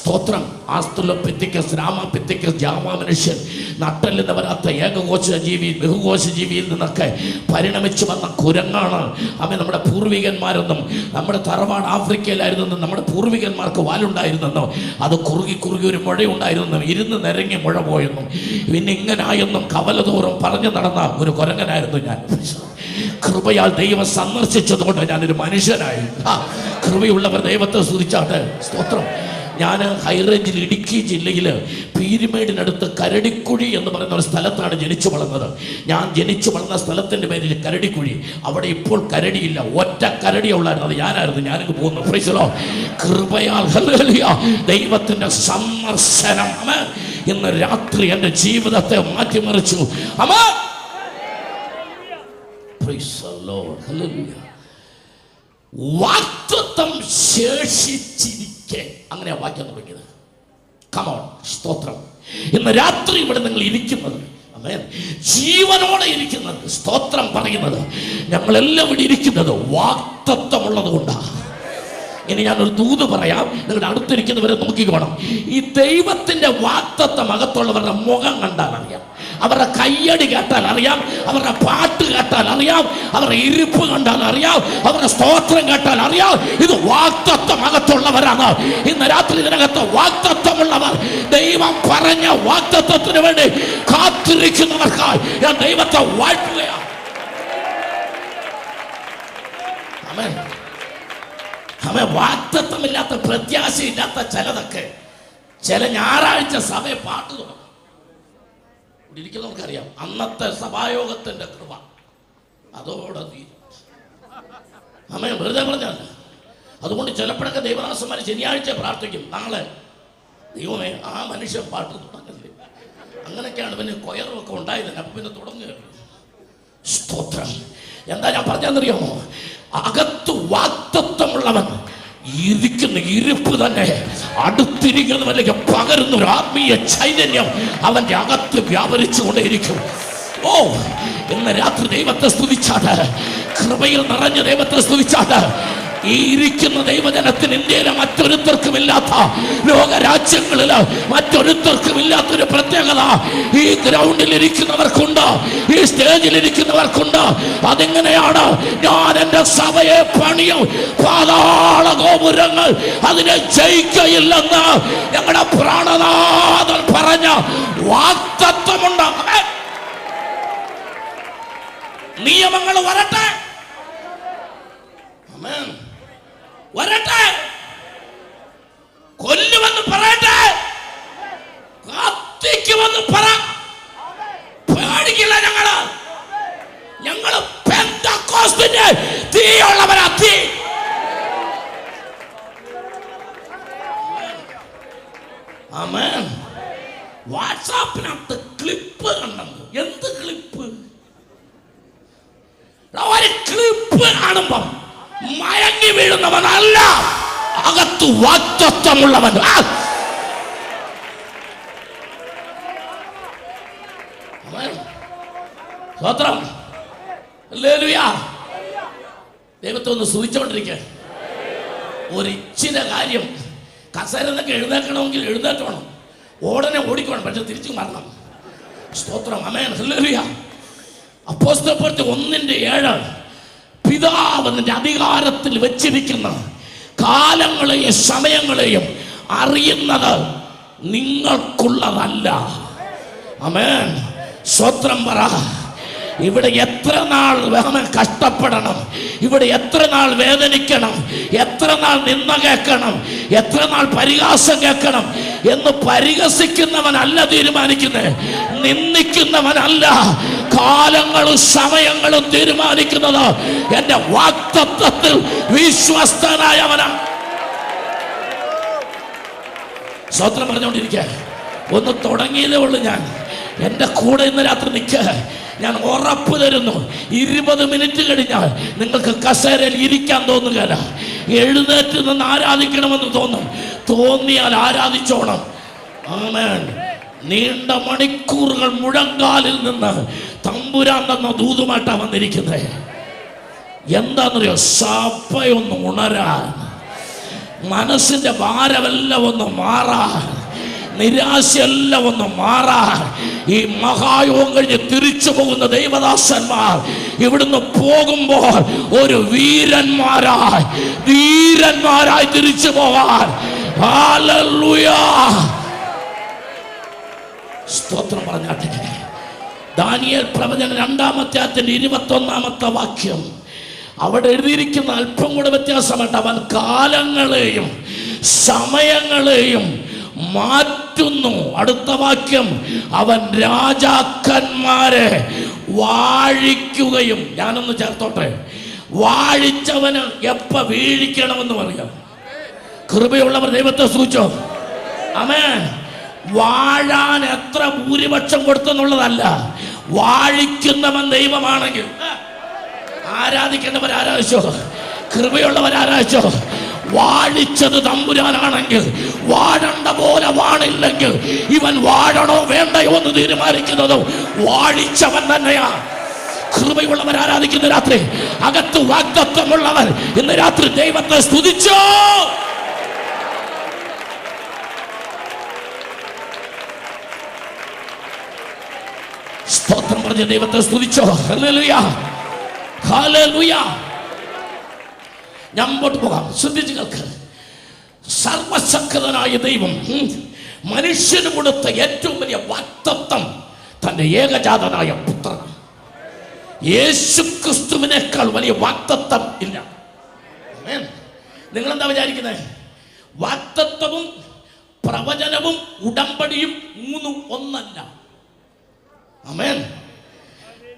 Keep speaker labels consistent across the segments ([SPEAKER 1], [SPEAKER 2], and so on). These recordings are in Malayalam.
[SPEAKER 1] സ്തോത്രം. ആസ്തുലപ്പെത്തിക്കസ്, രാമപ്പെത്തിക്കസ്, ജാമാ മനുഷ്യൻ, നട്ടലിന്ന് വരാത്ത ഏകകോശജീവി, ബഹുകോശജീവിയിൽ നിന്നൊക്കെ പരിണമിച്ചു വന്ന കുരങ്ങാണ് അവൻ. നമ്മുടെ പൂർവികന്മാരെന്നും നമ്മുടെ തറവാട് ആഫ്രിക്കയിലായിരുന്നെന്നും നമ്മുടെ പൂർവികന്മാർക്ക് വാലുണ്ടായിരുന്നെന്നും അത് കുറുകി കുറുകി ഒരു മുഴയുണ്ടായിരുന്നെന്നും ഇരുന്ന് നിരങ്ങി മുഴ പോയെന്നും പിന്നെ ഇങ്ങനായെന്നും കവലതോറും പറഞ്ഞു നടന്ന ഒരു കുരങ്ങനായിരുന്നു ഞാൻ. കൃപയാൽ ദൈവം സന്ദർശിച്ചതുകൊണ്ട് ഞാനൊരു മനുഷ്യനായി. കൃപയുള്ളവർ ദൈവത്തെ സ്തുതിച്ചാട്ടെ. സ്തോത്രം. ഞാൻ ഹൈറേഞ്ചിൽ ഇടുക്കി ജില്ലയിൽ പീരുമേടിനടുത്ത് കരടിക്കുഴി എന്ന് പറയുന്ന ഒരു സ്ഥലത്താണ് ജനിച്ചു വളർന്നത്. ഞാൻ ജനിച്ചു വളർന്ന സ്ഥലത്തിൻ്റെ പേരിൽ കരടിക്കുഴി. അവിടെ ഇപ്പോൾ കരടിയില്ല, ഒറ്റ കരടിയേ ഉള്ളായിരുന്നു. അത് ഞാനായിരുന്നു. ഞാനിങ്ങ് പോകുന്നു. Praise the Lord. കൃപയാൽ ഹല്ലേലൂയ ദൈവത്തിൻ്റെ സന്ദർശനം ഇന്ന് രാത്രി എൻ്റെ ജീവിതത്തെ മാറ്റിമറിച്ചു. ആമേൻ. Praise the Lord. ഹല്ലേലൂയ. വാഗ്ദത്തം ശേഷിച്ചിരിക്കെ, അങ്ങനെ വാക്യം തുടങ്ങിയത്. കമോൺ. സ്തോത്രം. ഇന്ന് രാത്രി ഇവിടെ നിങ്ങൾ ഇരിക്കുന്നത്, ആമേൻ, ജീവനോടെ ഇരിക്കുന്നത്, സ്തോത്രം പറയുന്നത്, ഞങ്ങളെല്ലാം ഇവിടെ ഇരിക്കുന്നത് വാഗ്ദത്തമുള്ളത് കൊണ്ടാണ്. ഇനി ഞാനൊരു ദൂത് പറയാം, നിങ്ങളുടെ അടുത്തിരിക്കുന്നവരെ നോക്കിക്കോണം. ഈ ദൈവത്തിന്റെ വാഗ്ദത്തം അകത്തുള്ളവരുടെ മുഖം കണ്ടാൽ അറിയാം, അവരുടെ കയ്യടി കേട്ടാൽ അറിയാം, അവരുടെ പാട്ട് കേട്ടാൽ അറിയാം, അവരുടെ ഇരിപ്പ് കണ്ടാൽ അറിയാം, അവരുടെ സ്തോത്രം കേട്ടാൽ അറിയാം, ഇത് വാഗ്ദത്തം അകത്തുള്ളവരാണ്. ഇന്ന് രാത്രി ഇതിനകത്ത് വാഗ്ദത്തമുള്ളവർ, ദൈവം പറഞ്ഞ വാഗ്ദത്തത്തിന് വേണ്ടി കാത്തിരിക്കുന്നവർക്കായി ഞാൻ ദൈവത്തെ വാഴ്ത്തുകയാണ്. ആമേൻ. അവൻ വാഗ്ദത്തമില്ലാത്ത, പ്രത്യാശയില്ലാത്ത ചിലതൊക്കെ ചില ഞായറാഴ്ച സഭയെ പാട്ട് തുടങ്ങും. ഇവിടെ ഇരിക്കുന്നവർക്കറിയാം അന്നത്തെ സഭായോഗത്തിന്റെ കൃപ അതോടെ തീരും. അമ്മ വെറുതെ പറഞ്ഞല്ല. അതുകൊണ്ട് ചിലപ്പോഴൊക്കെ ദൈവദാസന്മാർ ശനിയാഴ്ച പ്രാർത്ഥിക്കും, നാളെ ദൈവമേ ആ മനുഷ്യൻ പാട്ട് തുടങ്ങല്ലേ. അങ്ങനെയൊക്കെയാണ് പിന്നെ കൊയറുമൊക്കെ ഉണ്ടായത്. അപ്പം പിന്നെ തുടങ്ങുകയാണ്. സ്തോത്രം. എന്താ ഞാൻ പറഞ്ഞെന്നറിയാമോ? അകത്ത് വാഗ്ദത്തമുള്ളവൻ ഇരിക്കുന്ന ഇരിപ്പ് തന്നെ അടുത്തിരിക്കുന്നവരിലേക്ക് പകരുന്ന ഒരു ആത്മീയ ചൈതന്യം അവന്റെ അകത്ത് വ്യാപരിച്ചു കൊണ്ടേയിരിക്കും. ഓ, ഇന്ന് രാത്രി ദൈവത്തെ സ്തുതിച്ചാട്ട്, കൃപയിൽ നിറഞ്ഞ ദൈവത്തെ സ്തുതിച്ചാട്ട്, ഈ ഇരിക്കുന്ന ദൈവജനത്തിന് ഇന്ത്യയിലെ മറ്റൊരുത്തർക്കും ഇല്ലാത്ത, ലോകരാജ്യങ്ങളില് മറ്റൊരുത്തർക്കും ഇല്ലാത്തൊരു പ്രത്യേകത ഈ ഗ്രൗണ്ടിൽ ഇരിക്കുന്നവർക്കുണ്ട്, ഈ സ്റ്റേജിൽ ഇരിക്കുന്നവർക്കുണ്ട്. അതെങ്ങനെയാണ്? ഞാൻ എൻ്റെ സഭയെ പണിയും, പാതാള ഗോപുരങ്ങൾ അതിനെ ജയിക്കയില്ലെന്ന് ഞങ്ങളുടെ പ്രാണനാഥൻ പറഞ്ഞ വാഗ്ദത്തമുണ്ട്. നിയമങ്ങൾ വരട്ടെ, വരട്ടെ, കൊല്ലുമെന്ന് പറയട്ടെ, കത്തിക്കുമെന്ന് പറ, പേടിക്കില്ല. ഞങ്ങള് പെന്തക്കോസ്തിന്റെ തീയുള്ളവരാ. തീ. ആമേൻ. വാട്സാപ്പിനകത്ത് ക്ലിപ്പ് കണ്ടെന്ന്. എന്ത് ക്ലിപ്പ്? ഒരു ക്ലിപ്പ് കാണുമ്പം മയങ്ങി വീഴുന്നവനല്ല, അകത്ത് വാഗ്ദത്തമുള്ളവൻ. സ്തോത്രം. ഹല്ലേലൂയ. ദൈവത്തെ ഒന്ന് സ്തുതിച്ചുകൊണ്ടിരിക്കുക. ഒരു ഇച്ചിരി കാര്യം, കസേരന്നൊക്കെ എഴുന്നേൽക്കണമെങ്കിൽ എഴുന്നേറ്റണം, ഉടനെ ഓടിക്കണം, പക്ഷെ തിരിച്ചു മാറണം. സ്തോത്രം. ആമേൻ. ഹല്ലേലൂയ. അപ്പോസ്തലപ്രവൃത്തി 1:7 പിതാവ് നിന്റെ അധികാരത്തിൽ വെച്ചിരിക്കുന്ന കാലങ്ങളെയും സമയങ്ങളെയും അറിയുന്നത് നിങ്ങൾക്കുള്ളതല്ല. ആമേൻ. സ്തോത്രം പറ. ഇവിടെ എത്ര നാൾ കഷ്ടപ്പെടണം, ഇവിടെ എത്ര നാൾ വേദനിക്കണം, എത്ര നാൾ നിന്ന കേൾക്കണം, എത്ര നാൾ പരിഹാസം കേൾക്കണം എന്ന് പരിഹസിക്കുന്നവനല്ല തീരുമാനിക്കുന്നത്, നിന്ദിക്കുന്നവനല്ല. കാലങ്ങളും സമയങ്ങളും തീരുമാനിക്കുന്നത് എന്റെ വാഗ്ദത്തത്തിൽ വിശ്വസ്തനായവനാണ്. സ്തോത്രം പറഞ്ഞുകൊണ്ടിരിക്കുക. ഒന്ന് തുടങ്ങിയതേ ഉള്ളൂ. ഞാൻ എൻ്റെ കൂടെ ഇന്ന് രാത്രി നിൽക്കുക. ഞാൻ ഉറപ്പ് തരുന്നു, 20 മിനിറ്റ് കഴിഞ്ഞാൽ നിങ്ങൾക്ക് കസേരയിൽ ഇരിക്കാൻ തോന്നുകയില്ല. എഴുന്നേറ്റ് നിന്ന് ആരാധിക്കണമെന്ന് തോന്നിയാൽ ആരാധിച്ചോണം. ആമേൻ. നീണ്ട മണിക്കൂറുകൾ മുഴങ്കാലിൽ നിന്ന് തമ്പുരാൻ തന്ന ദൂതുമായിട്ടാണ് വന്നിരിക്കുന്നത്. എന്താണെന്നറിയോ? സഭയൊന്ന് ഉണരാൻ, മനസ്സിന്റെ ഭാരമെല്ലാം ഒന്ന് മാറാൻ, നിരാശയെല്ലാം ഒന്ന് മാറാൻ, ഈ മഹായോഗം കഴിഞ്ഞ് തിരിച്ചു പോകുന്ന ദൈവദാസന്മാർ ഇവിടുന്ന് പോകുമ്പോൾ ഒരു ധീരന്മാരായി തിരിച്ചു പോകാൻ. ഹല്ലേലൂയ, സ്തോത്രം പറഞ്ഞാട്ടെ. ദാനിയേൽ പ്രവചനം 2-ാമത്തെ വാക്യം അവിടെ എഴുതിയിരിക്കുന്ന അല്പം കൂടെ വ്യത്യാസമായിട്ട്, അവൻ കാലങ്ങളെയും സമയങ്ങളെയും മാറ്റുന്നു. അടുത്ത വാക്യം, അവൻ രാജാക്കന്മാരെ വാഴിക്കുകയും. ഞാനൊന്ന് ചേർത്തോട്ടെ, വാഴിച്ചവന് എപ്പ വീഴിക്കണമെന്ന് പറയാം. കൃപയുള്ളവർ ദൈവത്തെ സൂചിച്ചോ? ആമേൻ. വാഴാൻ എത്ര ഭൂരിപക്ഷം കൊടുത്തെന്നുള്ളതല്ല, വാഴിക്കുന്നവൻ ദൈവമാണെങ്കിൽ ആരാധിക്കേണ്ടവർ ആരാധിച്ചോ, കൃപയുള്ളവർ ആരാധിച്ചോ. വാഴിച്ചത് തമ്പുരാനാണെങ്കിൽ വാഴണ്ട പോലെ വാണില്ലെങ്കിൽ ഇവൻ വാഴണോ വേണ്ടയോ എന്ന് തീരുമാനിക്കുന്നത് വാഴിച്ചവൻ തന്നെയാ. കൃപയുള്ളവർ ആരാധിക്കുന്ന രാത്രി, അകത്ത് വാഗ്ദത്തമുള്ളവർ ഇന്ന് രാത്രി ദൈവത്തെ സ്തുതിച്ചോ. സ്തോത്രം പറഞ്ഞ ദൈവത്തെ സ്തുതിച്ചോ. Hallelujah, hallelujah. ഞാൻ മുമ്പോട്ട് പോകാം, ശ്രദ്ധിച്ചു കേൾക്ക്. സർവശക്തനായ ദൈവം മനുഷ്യന് കൊടുത്ത ഏറ്റവും വലിയ വാഗ്ദത്തം തന്റെ ഏകജാതനായ പുത്രൻ. യേശു ക്രിസ്തുവിനേക്കാൾ വലിയ വാഗ്ദത്തം ഇല്ല. നിങ്ങളെന്താ വിചാരിക്കുന്നത്? വാഗ്ദത്തവും പ്രവചനവും ഉടമ്പടിയും മൂന്നും ഒന്നല്ല. ആമേൻ.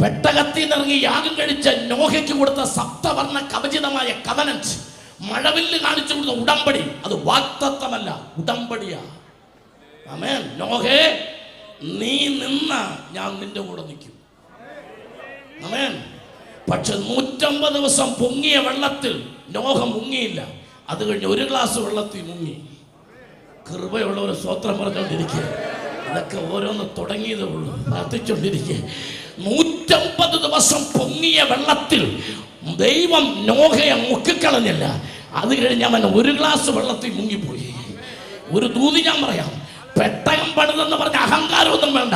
[SPEAKER 1] പെട്ടകത്തിൽ നിന്നിറങ്ങി യാഗം കഴിച്ച നോഹയ്ക്ക് കൊടുത്ത സപ്തവർണ്ണ കവചിതമായ കവനന്റ്, മഴവില്ല് കാണിച്ചു കൊടുത്ത ഉടമ്പടി, അത് വാഗ്ദത്തമല്ല, ഉടമ്പടിയാ. ആമേൻ. നോഹേ, നീ നിന്ന ഞാൻ നിന്റെ കൂടെ നിൽക്കും. ആമേൻ. പക്ഷെ 150 ദിവസം പൊങ്ങിയ വെള്ളത്തിൽ നോഹ മുങ്ങിയില്ല. അത് കഴിഞ്ഞ് 1 ഗ്ലാസ് വെള്ളത്തിൽ മുങ്ങി. കൃപയുള്ള ഒരു സ്തോത്രം പറഞ്ഞുകൊണ്ടിരിക്കുക. ഇതൊക്കെ ഓരോന്ന് തുടങ്ങിയതേ ഉള്ളൂ, പ്രാർത്ഥിച്ചുകൊണ്ടിരിക്കുക. 150 ദിവസം പൊങ്ങിയ വെള്ളത്തിൽ ദൈവം നോഹയെ മുക്കിക്കളഞ്ഞില്ല. അത് കഴിഞ്ഞ് അവൻ 1 ഗ്ലാസ് വെള്ളത്തിൽ മുങ്ങിപ്പോയി. ഒരു ദൂതി ഞാൻ പറയാം, പെട്ടകം പണിതെന്ന് പറഞ്ഞ അഹങ്കാരമൊന്നും വേണ്ട.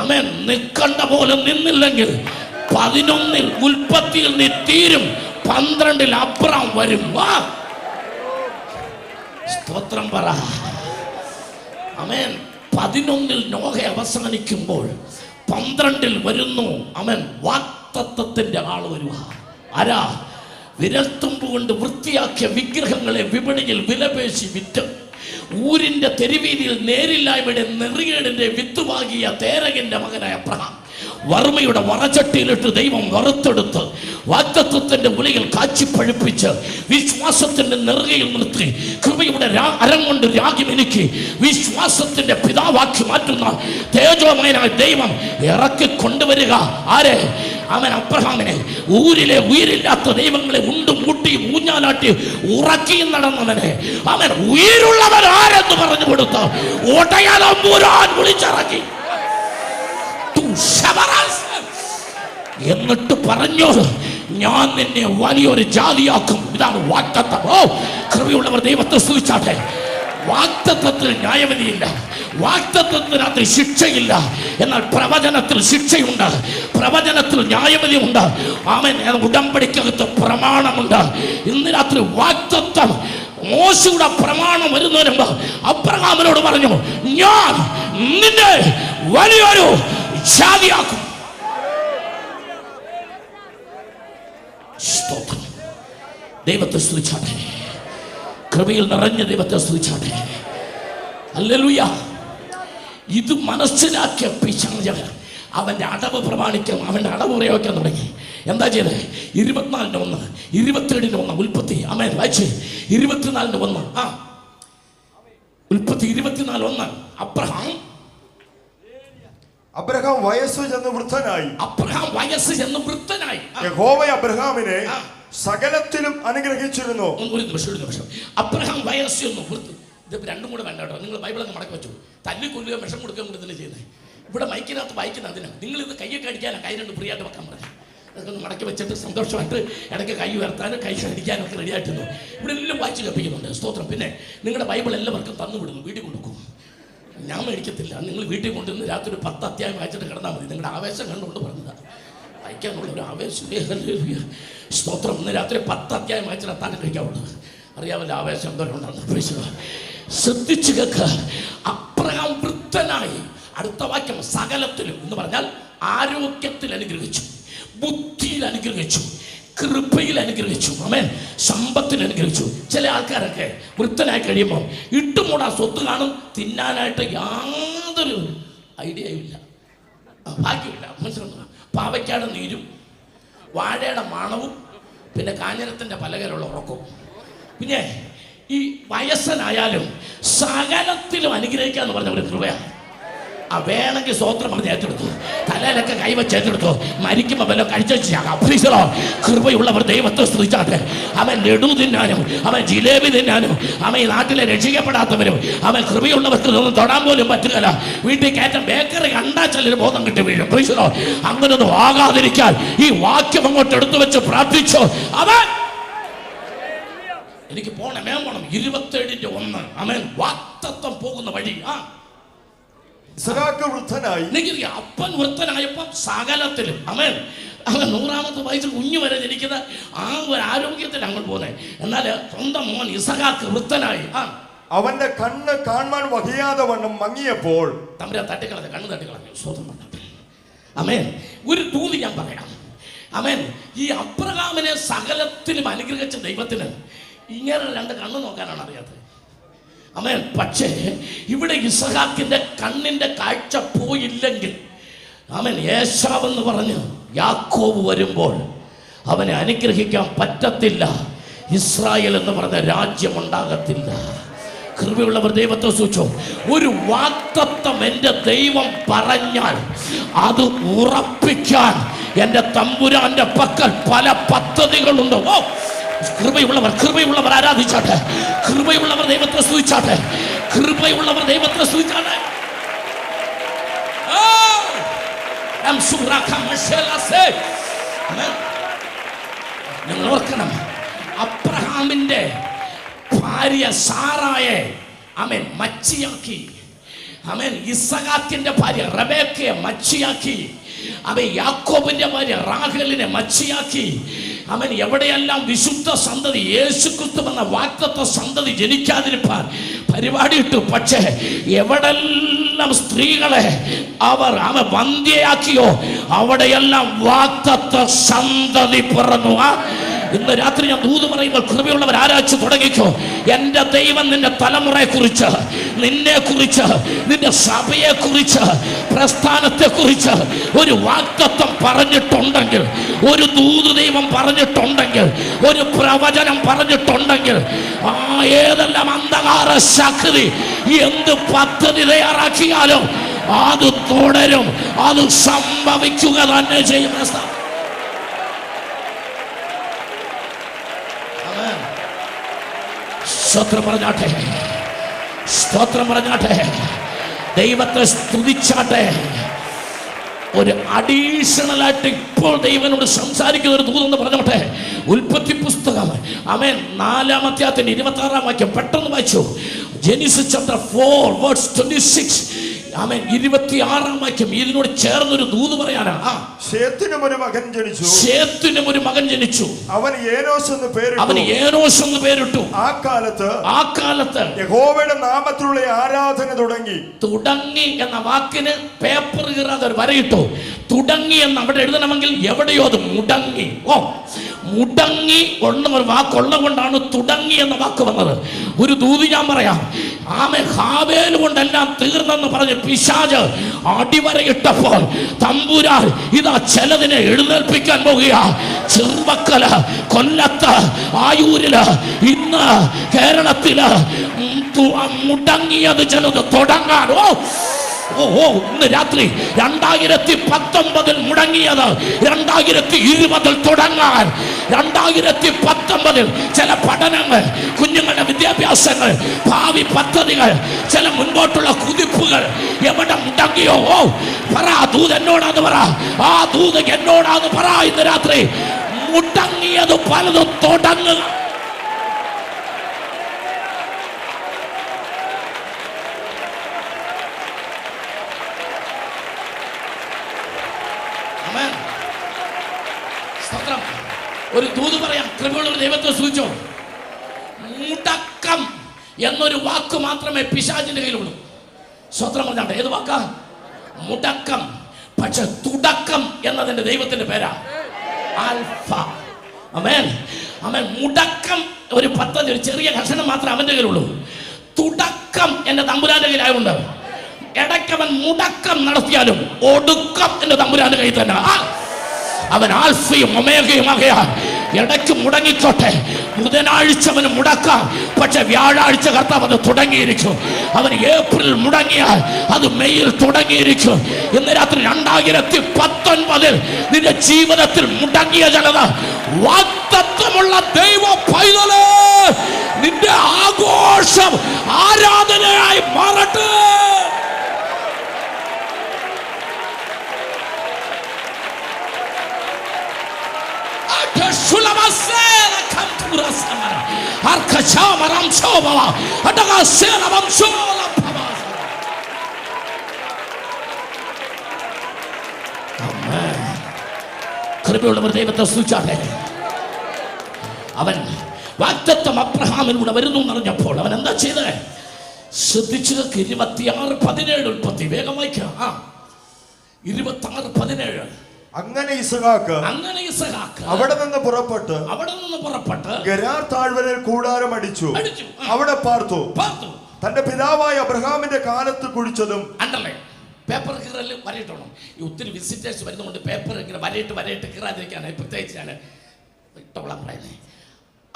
[SPEAKER 1] ആമേൻ. നിൽക്കേണ്ട പോലെ നിന്നില്ലെങ്കിൽ 11 ഉൽപ്പത്തിയിൽ നീ തീരും, 12 അബ്രാം വരും. സ്തോത്രം പറ. ആമേൻ. 11 നോഹ അവസാനിക്കുമ്പോൾ 12 വരുന്നു. അവൻ വാഗ്ദത്തത്തിന്റെ ആൾ വരുക. ആരാ? വിരൽത്തുമ്പ് കൊണ്ട് വൃത്തിയാക്കിയ വിഗ്രഹങ്ങളെ വിപണിയിൽ വിലപേശി വിറ്റ് ഊരിന്റെ തെരുവീതിയിൽ നേരില്ലായ്മയുടെ നെറികേടിന്റെ വിത്തുവാകിയ തേരകന്റെ മകനായ അബ്രഹാം വർമ്മയുടെ വറചട്ടിയിലിട്ട് ദൈവം വറുത്തെടുത്ത് വാഗ്ദത്തത്തിന്റെ ഉലയിൽ കാച്ചി പഴുപ്പിച്ച് വിശ്വാസത്തിന്റെ നെറുകയിൽ നിർത്തി കൃപയുടെ അരം കൊണ്ട് രാഗി മിനുക്കി വിശ്വാസത്തിന്റെ പിതാവാക്കി മാറ്റുന്ന തേജോമയനായ ദൈവം ഇറക്കി കൊണ്ടുവരിക. ആരെ? അവൻ അബ്രഹാമിനെ ഊരിലെ ഉയിരില്ലാത്ത ദൈവങ്ങളെ ഉണ്ടും മുട്ടിയും ഊഞ്ഞാലാട്ടി ഉറക്കിയും നടന്നവനെ അവൻ ഉயிருള്ളവൻ ആരെന്ന് പറഞ്ഞു കൊടുത്ത് ഒടയാലമ്പൂരാൻ വിളിച്ചിറക്കി. എന്നിട്ട് പറഞ്ഞു, ഞാൻ നിന്നെ വലിയൊരു ജാതിയാക്കും. ഇതാണ് വാഗ്ദത്തം. കൃപയുള്ളവർ ദൈവത്തെ സ്തുതിച്ചാട്ടെ. വാഗ്ദത്തത്തിൽ ന്യായവിധിയില്ല, വാഗ്ദത്തത്തിനകത്ത് ശിക്ഷയില്ല. എന്നാൽ പ്രവചനത്തിൽ ശിക്ഷയുണ്ട്, പ്രവചനത്തിൽ ന്യായവിധിയുണ്ട്. ആമേൻ. ഉടമ്പടിക്കകത്ത് പ്രമാണമുണ്ട്. ഇന്ന് രാത്രി വാഗ്ദത്തം മോശയുടെ പ്രമാണം വരുന്നതിന് മുമ്പ് അബ്രഹാമിനോട് പറഞ്ഞു, ഞാൻ നിന്നെ വലിയൊരു ജാതിയാക്കും. ദൈവത്തെ സ്തുതിച്ചാട്ടെ. കൃപയിൽ നിറഞ്ഞ ദൈവത്തെ സ്തുതിച്ചാട്ടെ. ഹല്ലേലൂയ. ഇത് മനസ്സിലാക്കിയ പിശാച് അവന്റെ അടവ് പ്രമാണിക്കാൻ, അവന്റെ അടവ് പ്രയോഗിക്കാൻ തുടങ്ങി. എന്താ ചെയ്തത്? 24-1, 27-1 ഉൽപ്പത്തി. ആമേൻ. വായിച്ച് 24-1. ഉൽപ്പത്തി 24-1.
[SPEAKER 2] അബ്രഹാം വയസ്സ് ചെന്ന് വൃദ്ധനായി.
[SPEAKER 1] അബ്രഹാം വയസ്സ് ചെന്ന് വൃദ്ധനായി.
[SPEAKER 2] യഹോവ അബ്രഹാമിനെ സകലത്തിലും അനുഗ്രഹിച്ചിരുന്നു.
[SPEAKER 1] ഒരു നിമിഷം. അബ്രഹാം വയസ്സ് ചെന്ന് വൃദ്ധ. ഇത് രണ്ടും കൂടെ വേണ്ട കേട്ടോ. നിങ്ങൾ ബൈബിളൊക്കെ മടക്കി വെച്ചു. തല്ലിക്കൊല്ലുക, വിഷം കൊടുക്കുക കൂടെ തന്നെ ചെയ്യുന്നത്. ഇവിടെ മൈക്കിനകത്ത് വായിക്കുന്ന അതിനാണ്. നിങ്ങൾ ഇത് കയ്യൊക്കെ അടിക്കാനാണ് കൈ രണ്ട് ഫ്രീ ആയിട്ട് വെക്കാൻ പറഞ്ഞു. അതൊക്കെ മടക്കി വെച്ചിട്ട് സന്തോഷമായിട്ട് ഇടയ്ക്ക് കൈ ഉയർത്താനും കൈ അടിക്കാനും ഒക്കെ റെഡിയായിട്ടിരുന്നു. ഇവിടെ എല്ലാം വായിച്ച് കേൾപ്പിക്കുന്നുണ്ട്. സ്തോത്രം. പിന്നെ നിങ്ങളുടെ ബൈബിൾ എല്ലാവർക്കും തന്നു വിടുന്നു, വീട്ടിൽ കൊണ്ടുപോകും. ഞാൻ മേടിക്കത്തില്ല. നിങ്ങൾ വീട്ടിൽ കൊണ്ടുവന്ന് രാത്രി ഒരു 10 അധ്യായം വായിച്ചിട്ട് കിടന്നാൽ മതി. നിങ്ങളുടെ ആവേശം കണ്ടുകൊണ്ട് പറഞ്ഞതാണ്, വായിക്കാനുള്ള ഒരു ആവേശം. സ്തോത്രം. ഇന്ന് രാത്രി 10 അധ്യായം വായിച്ചിട്ട് അത്താഴം കഴിക്കാവുള്ളത്. അറിയാമല്ലോ ആവേശം എന്തോരം ഉണ്ടാകുന്ന. ശ്രദ്ധിച്ചു കേൾക്ക. അബ്രഹാം വൃദ്ധനായി. അടുത്ത വാക്യം സകലത്തിലും എന്ന് പറഞ്ഞാൽ ആരോഗ്യത്തിൽ അനുഗ്രഹിച്ചു, ബുദ്ധിയിൽ അനുഗ്രഹിച്ചു, കൃപയിൽ അനുഗ്രഹിച്ചു, ആമേൻ, സമ്പത്തിൽ അനുഗ്രഹിച്ചു. ചില ആൾക്കാരൊക്കെ വൃദ്ധനായി കഴിയുമ്പോൾ ഇട്ടുമൂടാ സ്വത്ത് കാണും, തിന്നാനായിട്ട് യാതൊരു ഐഡിയയും ഇല്ല, ഭാഗ്യമില്ല. മനസ്സിലാക്കുക. പാവയ്ക്കാട് നീരും വാഴയുടെ മണവും പിന്നെ കാഞ്ഞിരത്തിൻ്റെ പലകയിലുള്ള ഉറക്കവും. പിന്നെ ഈ വയസ്സനായാലും സകലത്തിലും അനുഗ്രഹിക്കാന്ന് പറഞ്ഞ ഒരു കൃപയാണ്. വേണമെങ്കിൽ സ്വോത്രം പറഞ്ഞ് ഏറ്റെടുത്തു, തലയിലൊക്കെ കൈവച്ച് ഏറ്റെടുത്തു. മരിക്കുമ്പോൾ വല്ല കഴിച്ചാകാം. കൃപയുള്ളവർ ദൈവത്തെ സ്തുതിച്ചാട്ടെ. അവൻ ലഡു തിന്നാനും അവൻ ജിലേബി തിന്നാനും അവൻ ഈ നാട്ടിലെ രക്ഷിക്കപ്പെടാത്തവരും അവൻ കൃപയുള്ളവർക്ക് ഒന്നും തൊടാൻ പോലും പറ്റുകയില്ല. വീട്ടിൽ കയറ്റം ബേക്കറി കണ്ടാൽ ചിലർ ബോധം കിട്ടി വീഴും. അങ്ങനൊന്നും ആകാതിരിക്കാൻ ഈ വാക്യം അങ്ങോട്ട് എടുത്തു വെച്ച് പ്രാർത്ഥിച്ചോ. അവൻ എനിക്ക് പോണം 27:1 അവൻ വാക്തത്വം പോകുന്ന വഴി.
[SPEAKER 2] വൃദ്ധനായി.
[SPEAKER 1] അപ്പൻ വൃദ്ധനായപ്പോ സകലത്തിലും അവൻ 100-ാമത്തെ വയസ്സിൽ കുഞ്ഞു വരെ ജനിക്കുന്ന ആ ഒരു ആരോഗ്യത്തിൽ അങ്ങോട്ട് പോകുന്നത്. എന്നാൽ സ്വന്തം മോൻ ഇസഹാക്ക് വൃദ്ധനായി.
[SPEAKER 2] അവന്റെ കണ്ണ് കാണാൻ വഹിയാതെ വണ്ണം മങ്ങിയപ്പോൾ
[SPEAKER 1] തമ്പുരാൻ തട്ടിക്കളഞ്ഞു, കണ്ണ് തട്ടിക്കളഞ്ഞു. സ്വന്തം അമേൻ. ഒരു തൂതി ഞാൻ പറയാം. അമേൻ. ഈ അബ്രഹാമിനെ സകലത്തിലും അനുഗ്രഹിച്ച ദൈവത്തിന് ഇങ്ങനെ 2 കണ്ണ് നോക്കാനാണ് അറിയാത്തത്. അമേൻ. പക്ഷേ ഇവിടെ ഇസഹാക്കിന്റെ കണ്ണിന്റെ കാഴ്ച പോയില്ലെങ്കിൽ അവൻ ഏശാവെന്ന് പറഞ്ഞ് യാക്കോബ് വരുമ്പോൾ അവനെ അനുഗ്രഹിക്കാൻ പറ്റത്തില്ല. ഇസ്രായേൽ എന്ന് പറഞ്ഞ രാജ്യം ഉണ്ടാകത്തില്ല. കൃപയുള്ളവർ ദൈവത്തെ സൂക്ഷിച്ചു. ഒരു വാഗ്ദത്തം എൻ്റെ ദൈവം പറഞ്ഞാൽ അത് ഉറപ്പിക്കാൻ എൻ്റെ തമ്പുരാന്റെ പക്കൽ പല പദ്ധതികളുണ്ട്. ഓ, കൃപയുള്ളവർ ആരാധിച്ചാട്ടെ. കൃപയുള്ളവർ ദൈവത്തെ സ്തുതിച്ചാട്ടെ. കൃപയുള്ളവർ ദൈവത്തെ സ്തുതിച്ചാട്ടെ. നിങ്ങൾ ഓർക്കണം, അബ്രഹാമിന്റെ ഭാര്യ സാറായെ അവൻ മച്ചിയാക്കി. അവൻ ഇസഹാക്കിന്റെ ഭാര്യ റബേക്കയെ മച്ചിയാക്കി. അവൻ യാക്കോബിന്റെ ഭാര്യ റാഹേലിനെ മച്ചിയാക്കി. അവൻ എവിടെയെല്ലാം വിശുദ്ധ സന്തതി യേശുക്രിസ്തു എന്ന വാഗ്ദത്ത സന്തതി ജനിക്കാതിരിപ്പാൻ പരിപാടി ഇട്ടു. പക്ഷേ എവിടെല്ലാം സ്ത്രീകളെ അവൻ വന്ധ്യയാക്കിയോ അവിടെയെല്ലാം വാഗ്ദത്ത സന്തതി പിറന്നു. ഇന്ന് രാത്രി ഞാൻ ദൂത് പറയുമ്പോൾ കൃപയുള്ളവർ ആരാച്ചു തുടങ്ങിക്കോ. എൻ്റെ ദൈവം നിന്റെ തലമുറയെ കുറിച്ച്, നിന്നെ കുറിച്ച്, നിന്റെ സഭയെ കുറിച്ച്, പ്രസ്ഥാനത്തെ കുറിച്ച് ഒരു വാഗ്ദത്തം പറഞ്ഞിട്ടുണ്ടെങ്കിൽ, ഒരു ദൂത് ദൈവം പറഞ്ഞിട്ടുണ്ടെങ്കിൽ, ഒരു പ്രവചനം പറഞ്ഞിട്ടുണ്ടെങ്കിൽ, ഏതെല്ലാം അന്ധകാര ശക്തി എന്ത് പദ്ധതി തയ്യാറാക്കിയാലും അത് തുടരും, അത് സംഭവിക്കുക തന്നെ ചെയ്യും. സ്തോത്രം പറഞ്ഞാട്ടെ, സ്തോത്രം പറഞ്ഞാട്ടെ, ദൈവത്തെ സ്തുതിച്ചാട്ടെ. ഒരു അഡീഷണൽ ആയിട്ട് ഇപ്പോൾ ദൈവനോട് സംസാരിക്കുന്ന ഒരു ദൂതെന്ന് പറഞ്ഞോട്ടെ. ഉൽപ്പത്തി പുസ്തകം 4-ാം അധ്യായത്തിന്റെ 26-ാം വാക്യം പെട്ടെന്ന് വായിച്ചു. Genesis chapter 4:26. 26-ാം വാക്യം ഇതിനോട് ചേർന്നൊരു ദൂത് പറയാനാ.
[SPEAKER 2] ശേത്തിനും ഒരു മകൻ ജനിച്ചു.
[SPEAKER 1] ശേത്തിനും ഒരു മകൻ ജനിച്ചു.
[SPEAKER 2] അവന് ഏനോസ് എന്ന് പേരിട്ടു. ആ കാലത്ത് യഹോവയുടെ നാമത്തിലുള്ള ആരാധന തുടങ്ങി
[SPEAKER 1] എന്ന വാക്കിന് പേപ്പർ കീറാതെ ഒരു വരയിട്ടു. തുടങ്ങി എന്ന് അവിടെ എഴുതണമെങ്കിൽ എവിടെയോ അത് മുടങ്ങി. മുടങ്ങി ഒരു വാക്കുള്ള കൊണ്ടാണ് തുടങ്ങി എന്ന വാക്ക് വന്നത്. ഒരു ദൂതി ഞാൻ പറയാം. ഹാബേൽ കൊണ്ടെല്ലാം തീർന്നെന്ന് പറഞ്ഞ് പിശാച് അടിവരയിട്ടപ്പോൾ തമ്പുരാൻ ഇതാ ചിലതിനെ എഴുന്നേൽപ്പിക്കാൻ പോകുക. ചെറുവക്കല്, കൊല്ലത്ത്, ആയൂരില്, ഇന്ന് കേരളത്തില് മുടങ്ങിയത് ചിലത് തുടങ്ങാൻ. ഇന്ന് രാത്രി 2019 മുടങ്ങിയത് 2020 തുടങ്ങാൻ, 2019 ചില പഠനങ്ങൾ, കുഞ്ഞുങ്ങളുടെ വിദ്യാഭ്യാസങ്ങൾ, ഭാവി പദ്ധതികൾ, ചില മുൻപോട്ടുള്ള കുതിപ്പുകൾ എവിടെ മുടങ്ങിയോ പറ. ദൂത് എന്നോടാന്ന് പറ, ആ ദൂത് എന്നോടാന്ന് പറ. ഇന്ന് രാത്രി മുടങ്ങിയത് പലതും തുടങ്ങുക. ഒരു ദൂത് പറയാം, കൃപയുള്ള ദൈവത്തെ സൂചിച്ചോ. മുടക്കം എന്നൊരു വാക്ക് മാത്രമേ പിശാചിന്റെ കയ്യിലുള്ളൂ. സ്വത്രം പറഞ്ഞാട്ടെ, ഏത് വാക്കാ? മുടക്കം. പക്ഷെ തുടക്കം എന്നതിന്റെ ദൈവത്തിന്റെ പേരാ ആൽഫ. ആമേൻ, ആമേൻ. മുടക്കം ഒരു പദ്ധതി, ഒരു ചെറിയ കഷണം മാത്രമേ അവന്റെ കയ്യിലുള്ളൂ. തുടക്കം എന്റെ തമ്പുരാന്റെ കയ്യിലായുണ്ട്. ഇടയ്ക്കവൻ മുടക്കം നടത്തിയാലും ഒടുക്കം എന്റെ തമ്പുരാന്റെ കയ്യിൽ തന്നെ. അവൻ ആൽഫയും ഒമേഗയും ആകയാൽ ഇടയ്ക്ക് മുടങ്ങിക്കോട്ടെ. ബുധനാഴ്ച അവന് മുടക്കാം, പക്ഷെ വ്യാഴാഴ്ച കർത്താവ് അത് തുടങ്ങിയിരിക്കും. അവൻ ഏപ്രിൽ മുടങ്ങിയാൽ അത് മെയ്യിൽ തുടങ്ങിയിരിക്കും. ഇന്ന് രാത്രി 2019 നിന്റെ ജീവിതത്തിൽ മുടങ്ങിയ ജനത, വാഗ്ദത്തമുള്ള ദൈവ പൈതലേ, നിന്റെ ആഘോഷം ആരാധനയായി മാറട്ടെ. കൃപയുള്ളവർ ദൈവത്തെ സ്തുതിച്ചാട്ടെ. അവൻ വാഗ്ദത്തം അബ്രഹാമിലൂടെ വരുന്നു എന്നറിഞ്ഞപ്പോൾ അവൻ എന്താ ചെയ്തത്? ശ്രദ്ധിച്ചു. 26:17 ഉൽപ്പത്തി വേഗം വായിക്കാം. 26:17.
[SPEAKER 2] അങ്ങനെ ഇസഹാക്ക് അവിടെ നിന്ന് പുറപ്പെട്ട് ഗെരാർ താഴ്വരയിൽ കൂടാരം അടിച്ചു, അവിടെ പാർത്തു. തന്റെ പിതാവായ അബ്രഹാമിന്റെ കാലത്ത് കുഴിച്ചതും.
[SPEAKER 1] പേപ്പർ കീറല് വരയിട്ടോണം. ഈ ഒത്തിരി വിസിറ്റേഴ്സ് വരുന്നതുകൊണ്ട് പേപ്പർ ഇങ്ങനെ വരയിട്ട് കീറാതിരിക്കാനായി പ്രത്യേകിച്ച് ഞാൻ ഇട്ടോളാം പറയുന്നത്.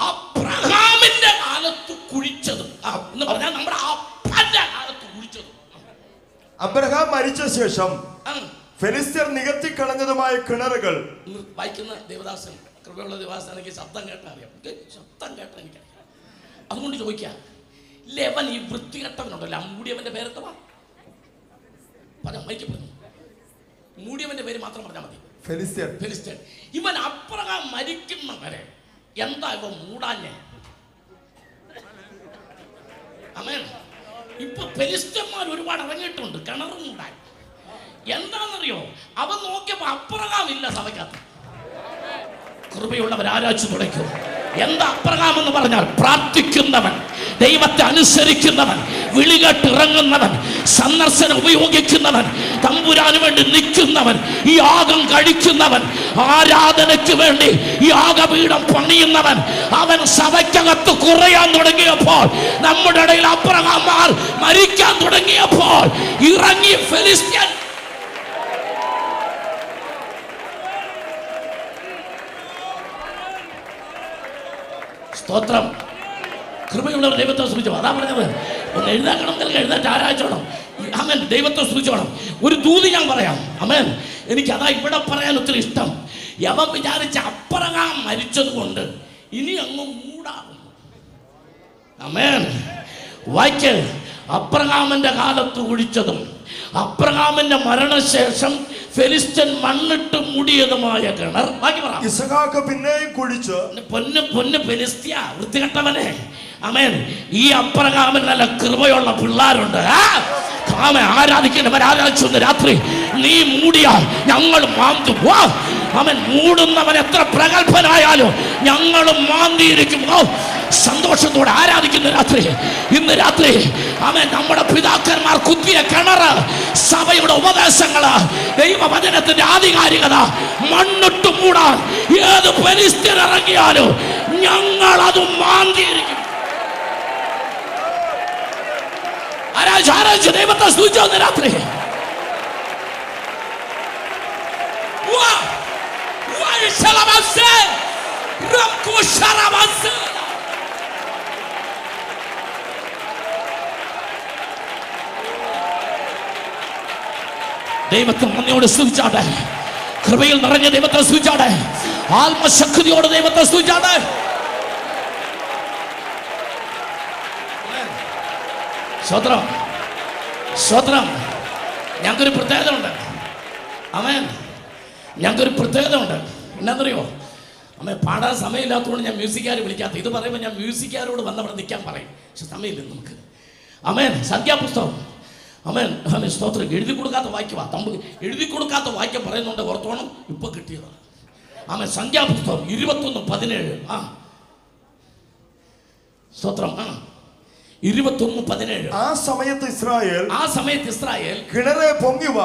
[SPEAKER 1] അബ്രഹാമിന്റെ കാലത്ത് കുഴിച്ചതും എന്ന് പറഞ്ഞാൽ നമ്മുടെ അപ്പന്റെ കാലത്ത് കുഴിച്ചതും.
[SPEAKER 2] അബ്രഹാം മരിച്ച ശേഷം ഫെലിസ്ത്യർ നികത്തിക്കളഞ്ഞതുമായ കിണറുകൾ.
[SPEAKER 1] വായിക്കുന്ന ദേവദാസൻ, കൃപയുള്ള ദേവദാസൻ, എനിക്ക് ശബ്ദം കേട്ടാൽ അറിയാം, ശബ്ദം കേട്ടാൽ എനിക്കറിയാം. അതുകൊണ്ട് ചോദിക്കാം, ലെവൻ ഈ വൃത്തികെട്ടവനുണ്ടല്ലോ, മൂടിയവന്റെ പേരെത്തവാ പറഞ്ഞ മരിക്കപ്പെടുന്നു. മൂടിയവന്റെ പേര് മാത്രം പറഞ്ഞാൽ മതി. ഫെലിസ്ത്യൻ. ഇവൻ അബ്രഹാം മരിക്കുന്നവരെ എന്താ ഇവ മൂടാഞ്ഞേ? ആമേൻ. ഇപ്പൊ ഫെലിസ്ത്യന്മാർ ഒരുപാട് ഇറങ്ങിയിട്ടുണ്ട്, കിണറും ഉണ്ടായി. എന്താണെന്നറിയോ? അവൻ നോക്കിയപ്പോ അബ്രഹാം ഇല്ല സഭയ്ക്കകത്ത്. കൃപയുള്ളവർ ആരാച്ചു തുടയ്ക്കും. എന്താ അബ്രഹാം എന്ന് പറഞ്ഞാൽ? പ്രാർത്ഥിക്കുന്നവൻ, ദൈവത്തെ അനുസരിക്കുന്നവൻ, വിളികെട്ടിറങ്ങുന്നവൻ, സന്ദർശനം ഉപയോഗിക്കുന്നവൻ, തമ്പുരാന് വേണ്ടി നിൽക്കുന്നവൻ, ഈ യാഗം കഴിക്കുന്നവൻ, ആരാധനയ്ക്ക് വേണ്ടി ഈ യാഗപീഠം പണിയുന്നവൻ. അവൻ സഭയ്ക്കകത്ത് കുറയാൻ തുടങ്ങിയപ്പോൾ, നമ്മുടെ ഇടയിൽ അബ്രഹാമാർ മരിക്കാൻ തുടങ്ങിയപ്പോൾ ഇറങ്ങി ഫെലിസ്ത്യൻ. സ്തോത്രം. കൃപയുള്ളവർ ദൈവത്തെ സ്തുതിച്ചു. അതാ പറഞ്ഞത്, ഒന്ന് എഴുതാക്കണം, എഴുതാറ്റ് ആരാച്ചോണം. അമേൻ. ദൈവത്തെ സ്തുതിച്ചോണം. ഒരു ദൂത് ഞാൻ പറയാം. അമേൻ. എനിക്ക് അതാ ഇവിടെ പറയാൻ ഒത്തിരി ഇഷ്ടം. യവൻ വിചാരിച്ച അബ്രഹാം മരിച്ചത് കൊണ്ട് ഇനി അങ്ങ് മൂടാകും. അമേൻ. വായിക്ക്. അബ്രഹാമിന്റെ കാലത്ത് കുഴിച്ചതും അബ്രഹാമിന്റെ മരണശേഷം ഫെലിസ്ത്യൻ മണ്ണിട്ട് മൂടിയതുമായ കിണർ. ബാക്കി പറ.
[SPEAKER 2] ഇസഹാക്ക് പിന്നെയും കുഴിച്ച്.
[SPEAKER 1] പൊന്ന് ഫെലിസ്ത്യ, വൃത്തികെട്ടവനെ. ആമേൻ. ഈ അബ്രഹാമിന് നല്ല കൃപയുള്ള പിള്ളേരുണ്ട്. ആരാധിക്കുന്നവർ ആരാധിച്ചു. രാത്രി നീ മൂടിയാൽ ഞങ്ങൾ മാന്തും. അവൻ മൂടുന്നവൻ എത്ര പ്രഗത്ഭനായാലും ഞങ്ങളും മാന്തിയിരിക്കും. സന്തോഷത്തോടെ ആരാധിക്കുന്ന രാത്രി, ഇന്ന് രാത്രി അവൻ നമ്മുടെ പിതാക്കന്മാർ കുത്തിയ കിണറ്, സഭയുടെ ഉപദേശങ്ങള്, ദൈവവചനത്തിന്റെ ആധികാരികത മണ്ണിട്ട് മൂടാൻ ഏത് ഫെലിസ്ത്യൻ ഇറങ്ങിയാലും ഞങ്ങൾ അത് മാന്തിയിരിക്കും. ആരാധിച്ച് ദൈവത്തെ സ്തുതിച്ചു രാത്രി. ദൈവത്തെ നന്ദിയോട് സ്തുതിച്ചാട്ടെ. കൃപയിൽ നിറഞ്ഞ ദൈവത്തെ സ്തുതിച്ചാട്ടെ. ആത്മശക്തിയോട് ദൈവത്തെ സ്തുതിച്ചാട്ടെ. സ്തോത്രം, സ്തോത്രം. ഞങ്ങൾക്കൊരു പ്രത്യേകത ഉണ്ട്. ആമേൻ. ഞങ്ങൾക്കൊരു പ്രത്യേകത ഉണ്ട്. എന്നാന്നറിയോ? അമ്മ പാടാൻ സമയമില്ലാത്തതുകൊണ്ട് ഞാൻ മ്യൂസിക്കാരെ വിളിക്കാത്ത. ഇത് പറയുമ്പോൾ ഞാൻ മ്യൂസിക്കാരോട് വന്നവിടെ നിൽക്കാൻ പറയും. പക്ഷെ സമയമില്ല നമുക്ക്. അമേൻ. സംഖ്യാപുസ്തകം, അമേൻ, അമേൻ, സ്തോത്രം. എഴുതി കൊടുക്കാത്ത വാക്യമാണ്. നമുക്ക് എഴുതി കൊടുക്കാത്ത വാക്യം പറയുന്നുണ്ട്. ഓർത്തോണം, ഇപ്പൊ കിട്ടിയതാണ്. ആമേൻ. സംഖ്യാപുസ്തകം 21:17. സ്തോത്രം. 21:17.
[SPEAKER 2] ആ സമയത്ത് ഇസ്രായേൽ കിണറെ പൊങ്ങിവ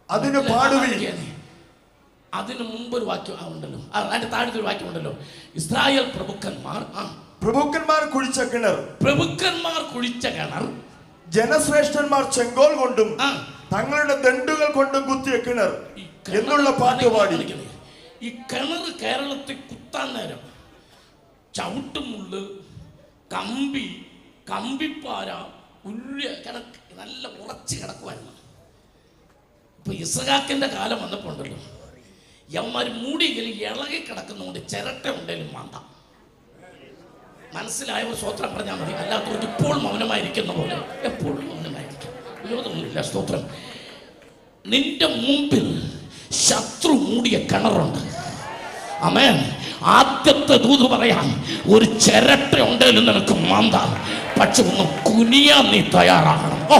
[SPEAKER 2] അതിന് പാടുവീൻ.
[SPEAKER 1] അതിന് മുമ്പൊരു വാക്യം ഉണ്ടല്ലോ, അതിന്റെ താഴത്തെ ഒരു വാക്യം ഉണ്ടല്ലോ. ഇസ്രായേൽ പ്രഭുക്കന്മാർ കുഴിച്ച കിണർ,
[SPEAKER 2] ജനശ്രേഷ്ഠന്മാർ ചെങ്കോൽ കൊണ്ടും തങ്ങളുടെ ദണ്ഡുകൾ കൊണ്ടും കുത്തിയ കിണർ എന്നുള്ള പാട്ട് പാടി.
[SPEAKER 1] ഈ കിണർ കേരളത്തിൽ കുത്താൻ നേരം ചവിട്ടുമുള്ള്, കമ്പിപ്പാര, കണക്ക് നല്ല ഉറച്ച് കിടക്കുമായിരുന്നു. ഇപ്പൊ ഇസഹാക്കിന്റെ കാലം വന്നപ്പോ ഉണ്ടല്ലോ, യവന്മാർ മൂടിയെങ്കിലും ഇളകി കിടക്കുന്നതുകൊണ്ട് ചിരട്ട ഉണ്ടെങ്കിലും വേണ്ട. മനസ്സിലായവർ സ്തോത്രം പറഞ്ഞാൽ മതി. അല്ലാത്തവർക്ക് ഇപ്പോൾ മൗനമായിരിക്കുന്ന പോലെ എപ്പോഴും മൗനമായിരിക്കും. വിരോധമൊന്നുമില്ല. സ്തോത്രം. നിന്റെ മുമ്പിൽ ശത്രു മൂടിയ കിണറുണ്ട്. ആമേൻ. ആദ്യത്തെ ദൂത് പറയാം, ഒരു ചിരട്ട ഉണ്ടെങ്കിലും നിനക്ക് മാന്ത, പക്ഷെ ഒന്ന് കുനിയാൻ നീ തയ്യാറാകണം. ഓ,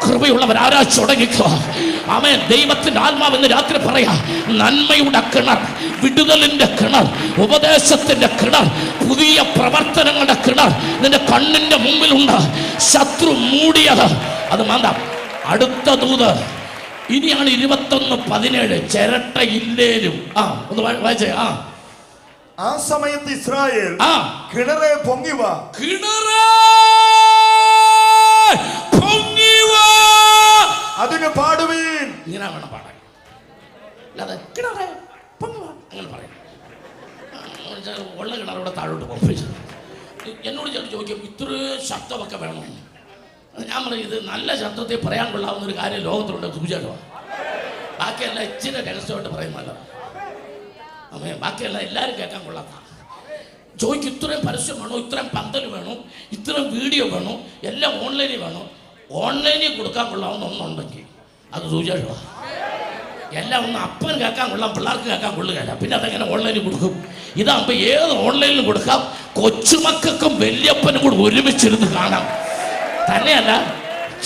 [SPEAKER 1] കൃപയുള്ളവർ ആരാ തുടങ്ങിക്കുക. ആമേൻ. ദൈവത്തിന്റെ ആത്മാവെന്ന് രാത്രി പറയാ, നന്മയുടെ കിണർ, വിടുതലിന്റെ കിണർ, ഉപദേശത്തിന്റെ കിണർ, പുതിയ പ്രവർത്തനങ്ങളുടെ കിണർ നിന്റെ കണ്ണിന്റെ മുമ്പിലുണ്ട്. ശത്രു മൂടിയത് അത് മാന്താം. അടുത്ത ദൂത് ഇനിയാണ് 21:17. ചിരട്ട ഇല്ലേലും ഒന്ന് വായിച്ചേ.
[SPEAKER 2] ആ സമയത്ത് ഇസ്രായേൽ കിണറെ പൊങ്ങിവ അതിന് പാടുവീൻ.
[SPEAKER 1] ഇങ്ങനെ വേണം പാടാൻ, അല്ലാതെ കിണറെ പൊങ്ങുക അങ്ങനെ പറയാം. ഉള്ള കിണറോടെ താഴോട്ട് പോകും. എന്നോട് ചേട്ടൻ ചോദിക്കും, ഇത്രയും ശബ്ദമൊക്കെ വേണോ? ഞാൻ പറയും, ഇത് നല്ല ശബ്ദത്തിൽ പറയാൻ കൊള്ളാവുന്ന ഒരു കാര്യം ലോകത്തിലുണ്ട്, സൂചകമാണ്. ബാക്കിയെല്ലാം ഇച്ചിരി രഹസ്യമായിട്ട് പറയുന്നല്ലോ. അമ്മേ, ബാക്കിയെല്ലാം എല്ലാവരും കേൾക്കാൻ കൊള്ളാത്ത. ചോദിക്കും, ഇത്രയും പരസ്യം വേണോ, ഇത്രയും പന്തൽ വേണോ, ഇത്രയും വീഡിയോ വേണോ, എല്ലാം ഓൺലൈനിൽ വേണോ? ഓൺലൈനിൽ കൊടുക്കാൻ കൊള്ളാവുന്ന ഒന്നുണ്ടെങ്കിൽ അത് സൂചകമാണ്. എല്ലാം ഒന്ന് അപ്പൻ കേൾക്കാൻ കൊള്ളാം, പിള്ളേർക്ക് കേൾക്കാൻ കൊള്ളുകയല്ല. പിന്നെ അതെങ്ങനെ ഓൺലൈനിൽ കൊടുക്കും? ഇതാകുമ്പോൾ ഏത് ഓൺലൈനിൽ കൊടുക്കാം. കൊച്ചുമക്കൾക്കും വല്യപ്പനും കൂടെ ഒരുമിച്ചിരുന്ന് കാണാം. തന്നെയല്ല,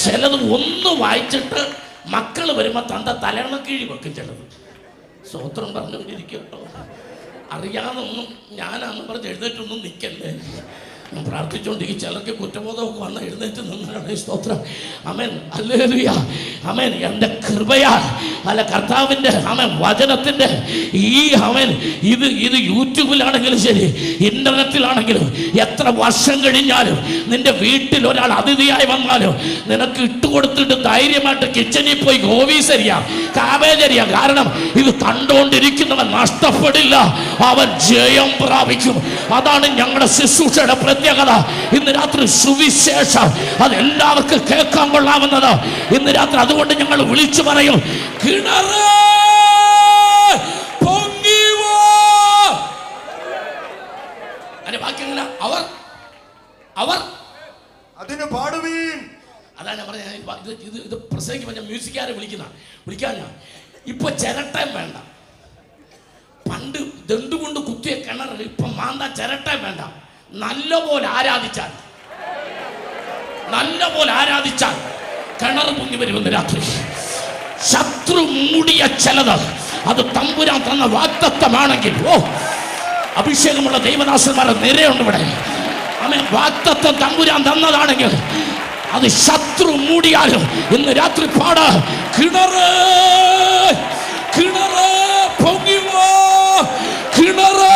[SPEAKER 1] ചിലത് ഒന്ന് വായിച്ചിട്ട് മക്കൾ വരുമ്പോൾ തൻ്റെ തലയണ കീഴി വെക്കും. ചിലത് സ്തോത്രം പറഞ്ഞുകൊണ്ടിരിക്കും കേട്ടോ. അറിയാതെ ഒന്നും ഞാനാന്ന് പറഞ്ഞ് എഴുന്നേറ്റൊന്നും നിൽക്കല്ലേ. ഞാൻ പ്രാർത്ഥിച്ചുകൊണ്ടിരിക്കും. ചിലർക്ക് കുറ്റബോധമൊക്കെ വന്ന് എഴുന്നേറ്റ് നിന്നാണ്. സ്തോത്രം. അമേൻ. ഹല്ലേലൂയ. അമേൻ. എൻ്റെ കൃപയാൽ അല്ല കർത്താവിൻ്റെ അമേൻ വചനത്തിൻ്റെ ഈ അമേൻ ഇത് യൂട്യൂബിലാണെങ്കിലും ശരി, ഇൻ്റർനെറ്റിലാണെങ്കിലും എത്ര വർഷം കഴിഞ്ഞാലും നിന്റെ വീട്ടിൽ ഒരാൾ അതിഥിയായി വന്നാലും നിനക്ക് ഇട്ടുകൊടുത്തിട്ട് ധൈര്യമായിട്ട് കിച്ചണിൽ പോയി ഗോവീസ് അരിയാം, കാബേജ് അരിയാം. കാരണം ഇത് കണ്ടുകൊണ്ടിരിക്കുന്നവൻ നഷ്ടപ്പെടില്ല, അവൻ ജയം പ്രാപിക്കും. അതാണ് ഞങ്ങളുടെ ശുശ്രൂഷയുടെ പ്രത്യേകത. ഇന്ന് രാത്രി സുവിശേഷം അത് എല്ലാവർക്കും കേൾക്കാൻ കൊള്ളാവുന്നത് ഇന്ന് രാത്രി. അതുകൊണ്ട് ഞങ്ങൾ വിളിച്ചു പറയും, കിണറ് പൊങ്ങിവോ. അതിന്റെ ബാക്കി എങ്ങനെ? അവർ അതിന് പാടുവീൻ. അതാണ് പറഞ്ഞത്. ഇത് പ്രസംഗിക്കുമ്പോൾ ഞാൻ മ്യൂസിക്കാരെ വിളിക്കാൻ ഞാൻ ഇപ്പൊ ചിരട്ടയും വേണ്ട. പണ്ട് ദണ്ടുകൊണ്ട് കുത്തിയ കിണറിൽ ഇപ്പൊ മാന്താ ചിരട്ടയും വേണ്ട. നല്ലപോലെ ആരാധിച്ചാൽ കിണർ പൊങ്ങി വരുമെന്ന് രാത്രി. ശത്രു മൂടിയ ചിലത് അത് തമ്പുരാൻ തന്ന വാഗ്ദത്തമാണെങ്കിൽ, ഓ, അഭിഷേകമുള്ള ദൈവദാസന്മാരെ നിരയുണ്ട് ഇവിടെ. ആമേൻ. വാഗ്ദത്തം തമ്പുരാൻ തന്നതാണെങ്കിൽ അത് ശത്രു മൂടിയാലും ഇന്ന് രാത്രി പാട്, കിണറ് പൊങ്ങിവോ, കിണറ്.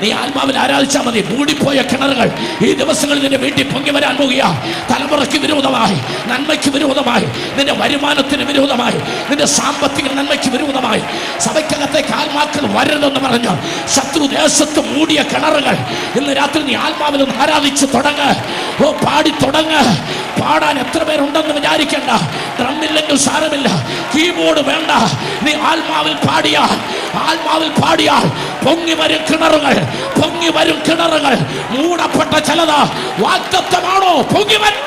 [SPEAKER 1] നീ ആത്മാവിൽ ആരാധിച്ചാൽ മതി. മൂടിപ്പോയ കിണറുകൾ ഈ ദിവസങ്ങളിൽ നിന്റെ വീട്ടിൽ പൊങ്ങി വരാൻ പോകുക. തലമുറയ്ക്ക് വിരോധമായി, നന്മയ്ക്ക് വിരോധമായി, നിന്റെ വരുമാനത്തിന് വിരോധമായി, നിന്റെ സാമ്പത്തിക നന്മയ്ക്ക് വിരോധമായി സഭയ്ക്കകത്തേക്ക് ആത്മാക്കൾ വരരുതെന്ന് പറഞ്ഞു ശത്രു ദേശത്ത് മൂടിയ കിണറുകൾ ഇന്ന് രാത്രി നീ ആത്മാവിൽ ഒന്ന് ആരാധിച്ച് തുടങ്ങ്. ഓ പാടി തുടങ്ങ്. പാടാൻ എത്ര പേരുണ്ടെന്ന് വിചാരിക്കണ്ട. ഡ്രമ്മില്ലെങ്കിൽ സാരമില്ല, കീബോർഡ് വേണ്ട. നീ ആത്മാവിൽ പാടിയാൽ പൊങ്ങി വരും കിണറുകൾ, പൊങ്ങി വരും കിണറുകൾ. മൂടപ്പെട്ട ചിലത് വാഗ്ദത്തമാണോ? പൊങ്ങി വരും.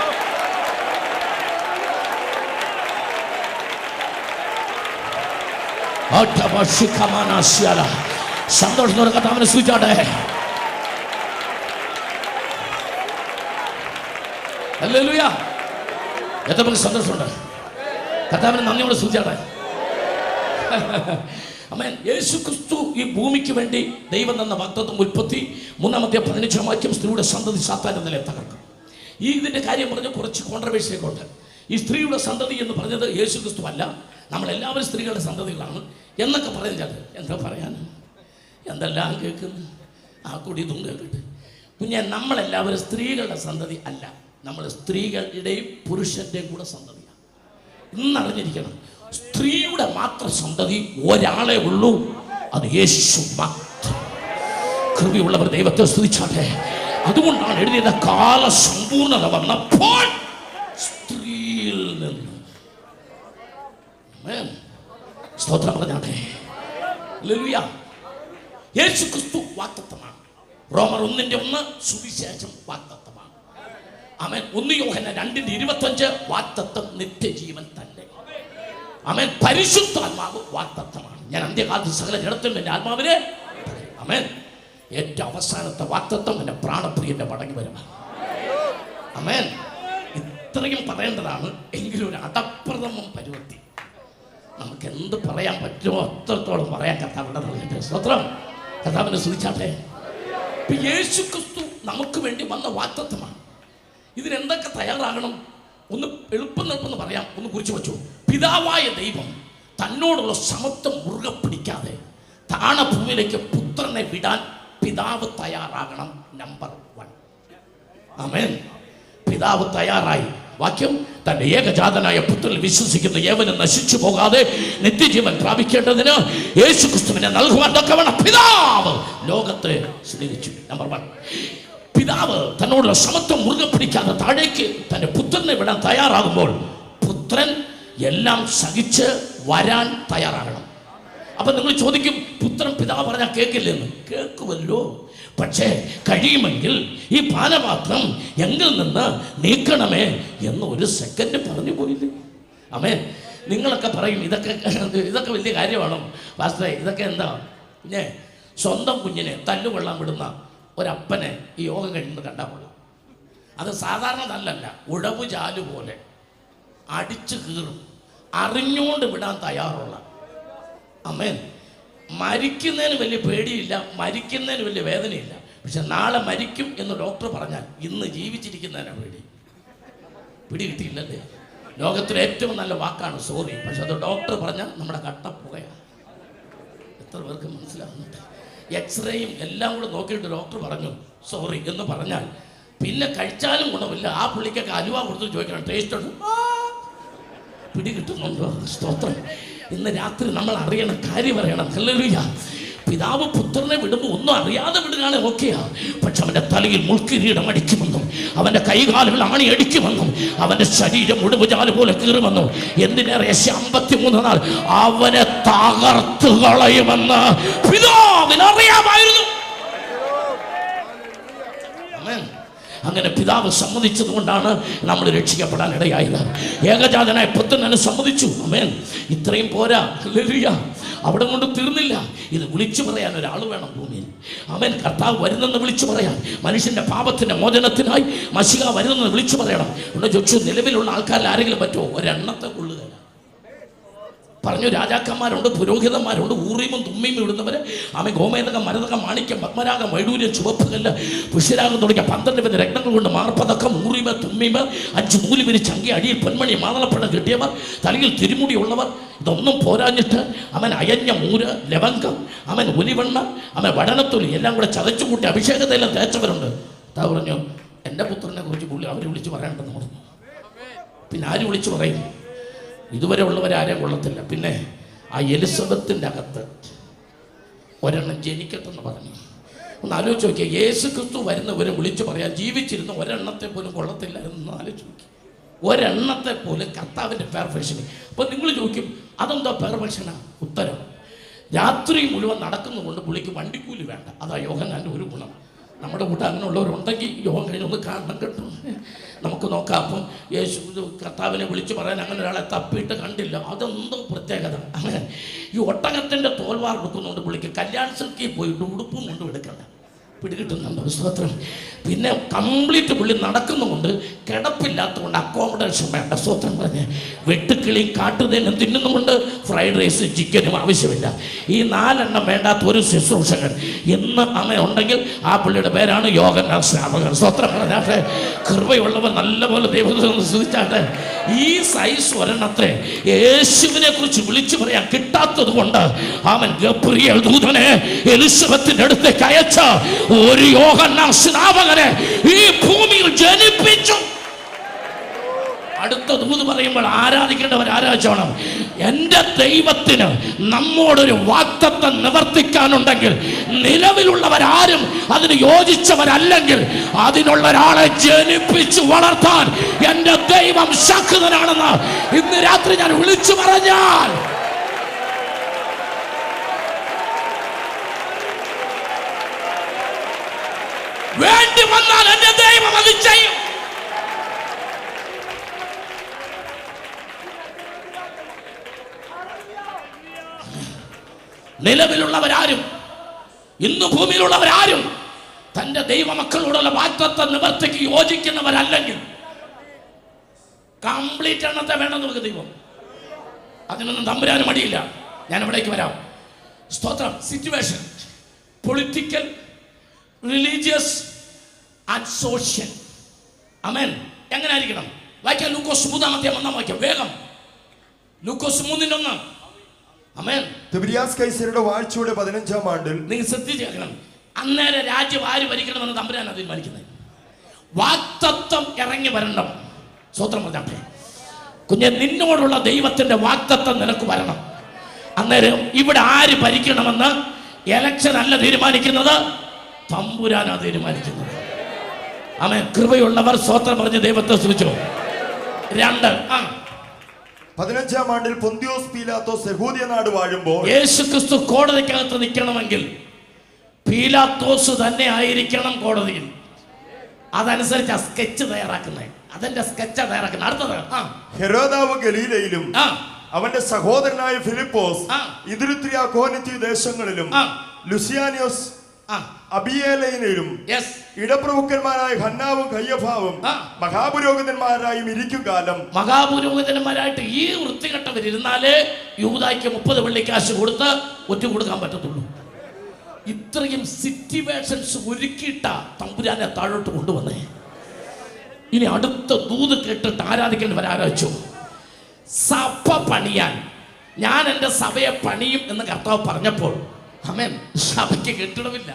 [SPEAKER 1] സന്തോഷത്തോടെ കർത്താവിനെ സ്തുതിച്ചാട്ടെ. ഹല്ലേലൂയ. എത്ര പേർക്ക് സന്തോഷമുണ്ട്? കർത്താവിനെ നന്ദിയോടെ സ്തുതിച്ചാട്ടെ. ആമേൻ. യേശു ക്രിസ്തു ഈ ഭൂമിക്ക് വേണ്ടി ദൈവം തന്ന വാഗ്ദത്തം ഉൽപ്പത്തി 3:15 വാക്യം, സ്ത്രീയുടെ സന്തതി സാത്താന്റെ നിലയെ തകർക്കും. ഇതിന്റെ കാര്യം പറഞ്ഞ് കുറച്ച് കോൺട്രവേഴ്സിയൊക്കെ ഉണ്ട്. ഈ സ്ത്രീയുടെ സന്തതി എന്ന് പറഞ്ഞത് യേശു ക്രിസ്തു അല്ല, നമ്മളെല്ലാവരും സ്ത്രീകളുടെ സന്തതികളാണ് എന്നൊക്കെ പറയുന്നത്. എന്താ പറയാൻ, എന്തെല്ലാം കേൾക്കുന്നു. ആ കൂടി ഇതും കേൾക്കട്ടെ. പിന്നെ നമ്മളെല്ലാവരും സ്ത്രീകളുടെ സന്തതി അല്ല, നമ്മൾ സ്ത്രീകളുടെയും പുരുഷന്റെയും കൂടെ സന്തതിയാണ്. ഇന്നറിഞ്ഞിരിക്കണം, സ്ത്രീയുടെ മാത്രം സന്തതി ഒരാളെ ഉള്ളൂ, അത് യേശു മാത്രം. കൃപയുള്ളവർ ദൈവത്തെ സ്തുതിച്ചാട്ടെ. അതുകൊണ്ടാണ് എഴുതിയത്, കാല സമ്പൂർണത വന്നപ്പോൾ സ്ത്രീയിൽ നിന്ന്. സ്തോത്രം പറഞ്ഞാട്ടെ. ഹല്ലേലൂയ. യേശു ക്രിസ്തു വാഗ്ദത്തമാണ്. റോമർ 1:1 സുവിശേഷം വാഗ്ദത്തമാണ്. ആമേൻ. 1 യോഹന്നാൻ 2:25 വാഗ്ദത്തം നിത്യജീവൻ തന്നെ. ആമേൻ. പരിശുദ്ധാത്മാവ് വാഗ്ദത്തമാണ്. ഞാൻ അന്ത്യകാലത്ത് സകല ജഡത്തിലും എൻ്റെ ആത്മാവിനെ. ആമേൻ. ഏറ്റവും അവസാനത്തെ വാഗ്ദത്തം എൻ്റെ പ്രാണപ്രിയന്റെ മടങ്ങി വരുവാൻ. ആമേൻ. ഇത്രയും പറയേണ്ടതാണ്. എങ്കിലും ഒരു അടപ്രഥമം പരുവത്തി നമുക്ക് എന്ത് പറയാൻ പറ്റുമോ അത്രത്തോളം പറയാൻ കർത്താവിന്റെ പറഞ്ഞിട്ട് സ്തോത്രം. കർത്താവിനെ സ്തുതിച്ചാട്ടെ. യേശു ക്രിസ്തു നമുക്ക് വേണ്ടി വന്ന വാഗ്ദത്തമാണ്. ഇതിനെന്തൊക്കെ തയ്യാറാകണം? ഒന്ന് എളുപ്പം പറയാം, ഒന്ന് കുറിച്ച് വെച്ചു. പിതാവായ ദൈവം തന്നോടുള്ള സമത്വം മുറുകെ പിടിക്കാതെ താണഭൂമിയിലേക്ക് പുത്രനെ വിടാൻ പിതാവ് തയ്യാറാകണം. നമ്പർ 1. ആമേൻ. പിതാവ് തയ്യാറായി. വാക്യം, തന്റെ ഏകജാതനായ പുത്രനിൽ വിശ്വസിക്കുന്ന ഏവനും നശിച്ചു പോകാതെ നിത്യജീവൻ പ്രാപിക്കേണ്ടതിന് യേശു ക്രിസ്തുവിനെ നൽകുവാൻ തക്കവണ്ണം പിതാവ് ലോകത്തെ സ്നേഹിച്ചു. നമ്പർ 1. പിതാവ് തന്നോടുള്ള സമത്വം മുറുകെ പിടിക്കാതെ താഴേക്ക് തന്റെ പുത്രനെ വിടാൻ തയ്യാറാകുമ്പോൾ പുത്രൻ എല്ലാം സഹിച്ച് വരാൻ തയ്യാറാകണം. അപ്പൊ നിങ്ങൾ ചോദിക്കും, പുത്രൻ പിതാവ് പറഞ്ഞാൽ കേൾക്കില്ലെന്ന്. കേൾക്കുമല്ലോ, പക്ഷേ കഴിയുമെങ്കിൽ ഈ പാനപാത്രം എങ്കിൽ നിന്ന് നീക്കണമേ എന്ന് ഒരു സെക്കൻഡ് പറഞ്ഞു പോയില്ലേ? അമ്മേ, നിങ്ങളൊക്കെ പറയും ഇതൊക്കെ വലിയ കാര്യമാണോ പാസ്റ്ററെ? ഇതൊക്കെ എന്താ? പിന്നെ സ്വന്തം കുഞ്ഞിനെ തല്ലുകൊള്ളാൻ വിടുന്ന ഒരപ്പനെ ഈ യോഗം കഴിയുന്നത് കണ്ടാൽ കൊള്ളാം. അത് സാധാരണ തല്ലല്ല, ഉഴവു ചാലു പോലെ അടിച്ചു കീറും. അറിഞ്ഞുകൊണ്ട് വിടാൻ തയ്യാറുള്ള. അമ്മേൻ. മരിക്കുന്നതിന് വലിയ പേടിയില്ല, മരിക്കുന്നതിന് വലിയ വേദനയില്ല. പക്ഷെ നാളെ മരിക്കും എന്ന് ഡോക്ടർ പറഞ്ഞാൽ ഇന്ന് ജീവിച്ചിരിക്കുന്നതിനാണ് പേടി. പിടി കിട്ടിയില്ലല്ലേ? ലോകത്തിലെ ഏറ്റവും നല്ല വാക്കാണ് സോറി. പക്ഷെ അത് ഡോക്ടർ പറഞ്ഞാൽ നമ്മുടെ കട്ടപ്പുകയാണ്. എത്ര പേർക്ക് മനസ്സിലാവുന്നുണ്ട്? എക്സ്റേയും എല്ലാം കൂടെ നോക്കിയിട്ട് ഡോക്ടർ പറഞ്ഞു സോറി എന്ന് പറഞ്ഞാൽ പിന്നെ കഴിച്ചാലും ഗുണമില്ല. ആ പുള്ളിക്കൊക്കെ അലുവ കൊടുത്ത് ചോദിക്കണം, ടേസ്റ്റ് ഉണ്ട്, പിടി കിട്ടുന്നുണ്ടോ? സ്തോത്രം. ഇന്ന് രാത്രി നമ്മൾ അറിയണ കാര്യം അറിയണം. ഹല്ലേലൂയ. പിതാവ് പുത്രനെ വിടുമ്പോൾ ഒന്നും അറിയാതെ വിടുകയാണ്, ഓക്കെയാ. പക്ഷെ അവന്റെ തലയിൽ മുൾക്കിരീടം അടിക്കുമെന്നും അവന്റെ കൈകാലുകൾ ആണി അടിക്കുമെന്നും അവന്റെ ശരീരം ഉടുവുചാല് പോലെ കീറുമെന്നും എന്തിനേറെ 53 നാൾ അവനെ തകർത്തു കളയുമെന്ന് പിതാവിനറിയാമായിരുന്നു. അങ്ങനെ പിതാവ് സമ്മതിച്ചത് കൊണ്ടാണ് നമ്മൾ രക്ഷിക്കപ്പെടാൻ ഇടയായത്. ഏകജാതനായ പുത്രനെ സമ്മതിച്ചു. ആമേൻ. ഇത്രയും പോരാ. ഹല്ലേലൂയ. അവിടെ കൊണ്ട് തീർന്നില്ല. ഇത് വിളിച്ചു പറയാൻ ഒരാൾ വേണം ഭൂമിയിൽ. ആമേൻ. കർത്താവ് വരുന്നെന്ന് വിളിച്ചു പറയാൻ, മനുഷ്യന്റെ പാപത്തിന്റെ മോചനത്തിനായി മശിഹ വരുന്നെന്ന് വിളിച്ചു പറയണം. ഇവിടെ ചോദിച്ചു, നിലവിലുള്ള ആൾക്കാരിൽ ആരെങ്കിലും പറ്റുമോ? ഒരെണ്ണത്തെ കൊള്ളുക പറഞ്ഞു. രാജാക്കന്മാരുണ്ട്, പുരോഹിതന്മാരുണ്ട്, ഊറിയും തുമ്മിയും ഇടുന്നവര്. ആമേ. ഗോമേതകം, മരതകം, മാണിക്യം, പത്മരാഗം, വൈഡൂര്യം, ചുവപ്പുകല്ല്, പുഷ്യരാഗം തുടങ്ങിയ 12 രത്നങ്ങൾ കൊണ്ട് മാർപ്പതക്കം, ഊറിമ, തുമ്മിമ, 5 നൂല് വിരിച്ച് അങ്കി, അടിയിൽ പൊന്മണി, മാതളപ്പഴം കിട്ടിയവർ, തലയിൽ തിരുമുടിയുള്ളവർ. ഇതൊന്നും പോരാഞ്ഞിട്ട് അവൻ അയഞ്ഞ മൂര്, ലവങ്കം, അവൻ ഒലിവെണ്ണ, അവൻ വടനത്തൊലി എല്ലാം കൂടെ ചതച്ചു കൂട്ടി അഭിഷേകത്തെല്ലാം തേച്ചവരുണ്ട്. താ പറഞ്ഞു, എൻ്റെ പുത്രനെ കുറിച്ച് പുള്ളി അവർ വിളിച്ച് പറയണ്ടെന്ന് പറഞ്ഞു. പിന്നെ ആര് വിളിച്ചു പറയും? ഇതുവരെ ഉള്ളവരാരെയും കൊള്ളത്തില്ല. പിന്നെ ആ എലിസബത്തിൻ്റെ അകത്ത് ഒരെണ്ണം ജനിക്കട്ടെന്ന് പറഞ്ഞു. ഒന്ന് ആലോചിച്ച് നോക്കിയാൽ യേശു ക്രിസ്തു വരുന്നവരെ വിളിച്ചു പറയാൻ ജീവിച്ചിരുന്ന ഒരെണ്ണത്തെ പോലും കൊള്ളത്തില്ല എന്ന് ആലോചിച്ച് നോക്കി. ഒരെണ്ണത്തെ പോലും കർത്താവിൻ്റെ പെർഫെക്ഷൻ. അപ്പോൾ നിങ്ങൾ ചോദിക്കും അതെന്തോ പെർഫെക്ഷനാ? ഉത്തരം, രാത്രി മുഴുവൻ നടക്കുന്നതുകൊണ്ട് പുള്ളിക്ക് വണ്ടിക്കൂലി വേണ്ട. അതാ യോഹന്നാൻ്റെ ഒരു ഗുണം. നമ്മുടെ കൂട്ടം അങ്ങനെയുള്ളവരുണ്ടെങ്കിൽ യോഗം കഴിഞ്ഞൊന്ന് കാണണം കേട്ടോ. നമുക്ക് നോക്കാം. അപ്പം യേശു കർത്താവിനെ വിളിച്ചു പറയാൻ അങ്ങനെ ഒരാളെ തപ്പിയിട്ട് കണ്ടില്ല. അതെന്തോ പ്രത്യേകത. അങ്ങനെ ഈ ഒട്ടകത്തിൻ്റെ തോൽവാർ എടുക്കുന്നുണ്ട് പുള്ളിക്ക്. കല്യാൺ സിൽക്കിൽ പോയിട്ട് ഉടുപ്പും കൊണ്ടും എടുക്കണ്ട, പിടികിട്ടുന്നുണ്ടോ? സ്തോത്രം. പിന്നെ കംപ്ലീറ്റ് പുള്ളി നടക്കുന്നുകൊണ്ട് കിടപ്പില്ലാത്തതുകൊണ്ട് അക്കോമഡേഷൻ വേണ്ട. സ്തോത്രം പറഞ്ഞ് വെട്ടുക്കിളിയും കാട്ടുതേനും തിന്നുന്നുമുണ്ട്, ഫ്രൈഡ് റൈസും ചിക്കനും ആവശ്യമില്ല. ഈ 4 എണ്ണം വേണ്ടാത്ത ഒരു ശുശ്രൂഷകൻ ഇന്ന് ഉണ്ടെങ്കിൽ ആ പുള്ളിയുടെ പേരാണ് യോഹന്നാൻ സ്നാപകൻ. സ്തോത്രം പറഞ്ഞാട്ടെ. കൃപയുള്ളവർ നല്ലപോലെ ദൈവത്തെ സ്തുതിച്ചാട്ടെ. ഈ സൈസ് ഒരെണ്ണത്തെ യേശുവിനെ കുറിച്ച് വിളിച്ചു പറയാൻ കിട്ടാത്തത് കൊണ്ട് അവൻ ഗബ്രിയേൽ ദൂതനെ എലിസബത്തിന്റെ അടുത്തേക്ക് അയച്ച ഒരു യോഹന്നാൻ സ്നാപകനെ ഈ ഭൂമിയിൽ ജനിപ്പിച്ചു. അടുത്ത ദൂത് പറയുമ്പോൾ ആരാധിക്കേണ്ടവർ ആരാധിച്ചോണം. എൻ്റെ ദൈവത്തിന് നമ്മോടൊരു വാഗ്ദത്തം നിവർത്തിക്കാനുണ്ടെങ്കിൽ നിലവിലുള്ളവരാരും അതിന് യോജിച്ചവരല്ലെങ്കിൽ അതിനുള്ള ഒരാളെ ജനിപ്പിച്ചു വളർത്താൻ എൻ്റെ ദൈവം ശക്തനാണെന്ന് ഇന്ന് രാത്രി ഞാൻ വിളിച്ചു പറഞ്ഞാൽ വേണ്ടി വന്നാൽ എൻ്റെ ദൈവം അത് ചെയ്യും. നിലവിലുള്ളവരാരും ഇന്ന് ഭൂമിയിലുള്ളവരാരും തൻ്റെ ദൈവമക്കളോടുള്ള വാഗ്ദത്തം നിവർത്തിക്ക് യോജിക്കുന്നവരല്ലെങ്കിൽ കംപ്ലീറ്റ് എണ്ണത്തെ വേണം നമുക്ക് ദൈവം. അതിനൊന്നും തമ്പുരാനും മടിയില്ല. ഞാൻ ഇവിടേക്ക് വരാം. സ്തോത്രം. Situation, political, religious and social. ആമേൻ. എങ്ങനെ ആയിരിക്കണം? വായിക്കാം. ലൂക്കോസ് 3-1 വാക്യം വേഗം. ലൂക്കോസ് 3:1. ആമേൻ.
[SPEAKER 2] തിബിരിയാസ് കൈസരുടെ വാഴ്ചയുടെ 15-ാം ആണ്ടിൽ.
[SPEAKER 1] നിങ്ങൾ ശ്രദ്ധിച്ച് കേൾക്കണം. അന്നേരം രാജ്യം ആര് ഭരിക്കണമെന്ന് തമ്പുരാനാണ് തീരുമാനിക്കുന്നത്. വാഗ്ദത്തം ഇറങ്ങി വരണം. സ്തോത്രം പറഞ്ഞാട്ടെ. കുഞ്ഞെ, നിന്നോടുള്ള ദൈവത്തിന്റെ വാഗ്ദത്തം നിനക്ക് വരണം. അന്നേരം ഇവിടെ ആര് ഭരിക്കണമെന്ന് എലക്ഷൻ അല്ല തീരുമാനിക്കുന്നത്, തമ്പുരാനാണ് തീരുമാനിക്കുന്നത്. ആമേൻ. കൃപയുള്ളവർ സ്തോത്രം പറഞ്ഞ് ദൈവത്തെ സ്തുതിച്ചു. 2
[SPEAKER 2] 15-ാം ആണ്ടിൽ പൊന്തിയോസ് പീലാത്തോസ് യഹൂദിയ നാട് വാഴുമ്പോൾ
[SPEAKER 1] യേശു ക്രിസ്തു കോടതിക്കകത്ത് നിൽക്കണമെങ്കിൽ പീലാത്തോസ് തന്നെ ആയിരിക്കണം കോടതിയിൽ. അതനുസരിച്ച് ആ സ്കെച്ച് തയ്യാറാക്കുന്നത്. അതിന്റെ സ്കെച്ച് തയ്യാറാക്കുന്നത്. അടുത്തത്
[SPEAKER 2] ഹെരോദാവ് ഗലീലയിലും അവന്റെ സഹോദരനായ ഫിലിപ്പോസ് ഇതുരുത്രിയ കോനിത്തി ദേശങ്ങളിലും ലുസിയാനിയോസ് അബിയേലയിലും ഇടപ്രഭുക്കന്മാരായ ഹന്നാവും കയ്യഫാവും മഹാപുരോഹിതന്മാരായും ഇരിക്കും കാലം.
[SPEAKER 1] മഹാപുരോഹിതന്മാരായിട്ട് ഈ വൃത്തികെട്ടവരിരുന്നാലേ യൂദായ്ക്ക് 30 വെള്ളിക്കാശ് കൊടുത്ത് ഒറ്റ കൊടുക്കാൻ പറ്റത്തുള്ളൂ. ഇത്രയും സിറ്റുവേഷൻസ് ഒരുക്കിയിട്ട തമ്പുരാനെ താഴോട്ട് കൊണ്ടുവന്നേ. ഇനി അടുത്ത ദൂത് കേട്ടിട്ട് ആരാധിക്കേണ്ടവർ ആരാധിച്ചു. സഭ പണിയാൻ ഞാൻ എൻ്റെ സഭയെ പണിയും എന്ന് കർത്താവ് പറഞ്ഞപ്പോൾ ആമേൻ, സഭയ്ക്ക് കെട്ടിടമില്ല,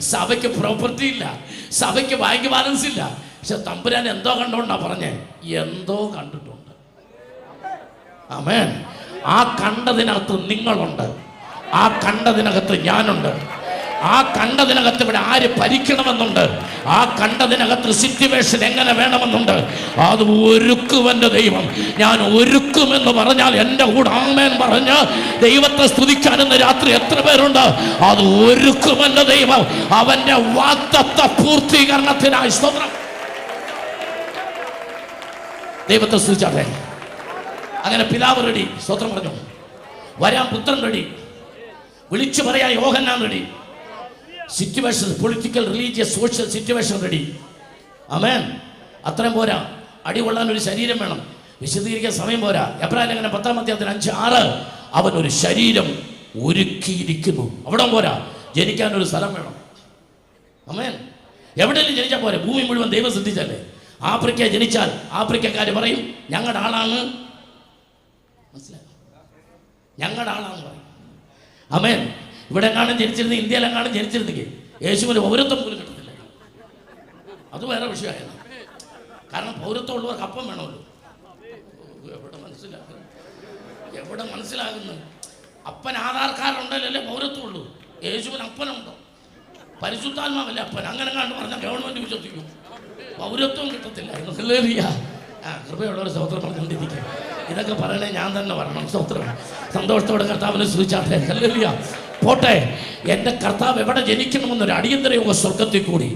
[SPEAKER 1] സഭയ്ക്ക് പ്രോപ്പർട്ടി ഇല്ല, സഭയ്ക്ക് ബാങ്ക് ബാലൻസ് ഇല്ല. പക്ഷെ തമ്പുരാൻ എന്തോ കണ്ടുകൊണ്ടാ പറഞ്ഞേ? എന്തോ കണ്ടിട്ടുണ്ട്. ആമേൻ. ആ കണ്ടതിനകത്ത് നിങ്ങളുണ്ട്, ആ കണ്ടതിനകത്ത് ഞാനുണ്ട്, ആ കണ്ടതിനകത്ത് ഇവിടെ ആര് ഭരിക്കണമെന്നുണ്ട്, ആ കണ്ടതിനകത്ത് സിറ്റുവേഷൻ എങ്ങനെ വേണമെന്നുണ്ട്. അത് ഒരുക്കുമെൻ്റെ ദൈവം. ഞാൻ ഒരുക്കുമെന്ന് പറഞ്ഞാൽ എൻ്റെ കൂടെ ആമേൻ പറഞ്ഞ് ദൈവത്തെ സ്തുതിക്കാനെന്ന് രാത്രി എത്ര പേരുണ്ട്? അത് ഒരുക്കുമെൻ്റെ ദൈവം അവൻ്റെ വാഗ്ദത്ത പൂർത്തീകരണത്തിനായി. സ്തോത്രം. ദൈവത്തെ സ്തുതിച്ചാട്ടെ. അങ്ങനെ പിതാവ് റെഡി, സ്തോത്രം പറഞ്ഞു. വരാൻ പുത്രൻ റെഡി, വിളിച്ചു പറയാൻ Yohannan ready. Situation, political, religious, social situation ready. ആമേൻ. അത്രയും പോരാ, അടികൊള്ളാൻ ഒരു ശരീരം വേണം. വിശദീകരിക്കാൻ സമയം പോരാ. എബ്രായ ലേഖനം 10-5-6 അവൻ ഒരു ശരീരം ഒരുക്കിയിരിക്കുന്നു. അവിടെ പോരാ, ജനിക്കാൻ ഒരു സ്ഥലം വേണം. ആമേൻ. എവിടെയെങ്കിലും ജനിച്ചാൽ പോരാ. ഭൂമി മുഴുവൻ ദൈവം ശ്രദ്ധിച്ചല്ലേ. ആഫ്രിക്ക ജനിച്ചാൽ ആഫ്രിക്കക്കാർ പറയും ഞങ്ങളുടെ ആളാണ്, മനസ്സിലായോ? ഞങ്ങളുടെ ആളാണെന്ന് പറയും. ആമേൻ. ഇവിടെ എങ്ങാനും ജനിച്ചിരുന്നെങ്കിൽ, ഇന്ത്യയിലെങ്ങാനും ജനിച്ചിരുന്നെങ്കിൽ യേശുവിന് പൗരത്വം പോലും കിട്ടത്തില്ല. അത് വേറെ വിഷയമായിരുന്നു. കാരണം പൗരത്വം ഉള്ളവർക്ക് അപ്പം വേണമല്ലോ. എവിടെ മനസ്സിലാകുന്നു? അപ്പൻ ആധാർ കാർഡ് ഉണ്ടല്ലേ പൗരത്വം ഉള്ളൂ. യേശുവിന് അപ്പനുണ്ടോ? പരിശുദ്ധാത്മാവല്ല അപ്പൻ. അങ്ങനെ കണ്ട് പറഞ്ഞാൽ ഗവൺമെന്റ് വിശ്വസിക്കും, പൗരത്വം കിട്ടത്തില്ലായിരുന്നു. ഹല്ലേലൂയ. കൃപയുള്ളവർ സ്തോത്രം പറഞ്ഞുകൊണ്ടിരിക്കുക. ഇതൊക്കെ പറയണേ ഞാൻ തന്നെ പറയണം. സ്തോത്രം. സന്തോഷത്തോടെ കർത്താവിനെ സ്തുതിച്ചാട്ടെ. ഹല്ലേലൂയ. പോട്ടെ. എൻ്റെ കർത്താവ് എവിടെ ജനിക്കണമെന്നൊരു അടിയന്തര യോഗ സ്വർഗത്തിൽ കൂടി.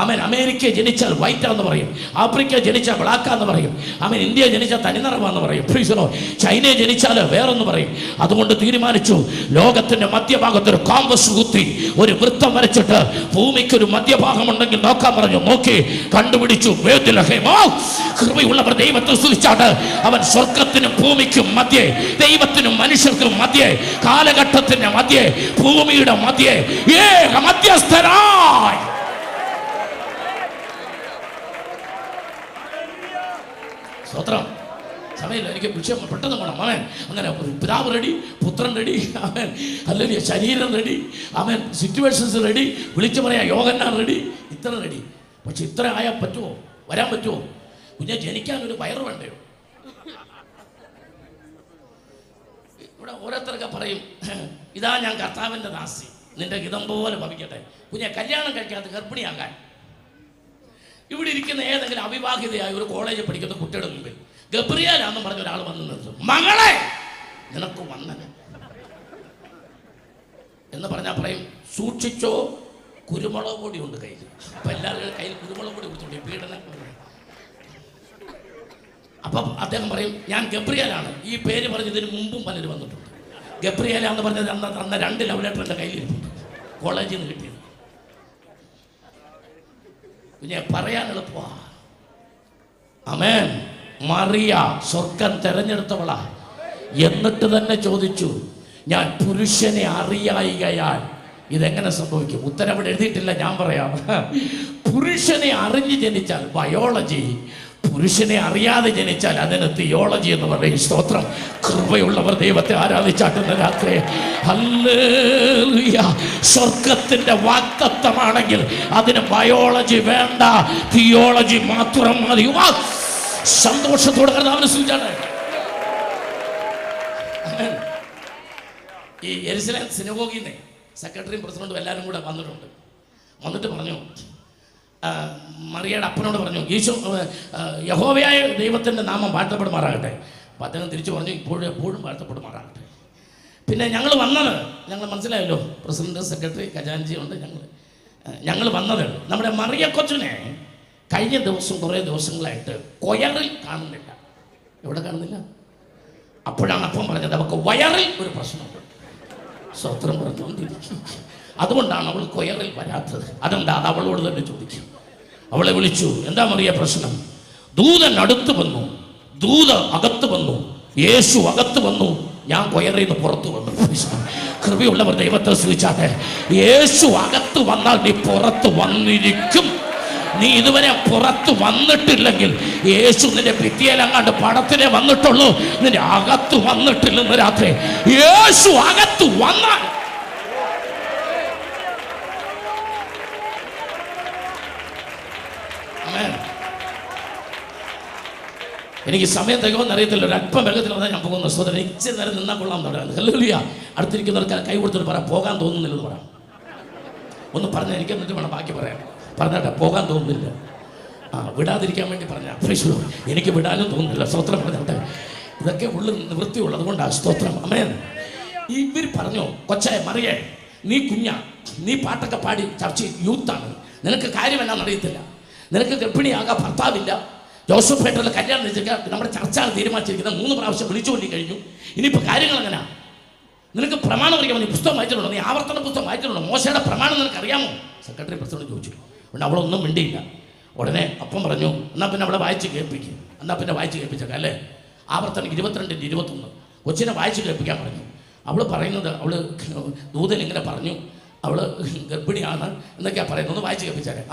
[SPEAKER 1] ആമേൻ. അമേരിക്ക ജനിച്ചാൽ വൈറ്റാന്ന് പറയും, ആഫ്രിക്ക ജനിച്ചാൽ ബ്ലാക്കാന്ന് പറയും, ആമേൻ. ഇന്ത്യ ജനിച്ചാൽ തനിനിറമാന്ന് പറയും, ചൈന ജനിച്ചാൽ വേറൊന്ന് പറയും. അതുകൊണ്ട് തീരുമാനിച്ചു, ലോകത്തിന്റെ മധ്യഭാഗത്തൊരു കോമ്പസ് കുത്തി ഒരു വൃത്തം വരച്ചിട്ട് ഭൂമിക്കൊരു മധ്യഭാഗമുണ്ടെങ്കിൽ നോക്കാൻ പറഞ്ഞു. നോക്കി കണ്ടുപിടിച്ചു. കൃപയുള്ളവർ ദൈവത്തെ സ്തുതിച്ചാട്ട് അവൻ സ്വർഗത്തിനും ഭൂമിക്കും മധ്യേ, ദൈവത്തിനും മനുഷ്യർക്കും മധ്യേ, കാലഘട്ടത്തിന്റെ മധ്യേ, ഭൂമിയുടെ മധ്യേ മധ്യസ്ഥനായി സ്തോത്രം. സമയമില്ല, എനിക്ക് വിഷയം പെട്ടെന്ന് പോകണം. അവൻ അങ്ങനെ പിതാവ് റെഡി, പുത്രൻ റെഡി, അവൻ അല്ലെങ്കിൽ ശരീരം റെഡി, അവൻ സിറ്റുവേഷൻസ് റെഡി, വിളിച്ചു പറയാ യോഗന്നാൻ റെഡി, ഇത്ര റെഡി. പക്ഷെ ഇത്ര ആയാൽ പറ്റുമോ? വരാൻ പറ്റുമോ? കുഞ്ഞെ ജനിക്കാൻ ഒരു വയറ് വേണ്ടയോ? ഇവിടെ ഓരോരുത്തരൊക്കെ പറയും, ഇതാ ഞാൻ കർത്താവിൻ്റെ ദാസി, നിന്റെ ഗിതം പോലെ ഭവിക്കട്ടെ. കുഞ്ഞെ കല്യാണം കഴിക്കാത്ത ഗർഭിണിയാകാൻ ഇവിടെ ഇരിക്കുന്ന ഏതെങ്കിലും അവിവാഹിതയായ ഒരു കോളേജിൽ പഠിക്കുന്ന കുട്ടിയുടെ മുമ്പിൽ ഗബ്രിയേലാന്ന് പറഞ്ഞ ഒരാൾ വന്ന് നിർത്തും. മകളെ നിനക്ക് വന്നന എന്ന് പറഞ്ഞാൽ പറയും, സൂക്ഷിച്ചോ, കുരുമുളക് പൊടി ഉണ്ട് കയ്യിൽ. അപ്പൊ എല്ലാവരുടെ കയ്യിൽ കുരുമുളക് പൊടി കൊടുത്തോളൂ, പീഡനം. അപ്പം അദ്ദേഹം പറയും, ഞാൻ ഗബ്രിയേലാണ്. ഈ പേര് പറഞ്ഞതിന് മുമ്പും പലരും വന്നിട്ടുണ്ട്. ഗബ്രിയേലാന്ന് പറഞ്ഞത് അന്ന് 2 ലവ് ലെറ്റർ എൻ്റെ കയ്യിലിരിപ്പുണ്ട്, കോളേജിൽ നിന്ന് കിട്ടിയത്. പിന്നെ പറയാൻ എളുപ്പമാണ്. ആമേൻ. മറിയ സ്വർഗം തെരഞ്ഞെടുത്തവളാ. എന്നിട്ട് തന്നെ ചോദിച്ചു, ഞാൻ പുരുഷനെ അറിയായികയാൽ ഇതെങ്ങനെ സംഭവിക്കും? ഉത്തരം ഇവിടെ എഴുതിയിട്ടില്ല, ഞാൻ പറയാം. പുരുഷനെ അറിഞ്ഞ് ജനിച്ചാൽ ബയോളജി, പുരുഷനെ അറിയാതെ ജനിച്ചാൽ അതിന് തിയോളജി എന്ന് പറയും. സ്തോത്രം. കൃപയുള്ളവർ ദൈവത്തെ ആരാധിച്ചാട്ടുന്ന രാത്രി. ഹല്ലേലൂയ. സ്വർഗത്തിന്റെ വാഗ്ദത്തമാണെങ്കിൽ അതിന് ബയോളജി വേണ്ട, തിയോളജി മാത്രം മതി. സന്തോഷത്തോടെ കർത്താവിനെ സ്തുതിച്ചാണ്. ഈ യെരുശലേം സിനഗോഗിൽ നിന്ന് സെക്രട്ടറിയും പ്രസിഡന്റും എല്ലാവരും കൂടെ വന്നിട്ട് പറഞ്ഞു, മറിയയുടെ അപ്പനോട് പറഞ്ഞു, ഈശോ യഹോവയായ ദൈവത്തിൻ്റെ നാമം വാഴ്ത്തപ്പെടുമാറാകട്ടെ. അപ്പം അദ്ദേഹം തിരിച്ചു പറഞ്ഞു, എപ്പോഴും വാഴ്ത്തപ്പെടുമാറാകട്ടെ. പിന്നെ ഞങ്ങൾ മനസ്സിലായല്ലോ, പ്രസിഡന്റ്, സെക്രട്ടറി, ഖജാൻജി ഉണ്ട്. ഞങ്ങൾ വന്നത് നമ്മുടെ മറിയ കൊച്ചിനെ കഴിഞ്ഞ ദിവസം കുറേ ദിവസങ്ങളായിട്ട് കൊയറിൽ കാണുന്നില്ല. എവിടെ കാണുന്നില്ല? അപ്പോഴാണ് അപ്പം പറഞ്ഞത്, അവൾക്ക് വയറിൽ ഒരു പ്രശ്നമുണ്ട്. സ്വത്രം പറഞ്ഞുകൊണ്ടിരിക്കും. അതുകൊണ്ടാണ് അവൾ കൊയറിൽ വരാത്തത്. അതെന്താ? അത് അവളോട് തന്നെ ചോദിക്കും. അവളെ വിളിച്ചു, എന്താ മറിയ പ്രശ്നം? ദൂതൻ അടുത്ത് വന്നു, ദൂത അകത്ത് വന്നു, യേശു അകത്ത് വന്നു, ഞാൻ കൊയറിൽ നിന്ന് പുറത്തു വന്നു. കൃപയുള്ളവർ ദൈവത്തെ സ്തുതിച്ചാട്ടെ. യേശു അകത്ത് വന്നാൽ നീ പുറത്ത് വന്നിരിക്കും. നീ ഇതുവരെ പുറത്ത് വന്നിട്ടില്ലെങ്കിൽ യേശു നിന്റെ ഭിത്തിയിലങ്ങാണ്ട് പടത്തിനെ വന്നിട്ടുള്ളൂ, നിന്റെ അകത്ത് വന്നിട്ടില്ലെന്ന് രാത്രി. യേശു അകത്ത് വന്നാൽ എനിക്ക് സമയം തികവെന്ന് അറിയത്തില്ല, ഒരു അല്പം വേഗത്തിൽ വന്നാൽ ഞാൻ പോകുന്ന സഹോദരൻ ഇച്ചിരി നേരം നിന്നാൽ കൊള്ളാൻ തുടങ്ങുന്നത്. ഹല്ലേലൂയ. അടുത്തിരിക്കുന്നവർക്ക് കൈ കൊടുത്തിട്ട് പറയാം, പോകാൻ തോന്നുന്നില്ലെന്ന് പറയാം. ഒന്ന് പറഞ്ഞാൽ എനിക്ക് എന്നിട്ട് വേണം ബാക്കി പറയാം. പറഞ്ഞാട്ടെ, പോകാൻ തോന്നുന്നില്ല. വിടാതിരിക്കാൻ വേണ്ടി പറഞ്ഞാൽ എനിക്ക് വിടാനും തോന്നുന്നില്ല. സ്തോത്രം പറഞ്ഞാട്ടെ. ഇതൊക്കെ ഉള്ളിൽ നിവൃത്തിയുള്ളത് കൊണ്ടാണ്. സ്തോത്രം. ആമേൻ. ഇവർ പറഞ്ഞു, കൊച്ചായ മറിയേ, നീ കുഞ്ഞാ, നീ പാട്ടൊക്കെ പാടി ചർച്ച യൂത്താണ്, നിനക്ക് കാര്യം എന്നാന്ന് അറിയത്തില്ല, നിനക്ക് ഗർഭിണിയാകാൻ ഭർത്താവില്ല, ജോസഫ് പേട്ടറിൽ കല്യാണം കഴിച്ചിരിക്കുക, നമ്മുടെ ചർച്ചയാണ് തീരുമാനിച്ചിരിക്കുന്നത്, 3 പ്രാവശ്യം വിളിച്ചു കൊല്ലി കഴിഞ്ഞു, ഇനിയിപ്പോൾ കാര്യങ്ങൾ എങ്ങനെയാ? നിനക്ക് പ്രമാണം അറിയാമോ? നീ പുസ്തകം വായിച്ചിട്ടുണ്ടോ? നീ ആവർത്തന പുസ്തകം വായിച്ചിട്ടുണ്ടോ? മോശയുടെ പ്രമാണം നിനക്ക് അറിയാമോ? സെക്രട്ടറി പ്രസിഡന്റ് ചോദിച്ചു. അതുകൊണ്ട് അവളൊന്നും മിണ്ടിയില്ല. ഉടനെ അപ്പം പറഞ്ഞു, എന്നാൽ പിന്നെ അവളെ വായിച്ച് കേൾപ്പിക്കും. എന്നാൽ പിന്നെ വായിച്ച് കേൾപ്പിച്ചേക്കാം അല്ലേ? ആവർത്തനം 22-21 കൊച്ചിനെ വായിച്ച് കേൾപ്പിക്കാൻ പറഞ്ഞു. അവൾ പറയുന്നത്, അവൾ ദൂതൻ ഇങ്ങനെ പറഞ്ഞു, അവൾ ഗർഭിണിയാണ് എന്നൊക്കെയാണ് പറയുന്നത്. ഒന്ന് വായിച്ച് കേൾപ്പിച്ചാലേ.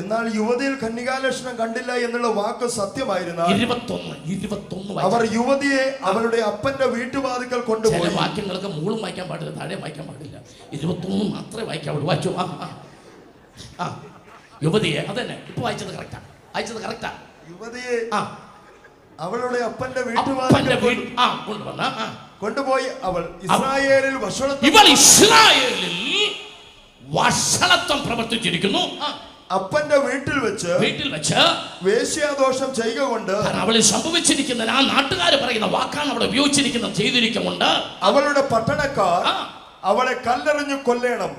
[SPEAKER 2] എന്നാൽ യുവതിയിൽ കന്യകാലക്ഷണം കണ്ടില്ല എന്നുള്ള വാക്ക് സത്യമായിരുന്നു.
[SPEAKER 1] 21
[SPEAKER 2] അവർ യുവതിയെ അവളുടെ അപ്പന്റെ വീട്ടുവാതിക്കൽ കൊണ്ടുപോയി.
[SPEAKER 1] വാക്യങ്ങൾക്ക് മുകളും വായിക്കാൻ പാടില്ല, താഴെ വായിക്കാൻ പാടില്ല. 21 മാത്രമേ വായിക്കാവുള്ളൂ. വായിച്ചു. യുവതിയെ, അതന്നെ ഇപ്പൊ വായിച്ചത് കറക്റ്റാ. യുവതിയെ അവളുടെ അപ്പന്റെ വീട്ടുവാതിക്കൽ കൊണ്ടുപോയി അവൾ ഇസ്രായേലിൽ വഷളത്വം പ്രവർത്തിച്ചിരിക്കുന്നു.
[SPEAKER 2] അപ്പന്റെ വീട്ടിൽ വെച്ച് വേശ്യാദോഷം ചെയ്യുക കൊണ്ട്
[SPEAKER 1] അവളിൽ സംഭവിച്ചിരിക്കുന്ന ആ നാട്ടുകാർ പറയുന്ന വാക്കാണ് അവിടെ ഉപയോഗിച്ചിരിക്കുന്നത്. ചെയ്തിരിക്കുന്നുണ്ട്.
[SPEAKER 2] അവളുടെ പട്ടണക്കാർ അവളെ കല്ലെറിഞ്ഞു കൊല്ലണം.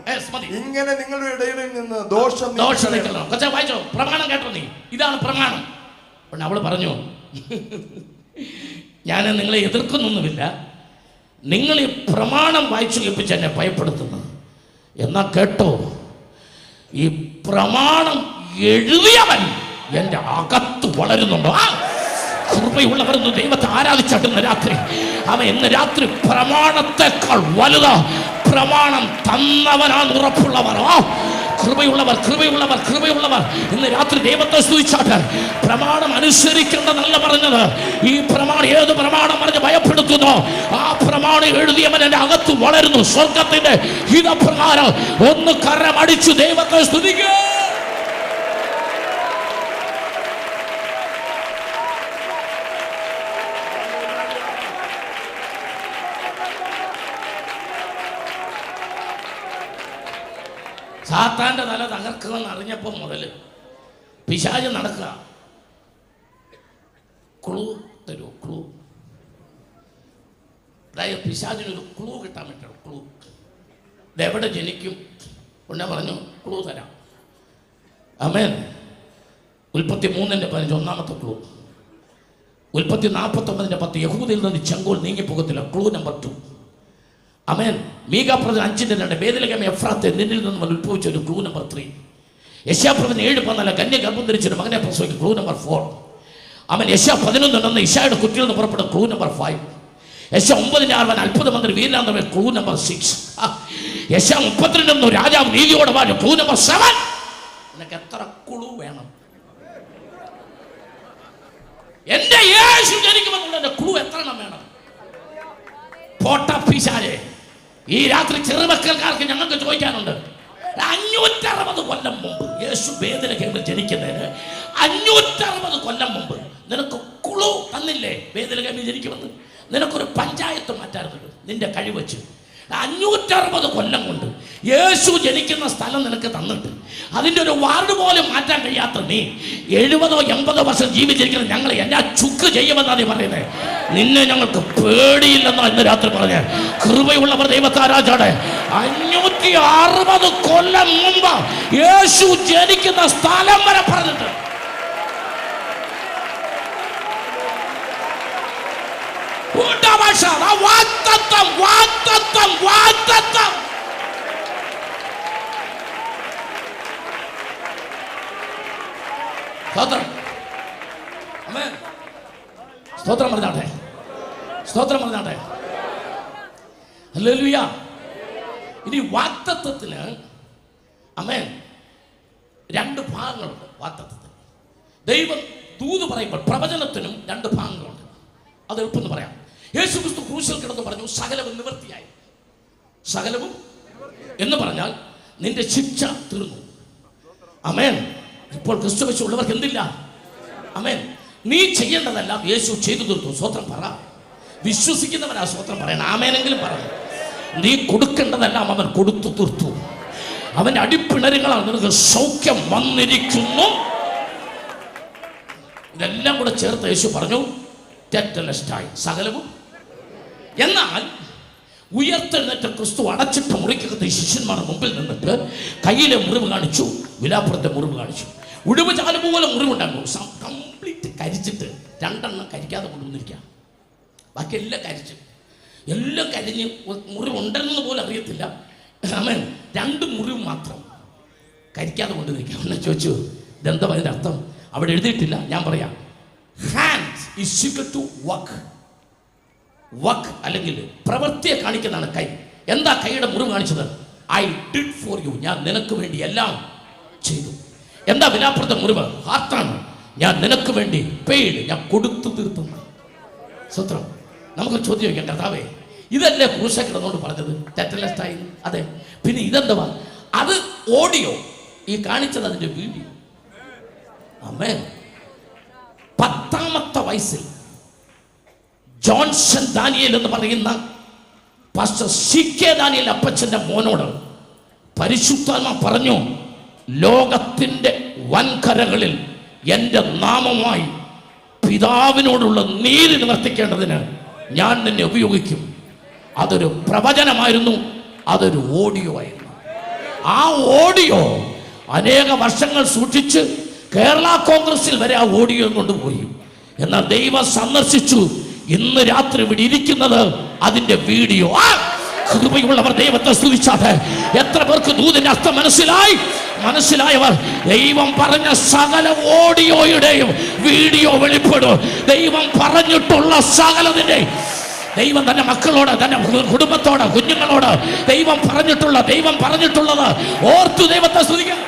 [SPEAKER 2] ഇങ്ങനെ നിങ്ങളുടെ ഇടയിൽ നിന്ന് ദോഷം
[SPEAKER 1] വായിച്ചോ. പ്രമാണം കേട്ടോ നീ. ഇതാണ് പ്രമാണം. അവള് പറഞ്ഞു, ഞാൻ നിങ്ങളെ എതിർക്കുന്നൊന്നുമില്ല, നിങ്ങൾ ഈ പ്രമാണം വായിച്ചു കേൾപ്പിച്ച് എന്നെ ഭയപ്പെടുത്തുന്നു. എന്നാ കേട്ടോ, ഈ പ്രമാണം എഴുതിയവൻ എൻ്റെ അകത്ത് വളരുന്നുണ്ടോ? കൃപയുള്ളവരെന്ന് ദൈവത്തെ ആരാധിച്ചിട്ടുന്ന രാത്രി അവൻ ഇന്ന് രാത്രി പ്രമാണത്തെക്കാൾ വലുതാ. പ്രമാണം തന്നവനാണ് ഉറപ്പുള്ളവർ. കൃപയുള്ളവർ കൃപയുള്ളവർ കൃപയുള്ളവർ ഇന്ന് രാത്രി ദൈവത്തെ സ്തുതിച്ചാട്ടെ. പ്രമാണം അനുസരിക്കേണ്ടതല്ല പറഞ്ഞത്. ഈ പ്രമാണം ഏത് പ്രമാണം പറഞ്ഞ് ഭയപ്പെടുത്തുന്നോ ആ പ്രമാണം എഴുതിയവൻ എൻ്റെ അകത്ത് വളരുന്നു. സ്വർഗത്തിന്റെ ഹിതപ്രകാരം ഒന്ന് കരമടിച്ചു ദൈവത്തെ സ്തുതിക്കുക. സാത്താന്റെ തല തകർക്കുമെന്ന് അറിഞ്ഞപ്പോൾ മുതൽ പിശാച് നടക്കുക. ക്ലൂ തരൂ, ക്ലൂ. അതായത് പിശാചിനൊരു ക്ലൂ കിട്ടാൻ പറ്റും. ക്ലൂ ഇതെവിടെ ജനിക്കും ഉടനെ പറഞ്ഞു ക്ലൂ തരാം. ആമേൻ. ഉൽപ്പത്തി 3:15 ഒന്നാമത്തെ ക്ലൂ. ഉൽപ്പത്തി 49:10 യഹൂദയിൽ നിന്ന് ചെങ്കോൽ നീങ്ങിപ്പോകത്തില്ല. Clue number 2. ആമേൻ. മീകാപ്രവചനം 5:2 ബേത്ലഹേം എഫ്രാത്തെ നിന്നിൽ നിന്ന് ഉത്ഭവിച്ച ഒരു ക്ലൂ നമ്പർ 3. യെശയ്യാപ്രവചനം 7:14 കന്യ ഗർഭം ധരിച്ചൊരു മകനെ പ്രസവിക്കും. Clue number 4. അവൻ യെശയ്യാ 11:1 ഇശായുടെ കുറ്റിയിൽ നിന്ന് പുറപ്പെടും. Clue number 5. യെശയ്യാ 9:6 അത്ഭുത മന്ത്രി വീരനാഥവൻ. Clue number 6. യെശയ്യാ 32 രാജാവ് നീതിയോടെ വാഴും. Clue number 7. നിനക്ക് എത്ര ക്ലൂ വേണം? എന്റെ യേശു ജനിക്കുമെന്നുള്ള ക്ലൂ എത്ര എണ്ണം വേണം? പോട്ടപ്പിശാരെ, ഈ രാത്രി ചെറുമക്കൾക്കാർക്ക് ഞങ്ങൾക്ക് ചോദിക്കാനുണ്ട്. 560 കൊല്ലം മുമ്പ് യേശു ബേത്ലഹേമിൽ ജനിക്കുന്നതിന് 560 കൊല്ലം മുമ്പ് നിനക്ക് ക്ലൂ തന്നില്ലേ ബേത്ലഹേമിൽ ജനിക്കുമെന്ന്? നിനക്കൊരു പഞ്ചായത്ത് മാറ്റാറുണ്ട് നിന്റെ കഴിവച്ച്. 560 കൊല്ലം കൊണ്ട് യേശു ജനിക്കുന്ന സ്ഥലം നിനക്ക് തന്നിട്ട് അതിൻ്റെ ഒരു വാർഡ് പോലും മാറ്റാൻ കഴിയാത്ത നീ 70-80 വർഷം ജീവിച്ചിരിക്കുന്ന ഞങ്ങൾ എന്നാ ചുക്ക് ചെയ്യുമെന്നാണ് നീ പറയുന്നത്. നിന്നെ ഞങ്ങൾക്ക് പേടിയില്ലെന്നോ ഇന്ന് രാത്രി പറഞ്ഞ കൃപയുള്ളവർ ദൈവത്താരാജാടെ. 560 കൊല്ലം മുമ്പ് യേശു ജനിക്കുന്ന സ്ഥലം വരെ പറഞ്ഞിട്ട് വാഗ്ദത്തം വാഗ്ദത്തം വാഗ്ദത്തം. സ്തോത്രം. ആമേൻ. സ്തോത്രം പറഞ്ഞാട്ടെ. സ്തോത്രം പറഞ്ഞാട്ടെ. ഹല്ലേലൂയ. ഇനി വാഗ്ദത്തത്തിന് ആമേൻ 2 ഭാഗങ്ങളുണ്ട്. വാഗ്ദത്തത്തിന് ദൈവം ദൂത് പറയുമ്പോൾ പ്രവചനത്തിനും 2 ഭാഗങ്ങളുണ്ട്. അത് എളുപ്പം പറയാം. യേശുക്രിസ്തു ക്രൂശിൽ കിടന്ന് പറഞ്ഞു സകലവും നിവൃത്തിയായി. സകലവും എന്ന് പറഞ്ഞാൽ നിന്റെ ശിക്ഷ തീർന്നു. ആമേൻ. ഇപ്പോൾ ക്രിസ്തു വെച്ചുള്ളവർക്ക് എന്തില്ല? ആമേൻ. നീ ചെയ്യേണ്ടതെല്ലാം യേശു ചെയ്തു തീർത്തു. സ്വത്രം പറ. വിശ്വസിക്കുന്നവനാ സ്വത്രം പറയണം. ആമേനെങ്കിലും പറഞ്ഞു. നീ കൊടുക്കേണ്ടതെല്ലാം അവൻ കൊടുത്തു തീർത്തു. അവന്റെ അടിപ്പിണരുകളാണ് നിനക്ക് സൗഖ്യം വന്നിരിക്കുന്നു. ഇതെല്ലാം കൂടെ ചേർത്ത് യേശു പറഞ്ഞു തെറ്റലസ്റ്റായി സകലവും. എന്നാൽ ഉയർത്തെഴുന്നേറ്റ ക്രിസ്തു അടച്ചിട്ട മുറിക്കകത്ത് ശിഷ്യന്മാരുടെ മുമ്പിൽ നിന്നിട്ട് കയ്യിലെ മുറിവ് കാണിച്ചു, വിലാപ്പുറത്തെ മുറിവ് കാണിച്ചു. ഉടുവ് ചാലുപോലെ മുറിവുണ്ടായിരുന്നു. കംപ്ലീറ്റ് കരിച്ചിട്ട് 2 എണ്ണം കരിക്കാതെ കൊണ്ടുവന്നിരിക്കുക. ബാക്കി എല്ലാം കരിച്ചു, എല്ലാം കരിഞ്ഞ് മുറിവുണ്ടെന്ന് പോലും അറിയത്തില്ല. ആമേൻ. 2 മുറിവ് മാത്രം കരിക്കാതെ കൊണ്ടുവന്നിരിക്കുക. എന്നെ ചോദിച്ചു ഇതെന്താ അതിൻ്റെ അർത്ഥം? അവിടെ എഴുതിയിട്ടില്ല, ഞാൻ പറയാം. Hand is equal to work. Work അല്ലെങ്കിൽ പ്രവൃത്തിയെ കാണിക്കുന്നതാണ് കൈ. എന്താ കൈയുടെ മുറിവ് കാണിച്ചത്? I did for you. ഞാൻ നിനക്ക് വേണ്ടി എല്ലാം ചെയ്തു. എന്താ വിലാപ്പുറത്തെ മുറിവ്? ഹാർട്ടാണ്. ഞാൻ നിനക്ക് വേണ്ടി പെയ്ഡ്, ഞാൻ കൊടുത്തു തീർത്തു. സ്വത്രം. നമുക്ക് ചോദ്യം വയ്ക്കാം, കർത്താവേ ഇതല്ലേ ക്രൂശ കിടന്നുകൊണ്ട് പറഞ്ഞത് തെറ്റലസ്റ്റായി? അതെ. പിന്നെ ഇതെന്താ? അത് ഓഡിയോ, ഈ കാണിച്ചത് അതിൻ്റെ വീഡിയോ. ആമേൻ. 10ാമത്തെ വയസ്സിൽ ജോൺസൺ ദാനിയേൽ എന്ന് പറയുന്ന പാസ്റ്റർ സി കെ ദാനിയേൽ അപ്പച്ചൻ്റെ മോനോട് പരിശുദ്ധാത്മ പറഞ്ഞു, ലോകത്തിൻ്റെ വൻകരകളിൽ എൻ്റെ നാമമായി പിതാവിനോടുള്ള നീതി നിവർത്തിക്കേണ്ടതിന് ഞാൻ നിന്നെ ഉപയോഗിക്കും. അതൊരു പ്രവചനമായിരുന്നു, അതൊരു ഓഡിയോ ആയിരുന്നു. ആ ഓഡിയോ അനേക വർഷങ്ങൾ സൂക്ഷിച്ച് കേരള കോൺഗ്രസിൽ വരെ ആ ഓഡിയോ കൊണ്ടുപോയി. എന്നാൽ ദൈവം സന്ദർശിച്ചു. ഇന്ന് രാത്രി ഇവിടെ ഇരിക്കുന്നത് അതിന്റെ വീഡിയോ. കൃപയുള്ളവർ ദൈവത്തെ സ്തുതിച്ചാട്ടെ. എത്ര പേർക്ക് ദൂതിന്റെ അർത്ഥം മനസ്സിലായവർ ദൈവം പറഞ്ഞ സകല ഓഡിയോയുടെയും വീഡിയോ വെളിപ്പെടും. ദൈവം പറഞ്ഞിട്ടുള്ള സകലതിന്റെ ദൈവം തന്റെ മക്കളോട്, തന്റെ കുടുംബത്തോട്, കുഞ്ഞുങ്ങളോട് ദൈവം പറഞ്ഞിട്ടുള്ളത് ഓർത്തു ദൈവത്തെ സ്തുതിക്കണം.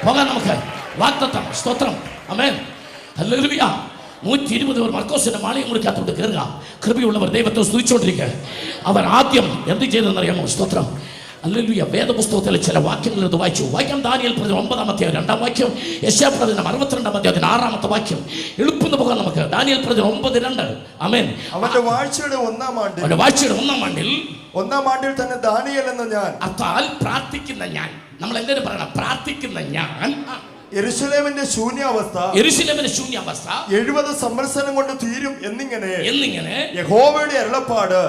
[SPEAKER 1] പോകാം നമുക്ക്. വാഗ്ദത്തം, സ്തോത്രം, ആമേൻ, ഹല്ലേലൂയ. 120 പേർ മർക്കോസിന്റെ മാളിക മുറിക്കകത്തോട്ട് കയറുക. കൃപയുള്ളവർ ദൈവത്തെ സ്തുതിച്ചുകൊണ്ടിരിക്കുക. അവർ ആദ്യം എന്ത് ചെയ്തെന്നറിയാമോ? സ്തോത്രം, ഹല്ലേലൂയ. വേദപുസ്തകത്തിലെ ചില വാക്യങ്ങൾ ഇത് വായിക്കാം. ദാനിയേൽ പ്രവചനം 9-ാം അധ്യായം 2-ാം വാക്യം, യെശയ്യാ പ്രവചനം 62-ാം അധ്യായം 6-ാമത്തെ വാക്യം. എളുപ്പം പോകാം നമുക്ക്. ദാനിയേൽ പ്രവചനം 9:2. ആമേൻ.
[SPEAKER 2] അവന്റെ വാഴ്ചയുടെ 1-ാം ആണ്ടിൽ 1-ാം ആണ്ടിൽ തന്നെ ദാനിയേൽ എന്ന ഞാൻ,
[SPEAKER 1] അതാൽ പ്രാർത്ഥിക്കുന്ന ഞാൻ, നമ്മൾ എല്ലാവരും പറയണം, പ്രാർത്ഥിക്കുന്ന ഞാൻ,
[SPEAKER 2] യെരൂശലേമിന്റെ ശൂന്യാവസ്ഥ
[SPEAKER 1] 70
[SPEAKER 2] സംവത്സരം കൊണ്ട് തീരും എന്നിങ്ങനെ
[SPEAKER 1] യഹോവയുടെ
[SPEAKER 2] അരുളപ്പാട്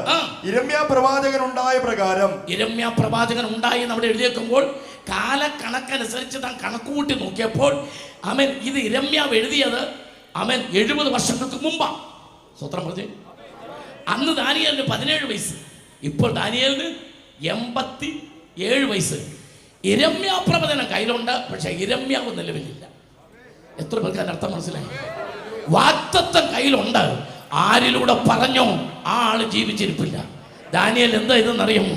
[SPEAKER 2] യിരെമ്യാ പ്രവാചകൻ ഉണ്ടായ പ്രകാരം.
[SPEAKER 1] യിരെമ്യാ പ്രവാചകൻ ഉണ്ടായി നമ്മൾ എഴുതിയേക്കുമ്പോൾ കാലക്കണക്കനുസരിച്ച് താൻ കണക്കുകൂട്ടി നോക്കിയപ്പോൾ ആമേൻ, ഇത് യിരെമ്യാവ് എഴുതിയത് ആമേൻ 70 വർഷങ്ങൾക്ക് മുമ്പാ. സ്വത്രം പറഞ്ഞേ. അന്ന് ദാനിയേലിന് 17 വയസ്സ്, ഇപ്പോൾ ദാനിയേലിന് 87 വയസ്സ്. യിരെമ്യാ പ്രവചനം കയ്യിലുണ്ട്, പക്ഷെ യിരെമ്യാവ് നിലവിലില്ല. എത്ര പേർക്ക് അതിന്റെ അർത്ഥം മനസ്സിലായി? വാഗ്ദത്തം കയ്യിലുണ്ട്, ആരിലൂടെ പറഞ്ഞോ ആ ആള് ജീവിച്ചിരിപ്പില്ല. ദാനിയേൽ എന്താ ഇതെന്നറിയാമോ?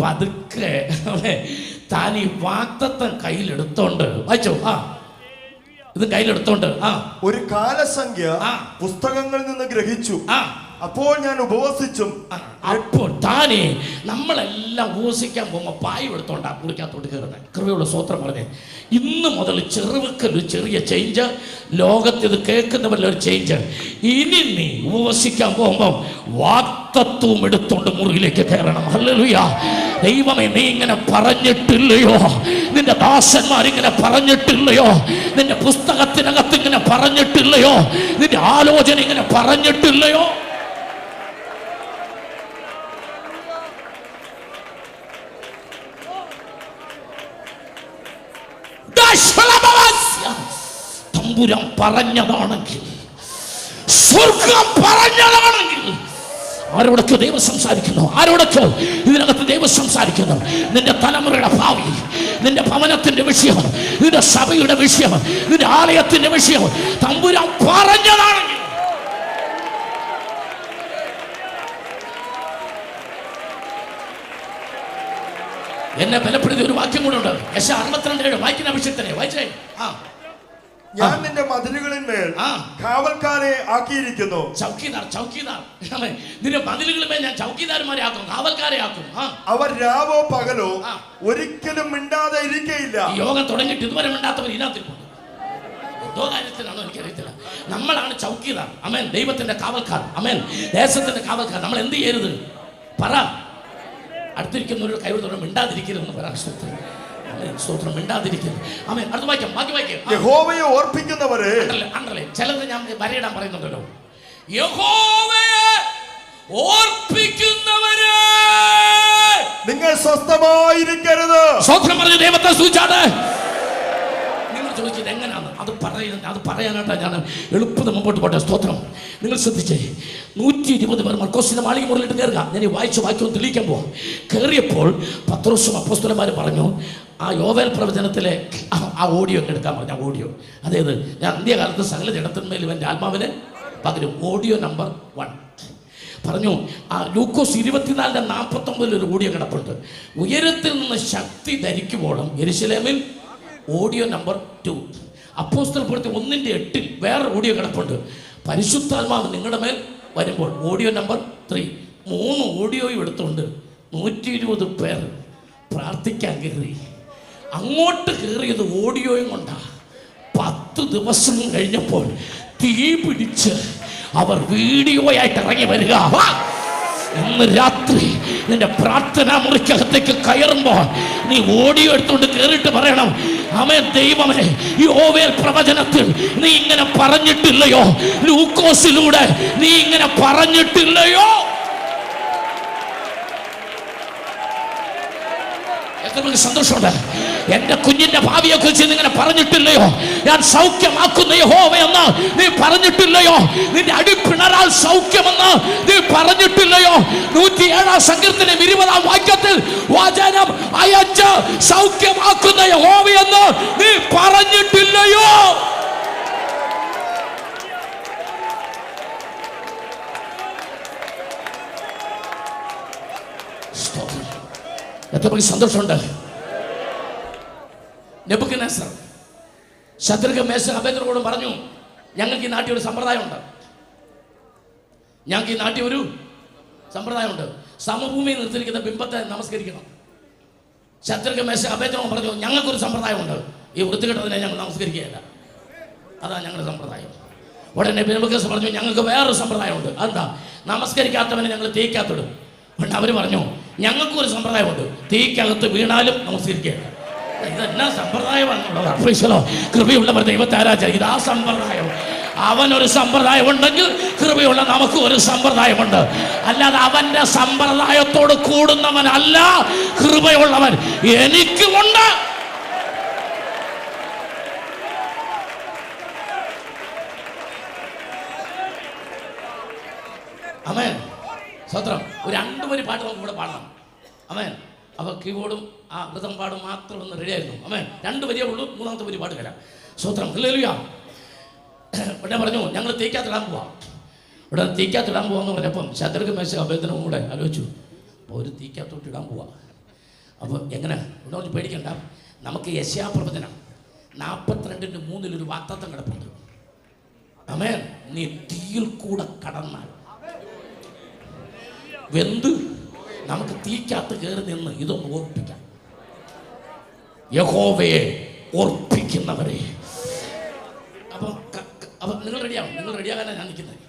[SPEAKER 1] പതുക്കെ താൻ ഈ വാഗ്ദത്തം കയ്യിലെടുത്തോണ്ട് വായിച്ചോ. ഇത് കയ്യിലെടുത്തോണ്ട്
[SPEAKER 2] ഒരു കാലസംഖ്യ പുസ്തകങ്ങളിൽ നിന്ന് ഗ്രഹിച്ചു. അപ്പോൾ ഞാൻ ഉപവസിച്ചും.
[SPEAKER 1] അപ്പോൾ താനേ നമ്മളെല്ലാം ഉപവസിക്കാൻ പോകുമ്പോൾ പായം എടുത്തോണ്ടാ കുളിക്കാത്തോട്ട് കയറുന്നത്. കൃപയുള്ള സ്തോത്രം പറഞ്ഞേ. ഇന്ന് മുതൽ ചെറുവക്കൽ ചെറിയ ചേഞ്ച്, ലോകത്ത് ഇത് കേൾക്കുന്നവരിലൊരു ചേഞ്ച്. ഇനി നീ ഉപവസിക്കാൻ പോകുമ്പോൾ വാഗ്ദത്തവും എടുത്തോണ്ട് മുറിയിലേക്ക് കയറണം. ഹല്ലേലൂയ. ദൈവമേ, നീ ഇങ്ങനെ പറഞ്ഞിട്ടില്ലയോ? നിന്റെ ദാസന്മാരിങ്ങനെ പറഞ്ഞിട്ടില്ലയോ? നിന്റെ പുസ്തകത്തിനകത്ത് ഇങ്ങനെ പറഞ്ഞിട്ടില്ലയോ? നിന്റെ ആലോചന ഇങ്ങനെ പറഞ്ഞിട്ടില്ലയോ? തമ്പുരാൻ പറഞ്ഞതാണെങ്കിൽ, സ്വർഗം പറഞ്ഞതാണെങ്കിൽ, ആരോടൊക്കെ ദൈവം സംസാരിക്കുന്നു, ആരോടൊക്കെ ഇതിനകത്ത് ദൈവം സംസാരിക്കുന്നു. നിന്റെ തലമുറയുടെ ഭാവി, നിന്റെ ഭവനത്തിന്റെ വിഷയം, നിന്റെ സഭയുടെ വിഷയം, നിന്റെ ആലയത്തിന്റെ വിഷയം തമ്പുരാൻ പറഞ്ഞതാണെങ്കിൽ, എന്നെ ബലപ്പെടുത്തിയ ഒരു വാക്യം കൂടെ ഉണ്ട്. യെശയ്യാ 62:7 വായിക്കുന്ന വിഷയത്തിനെ വായിച്ചേ.
[SPEAKER 2] ഞാൻ നിന്റെ മതിലുകളിന്മേൽ കാവൽക്കാരെ ആക്കിയിരിക്കുന്നു.
[SPEAKER 1] ചൗക്കീദാർ നിന്റെ മതിലുകളിന്മേൽ ഞാൻ ചൗക്കീദാർമാരെ ആക്കും, കാവൽക്കാരെ ആക്കും.
[SPEAKER 2] അവർ രാവോ പകലോ ഒരിക്കലും മിണ്ടാതെ ഇരിക്കയില്ല.
[SPEAKER 1] യോഗം തുടങ്ങിയിട്ട് ഇതുവരെ മിണ്ടാത്തവർ ഇതിനകത്തിട്ടുണ്ട്. എന്തോ കാര്യത്തിലാണോ എനിക്കറിയത്തില്ല. നമ്മളാണ് ചൗക്കീദാർ. അമേൻ. ദൈവത്തിന്റെ കാവൽക്കാർ. അമേൻ. ദേശത്തിന്റെ കാവൽക്കാർ. നമ്മൾ എന്ത് ചെയ്യരുത്? പറ. അടുത്തിരിക്കുന്നവരുടെ കൈവത്തോടെ മിണ്ടാതിരിക്കരുതെന്ന് പറയാം. സ്തോത്രം. മിണ്ടാതിരിക്കുന്നു. ആമേൻ. അടുത്ത വാക്യം, ബാക്കി വാക്യം.
[SPEAKER 2] യഹോവയെ ഓർപ്പിക്കുന്നവരെ,
[SPEAKER 1] ചിലത് ഞാൻ വരയിടാൻ പറയുന്നുണ്ടല്ലോ. യഹോവയെ ഓർപ്പിക്കുന്നവരെ
[SPEAKER 2] നിങ്ങൾ സ്വസ്ഥമായിരിക്കരുത്.
[SPEAKER 1] സ്തോത്രം പറഞ്ഞ് ദൈവത്തെ സ്തുതിച്ചാട്ടെ. നിങ്ങൾ ചോദിച്ചത് എങ്ങനെയാണ് അത് പറയാനായിട്ടാണ് ഞാൻ എളുപ്പത്തിൽ മുമ്പോട്ട് പോട്ടെ. സ്തോത്രം. നിങ്ങൾ ശ്രദ്ധിച്ചേ. 120 പേർ മർക്കോസിന്റെ മാളിക മുറിയിലിട്ട് കയറുക. ഞാൻ ഈ വായിച്ച വാക്യം തെളിയിക്കാൻ പോവാം. കയറിയപ്പോൾ പത്രോസും അപ്പോസ്തലന്മാരും പറഞ്ഞു, ആ യോവേൽ പ്രവചനത്തിലെ ആ ഓഡിയോ എടുക്കാൻ പറഞ്ഞു. ആ ഓഡിയോ, അതായത് ഞാൻ അന്ത്യകാലത്ത് സകല ജഡത്തിന്മേൽ ഇവൻ്റെ ആത്മാവിനെ പകരും. ഓഡിയോ നമ്പർ 1 പറഞ്ഞു. ആ ലൂക്കോസ് 24:49 ഒരു ഓഡിയോ കിടപ്പുണ്ട്. ഉയരത്തിൽ നിന്ന് ശക്തി ധരിക്കുമ്പോഴും യെരൂശലേമിൽ ഓഡിയോ നമ്പർ 2. അപ്പോസ്തലപ്രവൃത്തി 1:8 വേറെ ഓഡിയോ കിടപ്പുണ്ട്. പരിശുദ്ധാത്മാവ് നിങ്ങളുടെ മേൽ വരുമ്പോൾ ഓഡിയോ നമ്പർ 3. 3 ഓഡിയോയും എടുത്തുകൊണ്ട് 120 പേർ പ്രാർത്ഥിക്കാൻ കയറി. അങ്ങോട്ട് കയറിയത് ഓഡിയോയും കൊണ്ടാ. 10 ദിവസം കഴിഞ്ഞപ്പോൾ തീ പിടിച്ച് അവർ വീഡിയോ ആയിട്ട് ഇറങ്ങി വരിക. ഇന്ന് രാത്രി നിന്റെ പ്രാർത്ഥനാ മുറിക്കകത്തേക്ക് കയറുമ്പോൾ നീ ഓഡിയോ എടുത്തുകൊണ്ട് കയറിയിട്ട് പറയണം, ആമേൻ, ദൈവമേ, ഈ യോവേൽ പ്രവചനത്തിൽ നീ ഇങ്ങനെ പറഞ്ഞിട്ടില്ലയോ, ലൂക്കോസിലൂടെ നീ ഇങ്ങനെ പറഞ്ഞിട്ടില്ലയോ. സന്തോഷമുണ്ട്. എന്റെ കുഞ്ഞിന്റെ ഭാവിയെ കുറിച്ച് നിങ്ങനെ പറഞ്ഞിട്ടില്ലയോ, ഞാൻ സൗഖ്യമാക്കുന്ന യഹോവയെന്ന് നീ പറഞ്ഞിട്ടില്ലയോ, നിന്റെ അടിപ്പിണറാൽ സൗഖ്യമെന്ന് നീ പറഞ്ഞിട്ടില്ലയോ. 107 സങ്കീർത്തനം 20 വാക്യത്തിൽ വചനം അയച്ച് സൗഖ്യമാക്കുന്ന യഹോവയെന്ന് നീ പറഞ്ഞിട്ടില്ലയോ. എത്ര സന്തോഷമുണ്ട്. നെബൂഖദ്നേസർ ശദ്രക്ക്, മേശക്ക്, അബേദ്നെഗോയോടും പറഞ്ഞു, ഞങ്ങൾക്ക് ഈ നാട്ടിൽ ഒരു സമ്പ്രദായമുണ്ട്. ഞങ്ങൾക്ക് ഈ നാട്ടിൽ ഒരു സമ്പ്രദായമുണ്ട്, സമഭൂമിയിൽ നിർത്തിയിരിക്കുന്ന ബിംബത്തെ നമസ്കരിക്കണം. ശദ്രക്ക്, മേശക്ക്, അബേദ്നെഗോ പറഞ്ഞു, ഞങ്ങൾക്കൊരു സമ്പ്രദായമുണ്ട്, ഈ വൃത്തികെട്ടതിനെ ഞങ്ങൾ നമസ്കരിക്കുകയില്ല, അതാണ് ഞങ്ങളുടെ സമ്പ്രദായം. ഉടനെ നെബൂഖദ്നേസർ പറഞ്ഞു, ഞങ്ങൾക്ക് വേറൊരു സമ്പ്രദായമുണ്ട്, അതെന്താ, നമസ്കരിക്കാത്തവനെ ഞങ്ങൾ തീക്കകത്തിടും. അവർ പറഞ്ഞു, ഞങ്ങൾക്കൊരു സമ്പ്രദായമുണ്ട്, തീക്കകത്ത് വീണാലും നമസ്കരിക്കുകയില്ല. ഇതെന്നാ സമ്പ്രദായമാണെന്നുള്ളത് കൃപയുള്ളവർ ദൈവത്തെ ആരാധിക്കുക. ഇതാ സമ്പ്രദായം. അവനൊരു സമ്പ്രദായം ഉണ്ടെങ്കിൽ കൃപയുള്ള നമുക്ക് ഒരു സമ്പ്രദായമുണ്ട്. അല്ലാതെ അവന്റെ സമ്പ്രദായത്തോട് കൂടുന്നവനല്ല കൃപയുള്ളവൻ. എനിക്കുമുണ്ട്. ആമേൻ, സ്വത്രം. ഒരു 2 വരി പാട്ട് നമുക്ക് ഇവിടെ പാടണം. ആമേൻ. അപ്പോൾ കീബോർഡും ആ മൃതം പാടും മാത്രം ഒന്ന് റെഡിയായിരുന്നു. ആമേൻ. 2 വരിയേ ഉള്ളൂ, 3ാമത്തെ വരി പാട്ട് തരാം. സ്വത്രം. ഹല്ലേലൂയ. ഉടനെ പറഞ്ഞു, ഞങ്ങൾ തീക്കകത്തിടാൻ പോവാം. ഉടനെ തീക്കകത്തിടാൻ പോവാന്ന് പറഞ്ഞപ്പം ശദ്രക്ക്, മേശക്ക്, അബേദ്നെഗോയും കൂടെ ആലോചിച്ചു, അപ്പോൾ ഒരു തീക്കകത്തോട്ട് ഇടാൻ പോവാ. അപ്പോൾ എങ്ങനെ ഉടനെ പേടിക്കണ്ട, നമുക്ക് യെശയ്യാ പ്രവചനം 42:3 വാഗ്ദത്തം കിടപ്പുണ്ട്. ആമേൻ. നീ തീയിൽ കൂടെ കടന്നാൽ വെന്ത് നമുക്ക് തീക്കകത്ത് കയറി നിന്ന് ഇതൊന്ന് ഓർപ്പിക്കാം. യഹോവയെ ഓർപ്പിക്കുന്നവരെ. അപ്പം നിങ്ങൾ റെഡിയാവും. നിങ്ങൾ റെഡിയാകാനാണ് ഞാൻ നിൽക്കുന്നത്.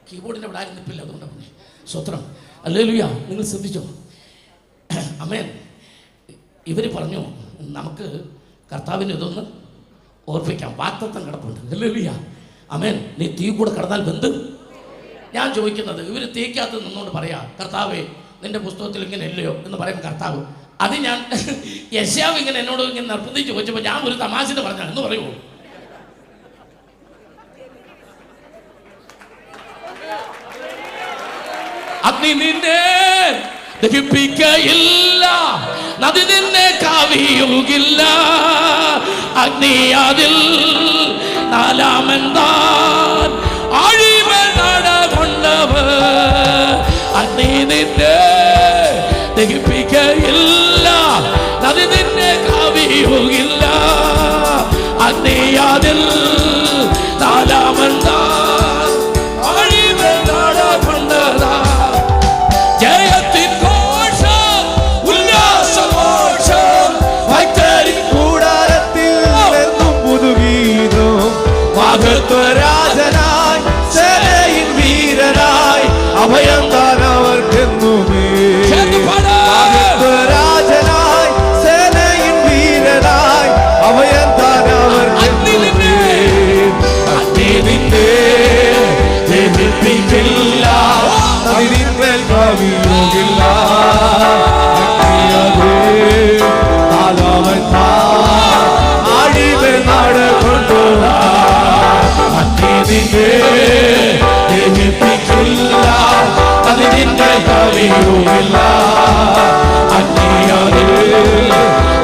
[SPEAKER 1] കീബോർഡിൻ്റെ ഇവിടെ ആരും നിൽപ്പില്ല, അതുകൊണ്ടാണ്. സ്വത്രം. ഹല്ലേലൂയ. നിങ്ങൾ ശ്രദ്ധിച്ചോ. ആമേൻ. ഇവർ പറഞ്ഞു, നമുക്ക് കർത്താവിന് ഇതൊന്ന് ഓർപ്പിക്കാം, വാഗ്ദത്തം കിടപ്പുണ്ട്. ഹല്ലേലൂയ. ആമേൻ. നീ തീ കൂടെ കടന്നാൽ വെന്ത്. ഞാൻ ചോദിക്കുന്നത്, ഇവർ തീക്കകത്ത് നിന്നുകൊണ്ട് പറയാം, കർത്താവേ, നിന്റെ പുസ്തകത്തിൽ ഇങ്ങനെ ഇല്ലയോ എന്ന് പറയും കർത്താവ്. അത് ഞാൻ യെശയ്യാവ് ഇങ്ങനെ എന്നോട് ഇങ്ങനെ നിർബന്ധിച്ച് ചോദിച്ചപ്പോൾ ഞാൻ ഒരു തമാശന് പറഞ്ഞ എന്ന് പറയുമോ? അഗ്നി നിന്നെ ദഹിപ്പിക്കയില്ല, നദി നിന്നെ കവിയുകില്ല, അഗ്നി അതിൽ 4-ാമൻ താൻ അഴിവ് നടകൊണ്ടവർ. അഗ്നി നിന്നെ ദഹിപ്പിക്കയില്ല, നദി നിന്നെ കവിയുകില്ല, അഗ്നി അതിൽ 4-ാമൻ താൻ അഴിവ് നടകൊണ്ടതാ. ജയത്തിൻ ഘോഷം, ഉല്ലാസഘോഷം, ഭക്തരിൻ കൂടാരത്തിൽ എന്നും പുതുഗീതം.
[SPEAKER 3] മഹത്വരാജനായി, സേനയിൻ വീരനായി, അഭയം താനവർക്കെന്നുമേ. മഹത്വരാജനായി, സേനയിൻ വീരനായി, അഭയം താനവർക്കെന്നുമേ. അഗ്നി നിന്നെ ദഹിപ്പിക്കില്ല, നദി നിന്മേൽ കവിയുകില്ല, നാലാമൻ താൻ അഴിവ് നടകൊണ്ടുവാ. അഗ്നി നിന്നെ ദഹിപ്പിക്കില്ല, നദി നിന്നെ കവിയുകില്ല, അഗ്നി അതിൽ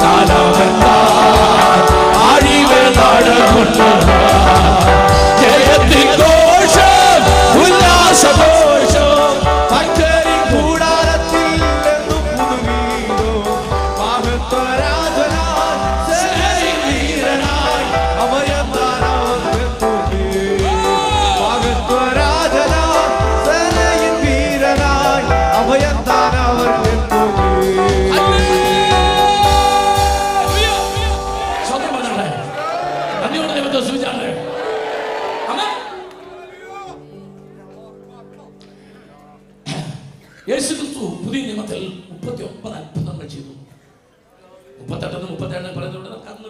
[SPEAKER 3] 4-ാമൻ താൻ അഴിവ് നടകൊണ്ടുവാ. ജയത്തിൻ ഘോഷം, ഉല്ലാസഘോഷം, ഭക്തരിൻ കൂടാരത്തിൽ എന്നും പുതുഗീതം. മഹത്വരാജനായി, സേനയിൻ വീരനായി, അഭയം താനവർക്കെന്നുമേ. മഹത്വരാജനായി, സേനയിൻ വീരനായി, അഭയം താനവർക്കെന്നുമേ.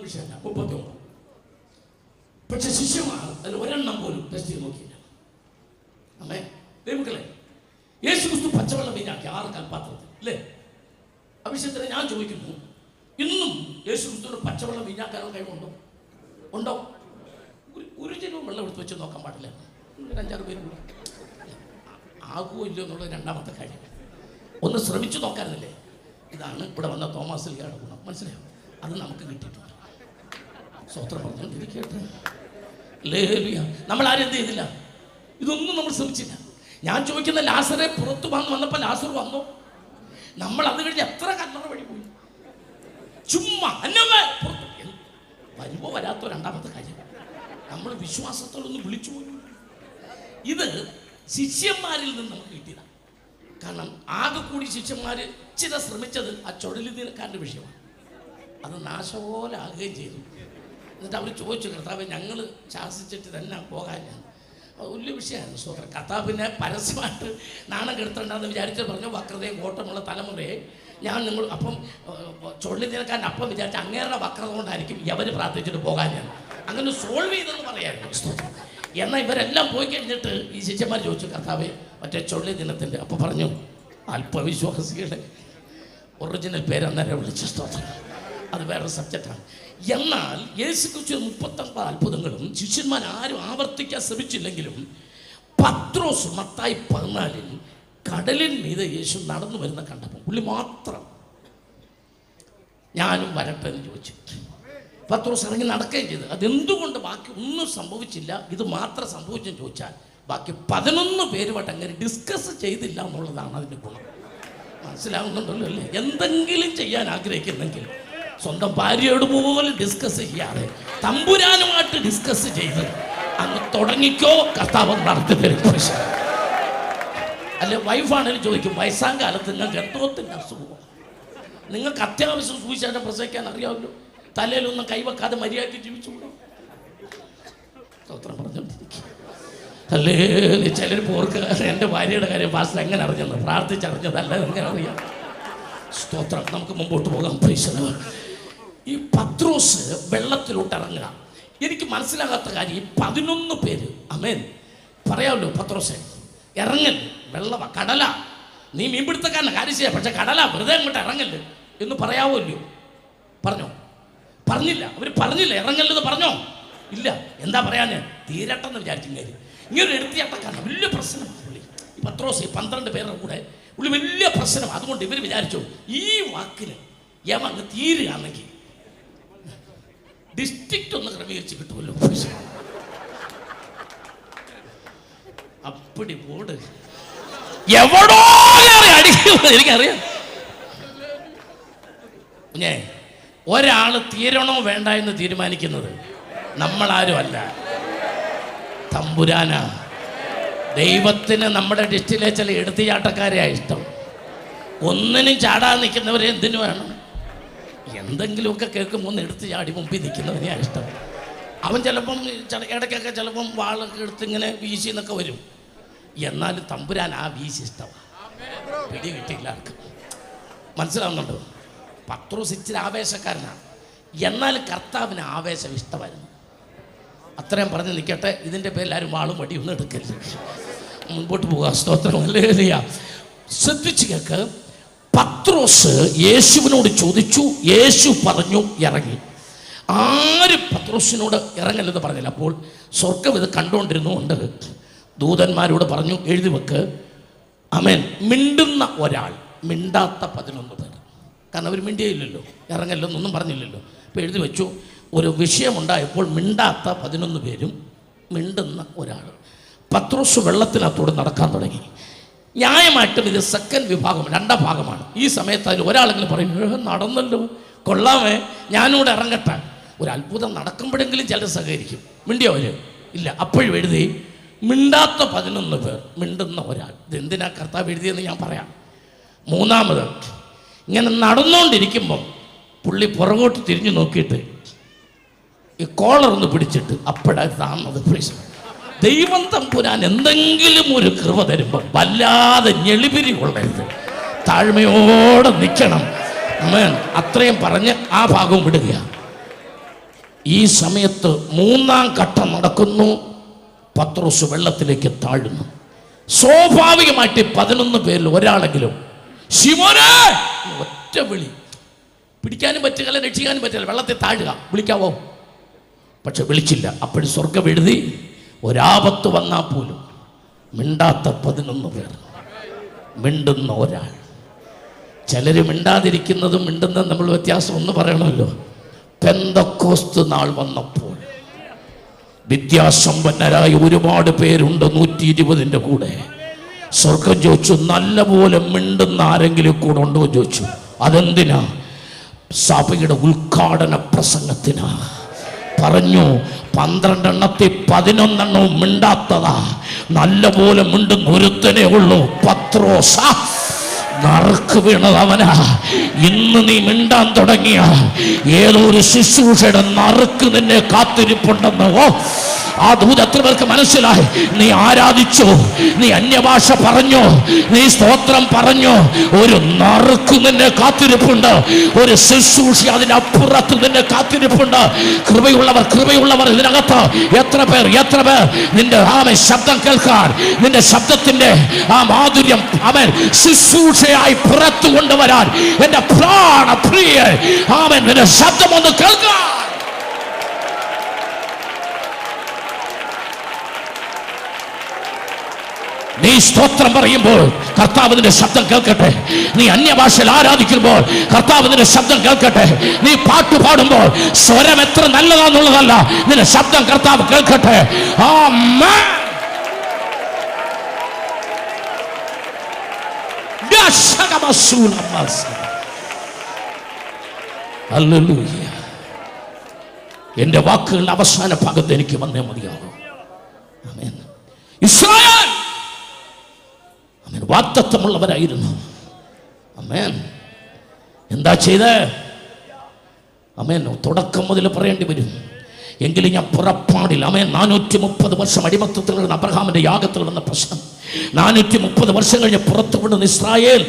[SPEAKER 1] വിഷയമല്ല. 39. പക്ഷെ ശിഷ്യന്മാർ അതിൽ ഒരെണ്ണം പോലും ടെസ്റ്റ് ചെയ്ത് നോക്കിയില്ല. അമ്മേ ദൈവമക്കളെ, യേശു ക്രിസ്തു പച്ചവെള്ളം വീഞ്ഞാക്കി 6 കൽപ്പാത്രത്തിൽ അല്ലേ? അഭിഷേകത്തിന് ഞാൻ ചോദിക്കുന്നു, ഇന്നും യേശു ക്രിസ്തുവിന് പച്ചവെള്ളം വീഞ്ഞാക്കാനുള്ള കഴിവുണ്ടോ? ഉണ്ടോ? ഒരു ചെരുവും വെള്ളം എടുത്ത് വെച്ച് നോക്കാൻ പാടില്ല. 5-6 പേര് കൂടെ ആകുമോ ഇല്ലയോ എന്നുള്ളത് രണ്ടാമത്തെ കാര്യം. ഒന്ന് ശ്രമിച്ചു നോക്കാറില്ലേ? ഇതാണ് ഇവിടെ വന്ന തോമസ് ലീഗയുടെ ഗുണം. മനസ്സിലായോ? അത് നമുക്ക് കിട്ടിയിട്ടുണ്ട്. സ്വത്രം പറഞ്ഞുകൊണ്ടിരിക്കട്ടെ. നമ്മൾ ആരും എന്ത് ചെയ്തില്ല? ഇതൊന്നും നമ്മൾ ശ്രമിച്ചില്ല. ഞാൻ ചോദിക്കുന്ന ലാസറെ പുറത്തു വന്നപ്പോൾ ലാസർ വന്നോ? നമ്മൾ അത് കഴിഞ്ഞ് എത്ര കല്ലറ വഴി പോയി? ചുമ്മാ വരുമ്പോ വരാത്ത രണ്ടാമത്തെ കാര്യം നമ്മൾ വിശ്വാസത്തോടൊന്ന് വിളിച്ചു പോയി. ഇത് ശിഷ്യന്മാരിൽ നിന്ന് നമുക്ക് കിട്ടിയതാണ്. കാരണം ആകെ കൂടി ശിഷ്യന്മാർ ഇച്ചിരി ശ്രമിച്ചത് ആ ചുഴലിക്കാരൻ്റെ വിഷയമാണ്. അത് നാശപോലെ ആകുകയും ചെയ്തു. എന്നിട്ട് അവർ ചോദിച്ചു, കർത്താവ് ഞങ്ങൾ ശാസിച്ചിട്ട് തന്നെ പോകാൻ. വലിയ വിഷയമായിരുന്നു. സ്വതന്ത്രം കർത്താവിനെ പരസ്യമായിട്ട് നാണം കെടുത്തണ്ടെന്ന് വിചാരിച്ചിട്ട് പറഞ്ഞു, വക്രതയും കോട്ടമുള്ള തലമുറയെ ഞാൻ നിങ്ങൾ അപ്പം ചുഴലിക്കാരൻ അപ്പം വിചാരിച്ച അങ്ങേരുടെ വക്രത കൊണ്ടായിരിക്കും ഇവർ പ്രാർത്ഥിച്ചിട്ട് പോകാൻ. ഞാൻ അങ്ങനെ സോൾവ് ചെയ്തെന്ന് പറയായിരുന്നു. എന്നാൽ ഇവരെല്ലാം പോയി കഴിഞ്ഞിട്ട് ഈ ശിഷ്യന്മാർ ചോദിച്ചു, കർത്താവെ മറ്റേ ചുഴലി ദിനത്തിൻ്റെ അപ്പം പറഞ്ഞു, അല്പവിശ്വാസികളുടെ ഒറിജിനൽ പേര് അന്നേരം വിളിച്ച സ്തോത്രം. അത് വേറെ സബ്ജക്റ്റാണ്. എന്നാൽ യേശുക്രിസ്തു 39 അത്ഭുതങ്ങളും ശിഷ്യന്മാർ ആരും ആവർത്തിക്കാൻ ശ്രമിച്ചില്ലെങ്കിലും പത്രോസ് മത്തായി 14 കടലിന് മീതെ യേശു നടന്നു വരുന്ന കണ്ടപ്പോൾ പുള്ളി മാത്രം ഞാനും വരട്ടെ എന്ന് ചോദിച്ചു. പത്രോസ് ഇറങ്ങി നടക്കുകയും ചെയ്തു. അതെന്തുകൊണ്ട് ബാക്കി ഒന്നും സംഭവിച്ചില്ല, ഇത് മാത്രം സംഭവിച്ചെന്ന് ചോദിച്ചാൽ ബാക്കി 11 പേരുമായിട്ട് അങ്ങനെ ഡിസ്കസ് ചെയ്തില്ല എന്നുള്ളതാണ് അതിൻ്റെ ഗുണം. മനസ്സിലാവുന്നുണ്ടല്ലോ അല്ലേ? എന്തെങ്കിലും ചെയ്യാൻ ആഗ്രഹിക്കുന്നെങ്കിൽ സ്വന്തം ഭാര്യയോട് പോലും ഡിസ്കസ് ചെയ്യാതെ തമ്പുരാനുമായിട്ട് ഡിസ്കസ് ചെയ്ത് അങ്ങ് തുടങ്ങിക്കോ, കർത്താവ് നടത്തി തരും. അല്ലെ വൈഫാണെങ്കിലും ചോദിക്കും, വയസ്സാം കാലത്ത് നിങ്ങൾക്ക് എന്തോത്തിൻ്റെ അസുഖം, നിങ്ങൾക്ക് അത്യാവശ്യം സുവിശേഷം പ്രസംഗിക്കാൻ അറിയാമല്ലോ, തലയിലൊന്നും കൈവെക്കാതെ മര്യാദയ്ക്ക് ജീവിച്ചുകൂടോ? സ്തോത്രം പറഞ്ഞുകൊണ്ടിരിക്കുക. അല്ലേ ചിലർ പോർക്ക് എൻ്റെ ഭാര്യയുടെ കാര്യം പാസ്റ്റർ എങ്ങനെ അറിഞ്ഞത്? പ്രാർത്ഥിച്ചറിഞ്ഞതല്ല, എങ്ങനെ അറിയാം? സ്തോത്രം. നമുക്ക് മുമ്പോട്ട് പോകാം. ഈ പത്രോസ് വെള്ളത്തിലോട്ട് ഇറങ്ങുക. എനിക്ക് മനസ്സിലാകാത്ത കാര്യം, ഈ 11 പേര് അമേൻ പറയാമല്ലോ, പത്രോസെ ഇറങ്ങൽ വെള്ളവ കടല, നീ മീൻപിടുത്തക്കാരനെ കാര്യം ചെയ്യാം, പക്ഷെ കടല വെറുതെ അങ്ങോട്ട് ഇറങ്ങല് എന്ന് പറയാവല്ലോ. പറഞ്ഞോ? പറഞ്ഞില്ല. അവർ പറഞ്ഞില്ല ഇറങ്ങല്ലെന്ന് പറഞ്ഞോ? ഇല്ല. എന്താ പറയാന്? തീരട്ടെന്ന് വിചാരിച്ചിങ്ങനെ ഇങ്ങനെ എടുത്തിയാട്ടക്കാരൻ വലിയ പ്രശ്നമാണ് പുള്ളി. ഈ പത്രോസ് 12 പേരുടെ കൂടെ പുള്ളി വലിയ പ്രശ്നം. അതുകൊണ്ട് ഇവർ വിചാരിച്ചു ഈ വാക്കിന് അങ്ങ് തീരുകയാണെങ്കിൽ ഡിസ്ട്രിക്റ്റ് ഒന്ന് ക്രമീകരിച്ച് കിട്ടുമല്ലോ. അപ്പടി പോട് എവിടോ അടിക്കുന്നത് എനിക്കറിയാം. ഒരാൾ തീരണോ വേണ്ട എന്ന് തീരുമാനിക്കുന്നത് നമ്മളാരും അല്ല, തമ്പുരാനാ. ദൈവത്തിന് നമ്മുടെ ഡിസ്റ്റിലെ ചില എടുത്തുചാട്ടക്കാരെയാണ് ഇഷ്ടം. ഒന്നിനും ചാടാൻ നിൽക്കുന്നവരെ എന്തിനു വേണം? എന്തെങ്കിലുമൊക്കെ കേൾക്കുമ്പോൾ ഒന്ന് എടുത്ത് ചാടി മുമ്പിൽ നിൽക്കുന്നവരെയാണ് ഇഷ്ടം. അവൻ ചിലപ്പം ഇടയ്ക്കൊക്കെ ചിലപ്പം വാളൊക്കെ എടുത്ത് ഇങ്ങനെ വീശി എന്നൊക്കെ വരും. എന്നാലും തമ്പുരാൻ ആ വീശി ഇഷ്ടമാണ്. പിടി കിട്ടിയില്ല ആൾക്ക്. മനസ്സിലാവുന്നുണ്ടോ? പത്രോസ് ഇച്ചിരി ആവേശക്കാരനാണ്, എന്നാൽ കർത്താവിന് ആവേശം ഇഷ്ടമായിരുന്നു. അത്രയും പറഞ്ഞ് നിൽക്കട്ടെ. ഇതിൻ്റെ പേരിൽ ആരും വാളും വടിയൊന്നും എടുക്കരുത്. മുൻപോട്ട് പോകാം. സ്തോത്രം. ഹല്ലേലൂയ. ശ്രദ്ധിച്ച് കേൾക്ക്. പത്രോസ് യേശുവിനോട് ചോദിച്ചു, യേശു പറഞ്ഞു ഇറങ്ങി. ആരും പത്രോസിനോട് ഇറങ്ങല്ലെന്ന് പറഞ്ഞില്ല. അപ്പോൾ സ്വർഗം ഇത് കണ്ടുകൊണ്ടിരുന്നുകൊണ്ട് ദൂതന്മാരോട് പറഞ്ഞു, എഴുതി വെക്ക്, ആമേൻ, മിണ്ടുന്ന ഒരാൾ, മിണ്ടാത്ത 11 പേർ. കാരണം അവർ മിണ്ടിയില്ലല്ലോ, ഇറങ്ങല്ലെന്നൊന്നും പറഞ്ഞില്ലല്ലോ. അപ്പോൾ എഴുതി വെച്ചു, ഒരു വിഷയമുണ്ടായപ്പോൾ മിണ്ടാത്ത 11 പേരും മിണ്ടുന്ന ഒരാൾ. പത്രോസ് വെള്ളത്തിനകത്തോട് നടക്കാൻ തുടങ്ങി. ന്യായമായിട്ടും ഇത് സെക്കൻഡ് വിഭാഗം, 2ാം ഭാഗമാണ്. ഈ സമയത്ത് അതിൽ ഒരാളെങ്കിലും പറയും, നടന്നല്ലോ, കൊള്ളാമേ, ഞാനിവിടെ ഇറങ്ങട്ടെ. ഒരു അത്ഭുതം നടക്കുമ്പോഴെങ്കിലും ചിലർ സഹകരിക്കും. മിണ്ടിയോ അവർ? ഇല്ല. അപ്പോഴും എഴുതി മിണ്ടാത്ത 11 പേർ, മിണ്ടുന്ന ഒരാൾ. ഇതെന്തിനാ കർത്താവ് എഴുതിയെന്ന് ഞാൻ പറയാം. 3ാമത് ഇങ്ങനെ നടന്നുകൊണ്ടിരിക്കുമ്പം പുള്ളി പുറകോട്ട് തിരിഞ്ഞു നോക്കിയിട്ട് ഈ കോളറൊന്ന് പിടിച്ചിട്ട് അപ്പോഴാണ് താന്നത്. ദൈവം തമ്പുരാൻ എന്തെങ്കിലും ഒരു കൃപ തരുമ്പോൾ വല്ലാതെ ഞെളിപിരി കൊള്ളരുത്, താഴ്മയോടെ നിൽക്കണം. അത്രയും പറഞ്ഞ് ആ ഭാഗവും വിടുകയാണ്. ഈ സമയത്ത് മൂന്നാം ഘട്ടം നടക്കുന്നു. പത്രോസ് വെള്ളത്തിലേക്ക് താഴുന്നു. സ്വാഭാവികമായിട്ട് 11 പേരിൽ ഒരാളെങ്കിലും ശിമോനെ ഒറ്റ വിളി, പിടിക്കാനും പറ്റുകയില്ല, രക്ഷിക്കാനും പറ്റില്ല, വെള്ളത്തിൽ താഴുക, വിളിക്കാവോ? പക്ഷെ വിളിച്ചില്ല. അപ്പോഴും സ്വർഗം എഴുതി ഒരാപത്ത് വന്നാൽ പോലും മിണ്ടാത്ത 11 പേർ, മിണ്ടുന്ന ഒരാൾ. ചിലർ മിണ്ടാതിരിക്കുന്നതും മിണ്ടുന്നതും നമ്മൾ വ്യത്യാസം ഒന്ന് പറയണമല്ലോ. പെന്തക്കോസ്ത് നാൾ വന്നപ്പോൾ വിദ്യാസമ്പന്നരായ ഒരുപാട് പേരുണ്ട് 120 കൂടെ. സ്വർഗം ചോദിച്ചു, നല്ലപോലെ മിണ്ടുന്ന ആരെങ്കിലും കൂടെ ഉണ്ടോ ചോദിച്ചു. അതെന്തിനാ? സഭയുടെ ഉദ്ഘാടന പ്രസംഗത്തിനാ. പറഞ്ഞു 12 എണ്ണത്തിൽ 11 മിണ്ടാത്തതാ. നല്ലപോലെ മിണ്ടുന്ന ഒരുത്തനേ ഉള്ളൂ, പത്രോസ. നറുക്ക് വീണത് അവനാ. ഇന്ന് നീ മിണ്ടാൻ തുടങ്ങിയ ഏതോ ഒരു ശുശ്രൂഷയുടെ നറുക്ക് നിന്നെ കാത്തിരിപ്പുണ്ടെന്ന് ആ ദൂത് എത്ര പേർക്ക് മനസ്സിലായി? നീ ആരാധിച്ചോ, നീ അന്യഭാഷ പറഞ്ഞോ, നീ സ്തോത്രം പറഞ്ഞോ, ഒരു നറുക്ക് നിന്നെ കാത്തിരിപ്പുണ്ട്, ഒരു ശുശ്രൂഷ അതിനപ്പുറത്ത് നിന്നെ കാത്തിരിപ്പുണ്ട്. കൃപയുള്ളവർ ഇതിനകത്ത് എത്ര പേർ നിന്റെ ശബ്ദം കേൾക്കാൻ, നിന്റെ ശബ്ദത്തിന്റെ ആ മാധുര്യം അവൻ ശുശ്രൂഷയായി പുറത്തു കൊണ്ടുവരാൻ എന്റെ പ്രാണപ്രിയ അവൻ നിന്റെ ശബ്ദം ഒന്ന് കേൾക്കാൻ. നീ സ്തോത്രം പറയുമ്പോൾ കർത്താവ് നിന്റെ ശബ്ദം കേൾക്കട്ടെ. നീ അന്യഭാഷയിൽ ആരാധിക്കുമ്പോൾ കർത്താവ് നിന്റെ ശബ്ദം കേൾക്കട്ടെ. നീ പാട്ട് പാടുമ്പോൾ സ്വരം എത്ര നല്ലതാന്നുള്ളതല്ല, നിന്റെ ശബ്ദം കർത്താവ് കേൾക്കട്ടെ. ആമേൻ. ഹല്ലേലൂയ. എന്റെ വാക്കുകളുടെ അവസാന ഭാഗത്ത് എനിക്ക് വന്നേ മതിയാകും. ആമേൻ. ഇസ്രായേൽ വാഗ്ദത്തമുള്ളവരായിരുന്നു. ആമേൻ. എന്താ ചെയ്ത്? ആമേൻ. തുടക്കം മുതൽ പറയേണ്ടി വരും. എങ്കിലും ഞാൻ പുറപ്പാടിൽ 430 വർഷം അടിമത്തത്തിൽ നിന്ന് അബ്രഹാമിന്റെ യാഗത്തിൽ വന്ന പ്രശ്നം, 430 വർഷം കഴിഞ്ഞ് പുറത്തു വിടുന്ന ഇസ്രായേൽ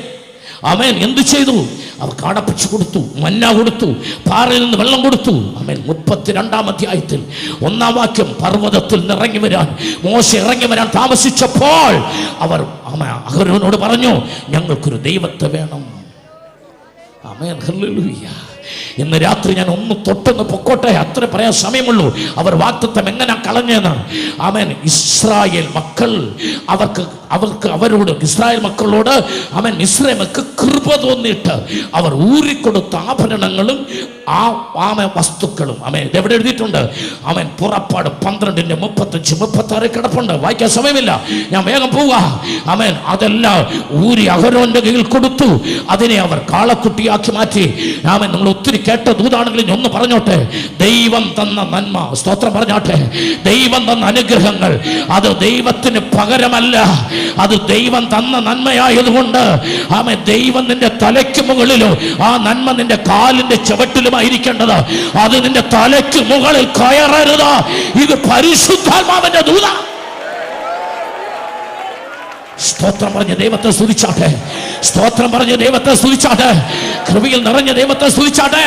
[SPEAKER 1] ആമേൻ എന്ത് ചെയ്തു? അവർ കാടപ്പിച്ചു കൊടുത്തു, മന്ന കൊടുത്തു, പാറയിൽ നിന്ന് വെള്ളം കൊടുത്തു. ആമേൻ. 32-ാം അധ്യായത്തിൽ 1-ാം വാക്യം, പർവ്വതത്തിൽ നിന്ന് ഇറങ്ങി വരാൻ മോശ ഇറങ്ങി വരാൻ താമസിച്ചപ്പോൾ അവർ അഹരോനോട് പറഞ്ഞു, ഞങ്ങൾക്കൊരു ദൈവത്തെ വേണം. ആമേൻ. ഹല്ലേലൂയ. ഇന്ന് രാത്രി ഞാൻ ഒന്ന് തൊട്ടൊന്ന് പൊക്കോട്ടെ, അത്ര പറയാൻ സമയമുള്ളൂ. അവർ വാഗ്ദത്തം എങ്ങനെ കളഞ്ഞെന്ന്. ആമേൻ. ഇസ്രായേൽ മക്കൾ അവരോട് ഇസ്രായേൽ മക്കളോട് ആമേൻ മിസ്രയീമ്യർക്ക് കൃപ തോന്നിയിട്ട് അവർ ഊരിക്കൊടുത്ത ആഭരണങ്ങളും ആ വസ്തുക്കളും ആമേൻ എവിടെ എഴുതിയിട്ടുണ്ട്? ആമേൻ. പുറപ്പാട് 12:35-36 കിടപ്പുണ്ട്, വായിക്കാൻ സമയമില്ല, ഞാൻ വേഗം പോവുക. ആമേൻ. അതെല്ലാം ഊരി അഹരോന്റെ കയ്യിൽ കൊടുത്തു. അതിനെ അവർ കാളക്കുട്ടിയാക്കി മാറ്റി. ആമേൻ. നമ്മൾ ഒത്തിരി കേട്ട ദൂതാണെങ്കിലും ഒന്ന് പറഞ്ഞോട്ടെ, ദൈവം തന്ന നന്മ, സ്തോത്രം പറഞ്ഞോട്ടെ, ദൈവം തന്ന അനുഗ്രഹങ്ങൾ അത് ദൈവത്തിന് പകരമല്ല, അത് ദൈവം തന്ന നന്മയായതുകൊണ്ട് ആമേൻ ദൈവം നിന്റെ തലയ്ക്ക് മുകളിലോ ആ നന്മ നിന്റെ കാലിന്റെ ചുവട്ടിലുമായിരിക്കേണ്ടത്. അത് നിന്റെ തലയ്ക്ക് മുകളിൽ കയറരുത്. ഇത് പരിശുദ്ധാത്മാവിന്റെ ദൂത. സ്തോത്രം പറഞ്ഞ ദൈവത്തെ സ്തുതിച്ചാട്ടെ, സ്തോത്രം പറഞ്ഞ ദൈവത്തെ സ്തുതിച്ചാട്ടെ, കൃപയിൽ നിറഞ്ഞ ദൈവത്തെ സ്തുതിച്ചാട്ടെ.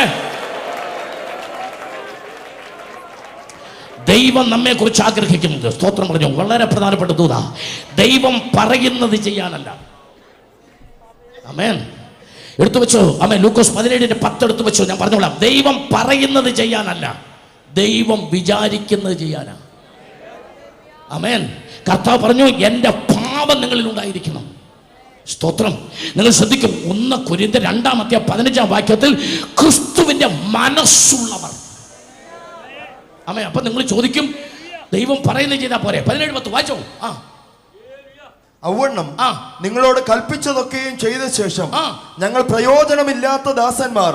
[SPEAKER 1] ദൈവം നമ്മെ കുറിച്ച് ആഗ്രഹിക്കുന്നത്, സ്തോത്രം പറഞ്ഞു, വളരെ പ്രധാനപ്പെട്ട ദൂത, ദൈവം പറയുന്നത് ചെയ്യാനല്ല. ആമേൻ. എടുത്തു വെച്ചോ. ആമേൻ. ലൂക്കോസ് 17:10 എടുത്തു വെച്ചോ. ഞാൻ പറഞ്ഞോളാം. ദൈവം പറയുന്നത് ചെയ്യാനല്ല, ദൈവം വിചാരിക്കുന്നത് ചെയ്യാനാ. ആമേൻ. കർത്താവ് പറഞ്ഞു, എന്റെ പാപം നിങ്ങളിൽ ഉണ്ടായിരിക്കണം. സ്തോത്രം. നിങ്ങൾ ശ്രദ്ധിക്കും, 1 കൊരിന്ത്യർ 2:15 വാക്യത്തിൽ ക്രിസ്തുവിന്റെ മനസ്സുള്ളവർ. ആമേൻ. അപ്പൊ നിങ്ങൾ ചോദിക്കും, ദൈവം പറയുന്നത് ചെയ്താൽ പോരെ? 17:10 വായിച്ചോ.
[SPEAKER 2] അവണ്ണം നിങ്ങളോട് കൽപ്പിച്ചതൊക്കെയും ചെയ്ത ശേഷം ഞങ്ങൾ പ്രയോജനമില്ലാത്ത ദാസന്മാർ,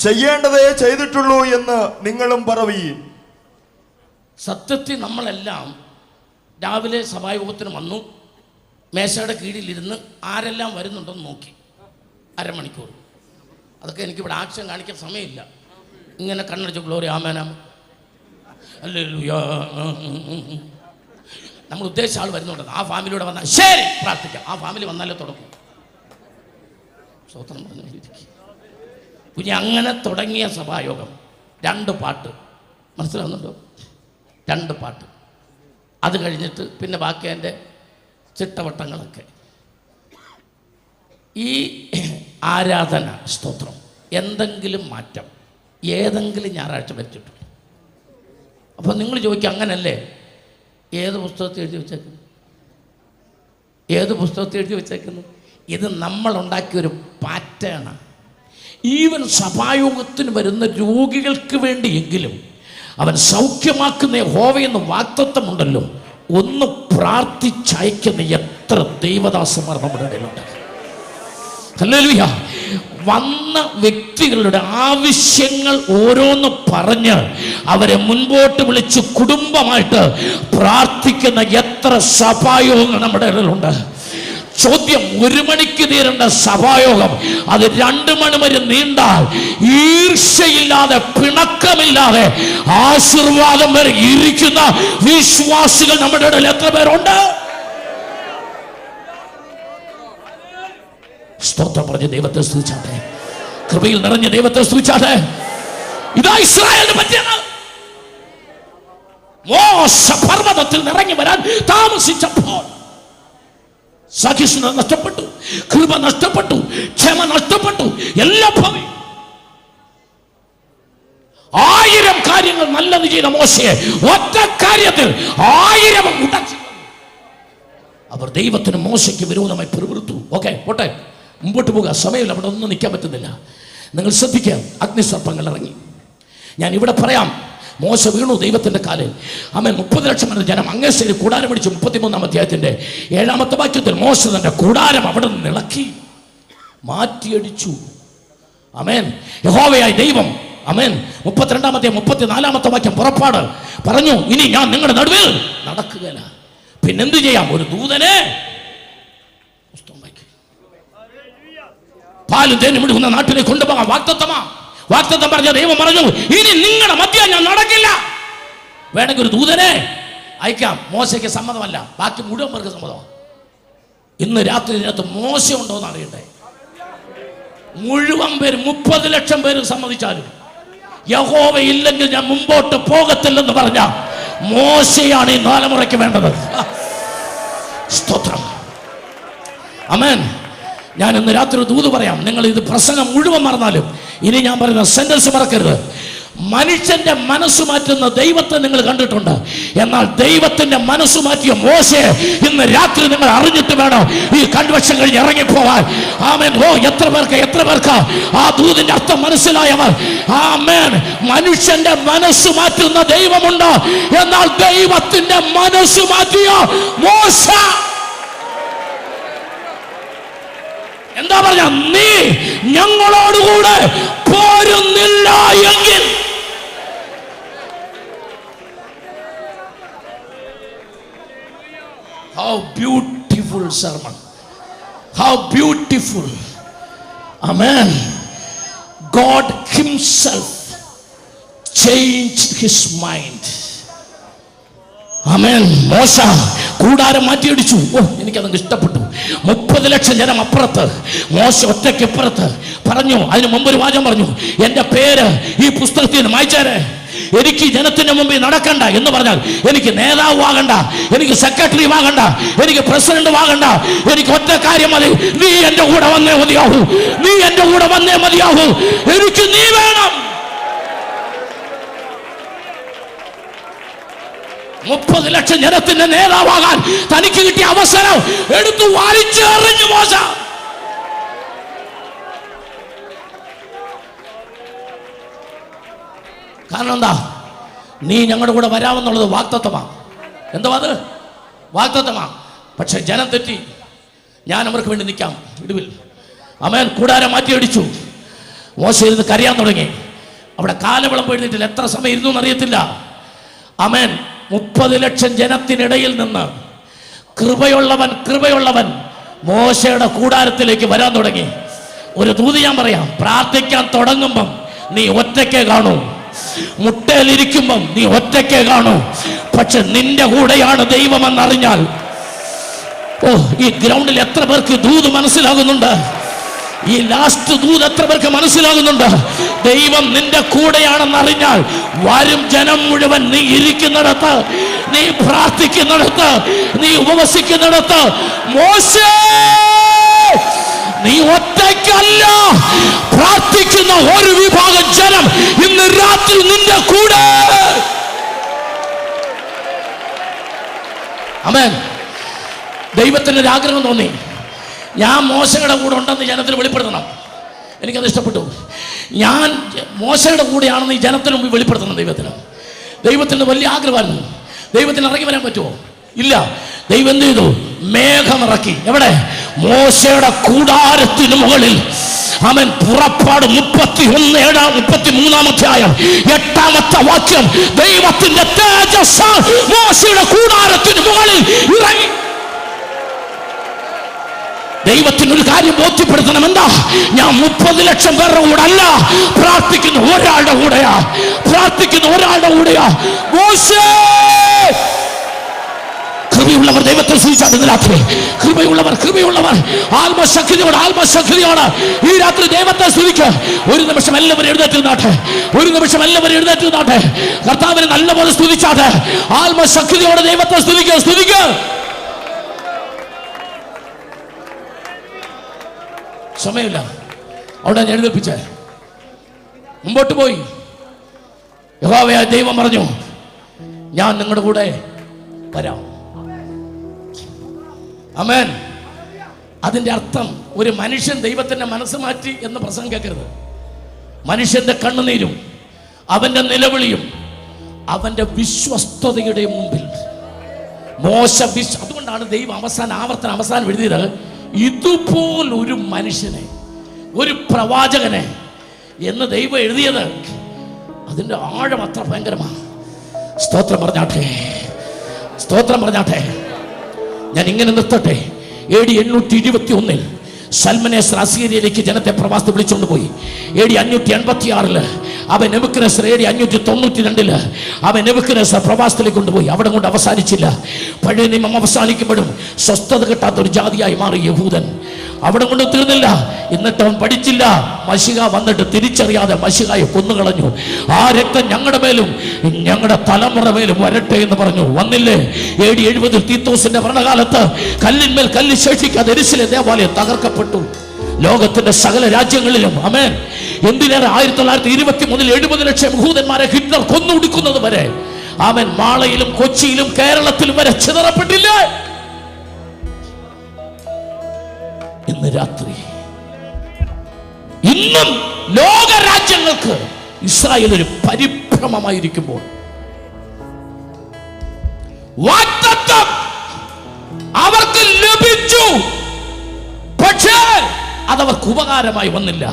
[SPEAKER 2] ചെയ്യേണ്ടതേ ചെയ്തിട്ടുള്ളൂ എന്ന് നിങ്ങളും പറവീൻ.
[SPEAKER 1] സത്യത്തിൽ നമ്മളെല്ലാം രാവിലെ സഭായോഗത്തിന് വന്നു, മേശയുടെ കീഴിലിരുന്ന് ആരെല്ലാം വരുന്നുണ്ടെന്ന് നോക്കി അരമണിക്കൂർ. അതൊക്കെ എനിക്കിവിടെ ആക്ഷൻ കാണിക്കാൻ സമയമില്ല. ഇങ്ങനെ കണ്ണടിച്ചു ഗ്ലോറി ആമേനാം ഹല്ലേലൂയ. നമ്മൾ ഉദ്ദേശിച്ച ആൾ വരുന്നുണ്ട്, ആ ഫാമിലിയോടെ വന്നാൽ ശരി പ്രാർത്ഥിക്കാം, ആ ഫാമിലി വന്നാലേ തുടങ്ങും. സ്വതന്ത്രം പറഞ്ഞു. പിന്നെ അങ്ങനെ തുടങ്ങിയ സഭായോഗം 2 പാട്ട് മനസ്സിലാവുന്നുണ്ടോ? 2 പാട്ട്. അത് കഴിഞ്ഞിട്ട് പിന്നെ ബാക്കി എൻ്റെ ചിട്ടവട്ടങ്ങളൊക്കെ. ഈ ആരാധന സ്തോത്രം എന്തെങ്കിലും മാറ്റം ഏതെങ്കിലും ഞായറാഴ്ച വരുത്തിയിട്ടു? അപ്പോൾ നിങ്ങൾ ചോദിക്കുക, അങ്ങനല്ലേ? ഏത് പുസ്തകത്തിൽ എഴുതി വെച്ചേക്കുന്നു? ഏത് പുസ്തകത്തിൽ എഴുതി വെച്ചേക്കുന്നു? ഇത് നമ്മളുണ്ടാക്കിയൊരു പാറ്റേണാണ്. ഈവൻ സഭായോഗത്തിന് വരുന്ന രോഗികൾക്ക് വേണ്ടിയെങ്കിലും അവൻ സൗഖ്യമാക്കുന്ന യഹോവയെന്ന് വാഗ്ദത്തമുണ്ടല്ലോ. ഒന്ന് പ്രാർത്ഥിച്ചയക്കുന്ന എത്ര ദൈവദാസന്മാർ നമ്മുടെ ഇടയിലുണ്ട്. ഹല്ലേലൂയ. വന്ന വ്യക്തികളുടെ ആവശ്യങ്ങൾ ഓരോന്ന് പറഞ്ഞ് അവരെ മുൻപോട്ട് വിളിച്ച് കുടുംബമായിട്ട് പ്രാർത്ഥിക്കുന്ന എത്ര സഭായോഗങ്ങൾ നമ്മുടെ ഇടയിലുണ്ട്. ചോദ്യം, 1 മണിക്ക് തീരേണ്ട സഭായോഗം അത് 2 മണി വരെ നീണ്ടാൽ ഈർഷ്യയില്ലാതെ പിണക്കമില്ലാതെ ആശീർവാദം വരെ ഇരിക്കുന്ന വിശ്വാസികൾ നമ്മുടെ ഇടയിൽ എത്ര പേരുണ്ട്? സ്തോത്രം പറഞ്ഞ് ദൈവത്തെ സ്തുതിച്ചാട്ടെ. കൃപയിൽ നിറഞ്ഞ ദൈവത്തെ സ്തുതിച്ചാട്ടെ. ഇതാ ഇസ്രായേലിന് പറ്റിയത്. മോശ പർവ്വതത്തിൽ ഇറങ്ങി വരാൻ താമസിച്ചപ്പോൾ സഹിഷ്ണുത നഷ്ടപ്പെട്ടു, കൃപ നഷ്ടപ്പെട്ടു, ക്ഷമ നഷ്ടപ്പെട്ടു, എല്ലാം പോയി. 1000 കാര്യങ്ങൾ നല്ലത് ചെയ്ത മോശയെ ഒറ്റ കാര്യത്തിൽ 1000 ഉടച്ചു. അവർ ദൈവത്തിന് മോശയ്ക്ക് വിരോധമായി പിറുപിറുത്തു. ഓക്കെ, പോട്ടെ, മുമ്പോട്ട് പോകുക. സമയമില്ല, അവിടെ ഒന്നും നിൽക്കാൻ പറ്റുന്നില്ല. നിങ്ങൾ ശ്രദ്ധിക്കുക, അഗ്നിസർപ്പങ്ങൾ ഇറങ്ങി. ഞാൻ ഇവിടെ പറയാം, മോശ വീണു ദൈവത്തിന്റെ കാലിൽ. ആമേൻ. 30 ലക്ഷം എന്ന ജനം അങ്ങേശ്ശേരി കൂടാരം പിടിച്ചു. 33-ാം അധ്യായത്തിന്റെ 7-ാമത്തെ വാക്യത്തിൽ മോശ തന്റെ കൂടാരം അവിടെ നിന്ന് ഇളക്കി മാറ്റിയടിച്ചു. ആമേൻ. യഹോവയായ ദൈവം, ആമേൻ, 32-ാമത്തെ 34-ാമത്തെ വാക്യം പുറപ്പാട് പറഞ്ഞു, ഇനി ഞാൻ നിങ്ങളുടെ നടുവിൽ നടക്കുകയില്ല. പിന്നെന്ത് ചെയ്യാം? ഒരു ദൂതനെ പാലും തേനും ഒഴുകുന്ന നാട്ടിലേക്ക് കൊണ്ടുപോകാം. വാഗ്ദത്തം പറഞ്ഞ ദൈവം പറഞ്ഞു, ഇനി നിങ്ങളുടെ മധ്യ ഞാൻ നടക്കില്ല. വേണമെങ്കിൽ ഒരു ദൂതനെ അയക്കാം. മോശയ്ക്ക് സമ്മതമല്ല, ബാക്കി മുഴുവൻ പേർക്ക് സമ്മതമാണ്. ഇന്ന് രാത്രി ഇതിനകത്ത് മോശ ഉണ്ടോ എന്ന് അറിയട്ടെ. മുഴുവൻ പേര് 30 ലക്ഷം പേര് സമ്മതിച്ചാലും യഹോവ ഇല്ലെങ്കിൽ ഞാൻ മുമ്പോട്ട് പോകത്തില്ലെന്ന് പറഞ്ഞ മോശയാണ് ഈ തലമുറയ്ക്ക് വേണ്ടത്. സ്തോത്രം. ആമേൻ. ഞാൻ ഇന്ന് രാത്രി ദൂത് പറയാം. നിങ്ങൾ ഇത് പ്രസംഗം മുഴുവൻ മറന്നാലും ഇനി ഞാൻ പറയുന്ന സെന്റൻസ് മറക്കരുത്. മനുഷ്യന്റെ മനസ്സ് മാറ്റുന്ന ദൈവത്തെ നിങ്ങൾ കണ്ടിട്ടുണ്ട്. എന്നാൽ ദൈവത്തിന്റെ മനസ്സ് മാറ്റിയ മോശയെ ഇന്ന് രാത്രി നിങ്ങൾ അറിഞ്ഞിട്ട് വേണം ഈ കൺവെൻഷൻ കഴിഞ്ഞ് ഇറങ്ങിപ്പോവാൻ. ആമേൻ. ഓ, എത്ര പേർക്ക് ആ ദൂതിന്റെ അർത്ഥം മനസ്സിലായവർ? ആമേൻ. മനുഷ്യന്റെ മനസ്സ് മാറ്റുന്ന ദൈവമുണ്ട്, എന്നാൽ ദൈവത്തിന്റെ മനസ്സ് മാറ്റിയ മോശ എന്താ പറഞ്ഞ? നീ ഞങ്ങളോടുകൂടെ പോരുന്നില്ല എങ്കിൽ how beautiful sermon, how beautiful. Amen. God himself changed his mind. ആമേൻ. മോശ കൂടാരം മാറ്റിയടിച്ചു. ഓ, എനിക്കത് ഇഷ്ടപ്പെട്ടു. 30 ലക്ഷം ജനം അപ്പുറത്ത്, മോശ ഒറ്റയ്ക്ക് ഇപ്പുറത്ത് പറഞ്ഞു. അതിന് മുമ്പ് ഒരു വാചകം പറഞ്ഞു, എന്റെ പേര് ഈ പുസ്തകത്തിൽ നിന്ന് മായ്ച്ചേരെ. എനിക്ക് ജനത്തിന്റെ മുമ്പിൽ നടക്കണ്ട എന്ന് പറഞ്ഞാൽ എനിക്ക് നേതാവ് ആകണ്ട, എനിക്ക് സെക്രട്ടറി ആകണ്ട, എനിക്ക് പ്രസിഡന്റ് ആകണ്ട. എനിക്ക് ഒറ്റ കാര്യം മതി, നീ എന്റെ കൂടെ വന്നേ മതിയാവൂ. നീ എന്റെ കൂടെ വന്നേ മതിയാവൂ. എനിക്ക് നീ വേണം. 30 ലക്ഷം ജനത്തിന്റെ നേതാവാകാൻ തനിക്ക് കിട്ടിയ അവസരം എടുത്തു വലിച്ചെറിഞ്ഞു മോശ. കാരണം എന്താ? നീ ഞങ്ങളുടെ കൂടെ വരാമെന്നുള്ളത് വാഗ്ദത്തമാണ്. എന്തോ അത് വാഗ്ദത്തമാണ്. പക്ഷെ ജനം തെറ്റി. ഞാൻ അവർക്ക് വേണ്ടി നിൽക്കാം ഇടുവിൽ. ആമേൻ. കൂടാരം മാറ്റിയടിച്ചു. മോശ ഇരുന്ന് കരയാൻ തുടങ്ങി. അവിടെ കാലവളം എഴുതിയിട്ടില്ല, എത്ര സമയം ഇരുന്നു എന്നറിയത്തില്ല. ആമേൻ. 30 ലക്ഷം ജനത്തിനിടയിൽ നിന്ന് കൃപയുള്ളവൻ മോശയുടെ കൂടാരത്തിലേക്ക് വരാൻ തുടങ്ങി. ഒരു ദൂത് ഞാൻ പറയാം, പ്രാർത്ഥിക്കാൻ തുടങ്ങുമ്പം നീ ഒറ്റയ്ക്കേ കാണൂ, മുട്ടയിലിരിക്കുമ്പം നീ ഒറ്റയ്ക്കേ കാണൂ. പക്ഷെ നിന്റെ കൂടെയാണ് ദൈവമെന്നറിഞ്ഞാൽ, ഓ, ഈ ഗ്രൗണ്ടിൽ എത്ര പേർക്ക് ദൂത് മനസ്സിലാകുന്നുണ്ട്? ഈ ലാസ്റ്റ് ദൂത് എത്ര പേർക്ക് മനസ്സിലാകുന്നുണ്ട്? ദൈവം നിന്റെ കൂടെയാണെന്ന് അറിഞ്ഞാൽ വരും ജനം മുഴുവൻ നീ ഇരിക്കുന്നിടത്ത്, നീ പ്രാർത്ഥിക്കുന്നിടത്ത്, നീ ഉപവസിക്കുന്നിടത്ത്, മോശേ നീ ഒറ്റയ്ക്കല്ല, പ്രാർത്ഥിക്കുന്ന ഒരു വിഭാഗം ജനം ഇന്ന് രാത്രി നിന്റെ കൂടെ. ആമേൻ. ദൈവത്തിന് ഒരു ആഗ്രഹം തോന്നി, ഞാൻ മോശയുടെ കൂടെ ഉണ്ടെന്ന് ജനത്തിന് വെളിപ്പെടുത്തണം. എനിക്കത് ഇഷ്ടപ്പെട്ടു. ഞാൻ മോശയുടെ കൂടെയാണെന്ന് ഈ ജനത്തിന് മുമ്പ് വെളിപ്പെടുത്തണം. ദൈവത്തിന് വലിയ ആഗ്രഹമായിരുന്നു. ദൈവത്തിന് ഇറങ്ങി വരാൻ പറ്റുമോ? ഇല്ല. ദൈവം എന്ത് ചെയ്തു? മേഘമിറക്കി. എവിടെ? മോശയുടെ കൂടാരത്തിന് മുകളിൽ. അവൻ പുറപ്പാട് 33-8 വാക്യം, ദൈവത്തിന്റെ തേജസ് മോശയുടെ കൂടാരത്തിന് മുകളിൽ ഇറങ്ങി. ദൈവത്തിനൊരു കാര്യം ബോധ്യപ്പെടുത്തണം. എന്താ? ഞാൻ 30 ലക്ഷം പേരുടെ കൂടെ അല്ല, പ്രാർത്ഥിക്കുന്ന ഒരാളുടെ കൂടെയാ. മോശേ കൃപയുള്ളവർ ദൈവത്തെ സ്തുതിച്ചാടുന്ന രാത്രി. കൃപയുള്ളവർ ആത്മശക്തിയോട് ഈ രാത്രി ദൈവത്തെ സ്തുതിക്കുക. ഒരു നിമിഷം എല്ലാവരും എഴുന്നേറ്റ് നിന്നാട്ടെ. കർത്താവിനെ നല്ലപോലെ സ്തുതിച്ചാട്ടെ. ആത്മശക്തിയോടെ ദൈവത്തെ സ്തുതിക്കുക. സമയമില്ല. അവിടെ ഞാൻ എഴുന്നേൽപ്പിച്ചേ മുമ്പോട്ട് പോയി. യഹോവയായ ദൈവം പറഞ്ഞു, ഞാൻ നിങ്ങളുടെ കൂടെ വരാം. ആമേൻ. അതിന്റെ അർത്ഥം ഒരു മനുഷ്യൻ ദൈവത്തിന്റെ മനസ്സ് മാറ്റി എന്ന് പ്രസംഗം കേൾക്കരുത്. മനുഷ്യന്റെ കണ്ണുനീരും അവന്റെ നിലവിളിയും അവന്റെ വിശ്വസ്തതയുടെ മുമ്പിൽ അതുകൊണ്ടാണ് ദൈവം അവസാനം എഴുതിയത്, ഇതുപോലൊരു മനുഷ്യനെ, ഒരു പ്രവാചകനെ എന്ന് ദൈവം എഴുതിയത്. അതിന്റെ ആഴം അത്ര ഭയങ്കരമാണ്. സ്തോത്രം പറഞ്ഞാട്ടെ. ഞാൻ ഇങ്ങനെ നിർത്തട്ടെ. AD 821 സൽമനേസർ അസീരിയയിലേക്ക് ജനത്തെ പ്രവാസത്തിൽ വിളിച്ചുകൊണ്ട് പോയി. AD 586 അവൻ നെബൂഖദ്നേസർ, AD 592 അവൻ നെബൂഖദ്നേസർ പ്രവാസത്തിലേക്ക് കൊണ്ടുപോയി. അവിടെ കൊണ്ട് അവസാനിച്ചില്ല. പഴയ നിയമം അവസാനിക്കുമ്പോഴും സ്വസ്ഥത കിട്ടാത്ത ഒരു ജാതിയായി മാറി യഹൂദൻ. അവിടെ കൊണ്ട് തീർന്നില്ല. എന്നിട്ട് അവൻ പഠിച്ചില്ല. മശിഹ വന്നിട്ട് തിരിച്ചറിയാതെ മശിഹയെ കൊന്നുകളഞ്ഞു. ആ രക്തം ഞങ്ങളുടെ മേലും ഞങ്ങളുടെ തലമുറ മേലും വരട്ടെ എന്ന് പറഞ്ഞു. വന്നില്ലേ? AD 70 തീത്തോസിന്റെ ഭരണകാലത്ത് കല്ലിന്മേൽ കല്ല് ശേഷിക്കാതെ യെരൂശലേം ദേവാലയം തകർക്കപ്പെട്ടു. ലോകത്തിന്റെ സകല രാജ്യങ്ങളിലും. ആമേൻ. എന്തിനേറെ 1923 70 ലക്ഷം യഹൂദന്മാരെ ഹിറ്റ്ലർ കൊന്നൊടുക്കുന്നത് വരെ. ആമേൻ. മാളയിലും കൊച്ചിയിലും കേരളത്തിലും വരെ ചിതറപ്പെട്ടില്ല. ഇന്ന് രാത്രി ഇന്നും ലോക രാജ്യങ്ങൾക്ക് ഇസ്രായേൽ ഒരു പരിഭ്രമമായിരിക്കുമ്പോൾ വാഗ്ദത്തം അവർക്ക് ലഭിച്ചു. പക്ഷേ അതവർക്ക് ഉപകാരമായി വന്നില്ല.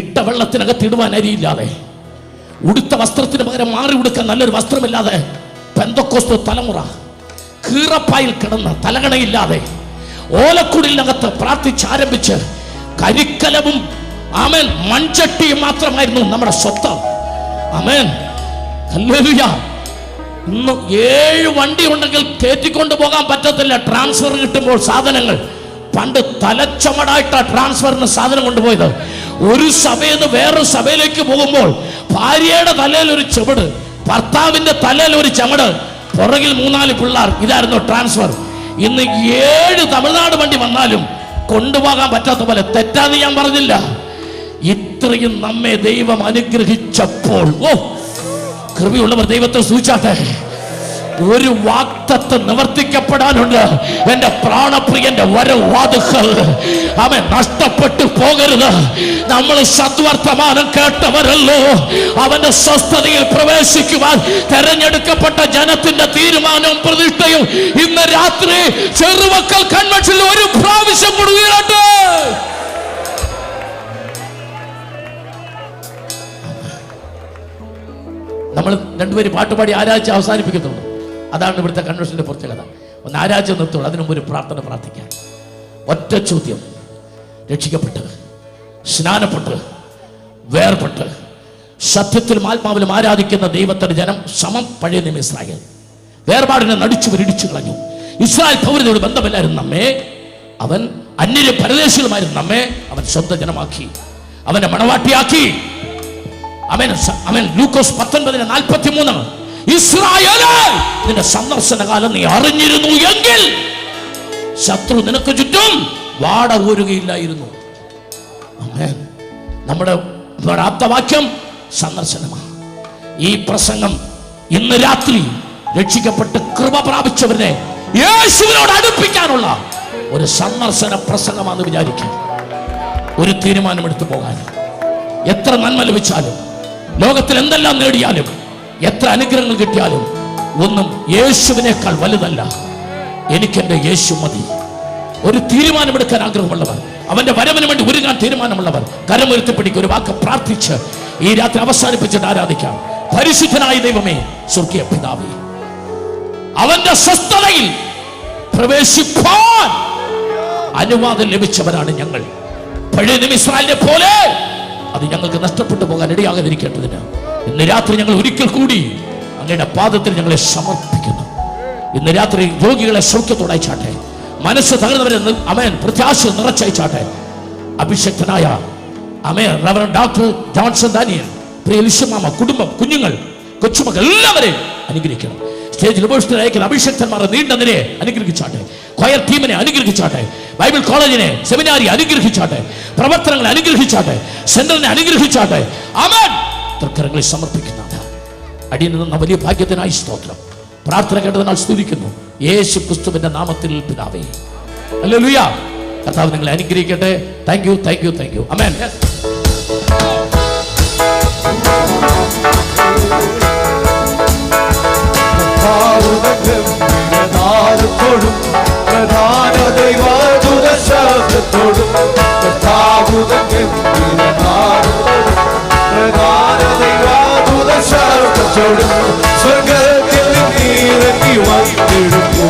[SPEAKER 1] ഇട്ട വെള്ളത്തിനകത്ത് ഇടുവാൻ അരിയില്ലാതെ, ഉടുത്ത വസ്ത്രത്തിന് പകരം മാറി ഉടുക്കാൻ നല്ലൊരു വസ്ത്രമില്ലാതെ, പെന്തക്കോസ്ത് തലമുറ കീറപ്പായിൽ കിടന്ന് തലകണയില്ലാതെ ഓലക്കുടിനകത്ത് പ്രാർത്ഥിച്ചാരംഭിച്ച് കരിക്കലവും ആമേൻ മൺചട്ടിയും മാത്രമായിരുന്നു നമ്മുടെ സ്വത്ത്. ആമേൻ. ഹല്ലേലൂയ. ഇന്ന് 7 വണ്ടി ഉണ്ടെങ്കിൽ കയറ്റിക്കൊണ്ട് പോകാൻ പറ്റത്തില്ല. ട്രാൻസ്ഫർ കിട്ടുമ്പോൾ സാധനങ്ങൾ പണ്ട് തലച്ചമടായിട്ടാണ് ട്രാൻസ്ഫറിന് സാധനം കൊണ്ടുപോയത്. ഒരു സഭയിൽ നിന്ന് വേറൊരു സഭയിലേക്ക് പോകുമ്പോൾ ഭാര്യയുടെ തലയിൽ ഒരു ചുമട്, ഭർത്താവിന്റെ തലയിൽ ഒരു ചമട്, പുറകിൽ 3-4 പിള്ളേർ. ഇതായിരുന്നു ട്രാൻസ്ഫർ. ഇന്ന് 7 തമിഴ്നാട് വണ്ടി വന്നാലും കൊണ്ടുപോകാൻ പറ്റാത്ത പോലെ. തെറ്റാന്ന് ഞാൻ പറഞ്ഞില്ല. ഇത്രയും നമ്മെ ദൈവം അനുഗ്രഹിച്ചപ്പോൾ, കൃപയുള്ളവർ ദൈവത്തെ സൂചിച്ചാട്ടെ. ഒരു വാഗ്ദത്തം നിവർത്തിക്കപ്പെടാനുണ്ട്. എന്റെ പ്രാണപ്രിയന്റെ വരവാതുക്കൾ അവൻ നഷ്ടപ്പെട്ടു പോകരുത്. നമ്മൾ സദ്വർത്തമാനം കേട്ടവരല്ലോ. അവന്റെ സ്വസ്ഥതയിൽ പ്രവേശിക്കുവാൻ തെരഞ്ഞെടുക്കപ്പെട്ട ജനത്തിന്റെ തീരുമാനവും പ്രതിഷ്ഠയും ഇന്ന് രാത്രി ചെറുമക്കൾ കൺവെൻഷനിൽ ഒരു പ്രാവശ്യം കൊടുക്കുകയാട്ടെ. നമ്മൾ രണ്ടുപേരും പാട്ടുപാടി ആരാധിച്ച് അവസാനിപ്പിക്കുന്നുള്ളൂ. അതാണ് ഇവിടുത്തെ കൺവെൻഷന്റെ പ്രത്യേകത. ഒന്ന് ആരാധിച്ച് നിർത്തുള്ളൂ. അതിനു മുമ്പ് ഒരു പ്രാർത്ഥന പ്രാർത്ഥിക്കാം. ഒറ്റ ചോദ്യം. രക്ഷിക്കപ്പെട്ട്, സ്നാനപ്പെട്ട്, വേർപെട്ട്, സത്യത്തിലും ആത്മാവിലും ആരാധിക്കുന്ന ദൈവത്തിന്റെ ജനം സമം പഴയ നിയമ ഇസ്രായേൽ. വേർപാടിനെ നടിച്ചു ഇടിച്ചു കളഞ്ഞു. ഇസ്രായേൽ പൗരതയോട് ബന്ധമില്ലായിരുന്നു നമ്മെ. അവൻ അന്യരും പരദേശികളുമായിരുന്നു നമ്മെ അവൻ സ്വന്തം ജനമാക്കി, അവനെ മണവാട്ടിയാക്കി. അവൻ ലൂക്കോസ് 19:43 ഇസ്രായേലേ, നിന്റെ സന്ദർശന കാലം നീ അറിഞ്ഞിരുന്നു എങ്കിൽ ശത്രു നിനക്ക് ചുറ്റും വാട ഊരുകയില്ലായിരുന്നു. ആമേൻ. നമ്മുടെ ആപ്തവാക്യം സന്ദർശനമാണ്. ഈ പ്രസംഗം ഇന്ന് രാത്രി രക്ഷിക്കപ്പെട്ട് കൃപ പ്രാപിച്ചവരെ യേശുവിനോട് അടുപ്പിക്കാനുള്ള ഒരു സന്ദർശന പ്രസംഗമാണെന്ന് വിചാരിക്കാം. ഒരു തീരുമാനമെടുത്തു പോകാൻ. എത്ര നന്മ ലഭിച്ചാലും, ലോകത്തിൽ എന്തെല്ലാം നേടിയാലും, എത്ര അനുഗ്രഹങ്ങൾ കിട്ടിയാലും ഒന്നും യേശുവിനേക്കാൾ വലുതല്ല. എനിക്കെന്റെ യേശു മതി. ഒരു തീരുമാനമെടുക്കാൻ ആഗ്രഹമുള്ളവർ, അവന്റെ വരവിന് വേണ്ടി ഒരുങ്ങാൻ തീരുമാനമുള്ളവർ കരമുയർത്തിപ്പിടിക്കുക. ഒരു വാക്ക് പ്രാർത്ഥിച്ച് ഈ രാത്രി അവസാനിപ്പിച്ചിട്ട് ആരാധിക്കാം. പരിശുദ്ധനായ ദൈവമേ, സ്വർഗീയ പിതാവേ, അവന്റെ സ്വസ്ഥതയിൽ പ്രവേശിപ്പാൻ അനുവാദം ലഭിച്ചവരാണ് ഞങ്ങൾ. പഴയ ഇസ്രായേലിനെ പോലെ അത് ഞങ്ങൾക്ക് നഷ്ടപ്പെട്ടു പോകാൻ ഇടയാകാതിരിക്കേണ്ടതിന് ഇന്ന് രാത്രി ഞങ്ങൾ ഒരിക്കൽ കൂടി അങ്ങയുടെ പാദത്തിൽ ഞങ്ങളെ സമർപ്പിക്കുന്നു. ഇന്ന് രാത്രി രോഗികളെ സൗഖ്യത്തോടെ അയച്ചാട്ടെ, മനസ്സ് തകർന്നവരെ അമേൻ പ്രത്യാശ നിറച്ചയച്ചാട്ടെ. അഭിഷക്തനായ അമേൻ റവറൻഡ് ഡോക്ടർ ജോൺസൺ ദാനിയൽ, പ്രിയ ലിഷമാമ, കുടുംബം, കുഞ്ഞുങ്ങൾ, കൊച്ചുമക്കൾ എല്ലാവരെയും അനുഗ്രഹിക്കണം. സ്റ്റേജിൽ ഉപേക്ഷിതരായിരിക്കുന്ന അഭിഷക്തന്മാരെ നീണ്ട നിരയെ അനുഗ്രഹിച്ചാട്ടെ, കൊയർ ടീമിനെ അനുഗ്രഹിച്ചാട്ടെ, ബൈബിൾ കോളേജിനെ, സെമിനാരി അനുഗ്രഹിച്ചാട്ടെ, പ്രവർത്തനങ്ങളെ അനുഗ്രഹിച്ചാട്ടെ, സെന്ററിനെ അനുഗ്രഹിച്ചാട്ടെ. ആമേൻ. തൃക്കരങ്ങളിൽ സമർപ്പിക്കുന്നതാണ് അടിയിൽ നിന്ന വലിയ ഭാഗ്യത്തിനായി സ്തോത്രം. പ്രാർത്ഥന കേട്ടതിനാൽ സ്തുതിക്കുന്നു യേശു ക്രിസ്തുവിന്റെ നാമത്തിൽ പിതാവേ. ഹല്ലേലൂയ. കർത്താവ് നിങ്ങളെ അനുഗ്രഹിക്കട്ടെ. Thank you, thank you, thank you. ആമേൻ.
[SPEAKER 3] പ്രധാന ദൈവദൂത ശബ്ദത്തോടും പ്രധാന ദൈവദൂത ശബ്ദത്തോടും സ്വർഗത്തിൽ നീരങ്ങി വന്നിടുന്നു,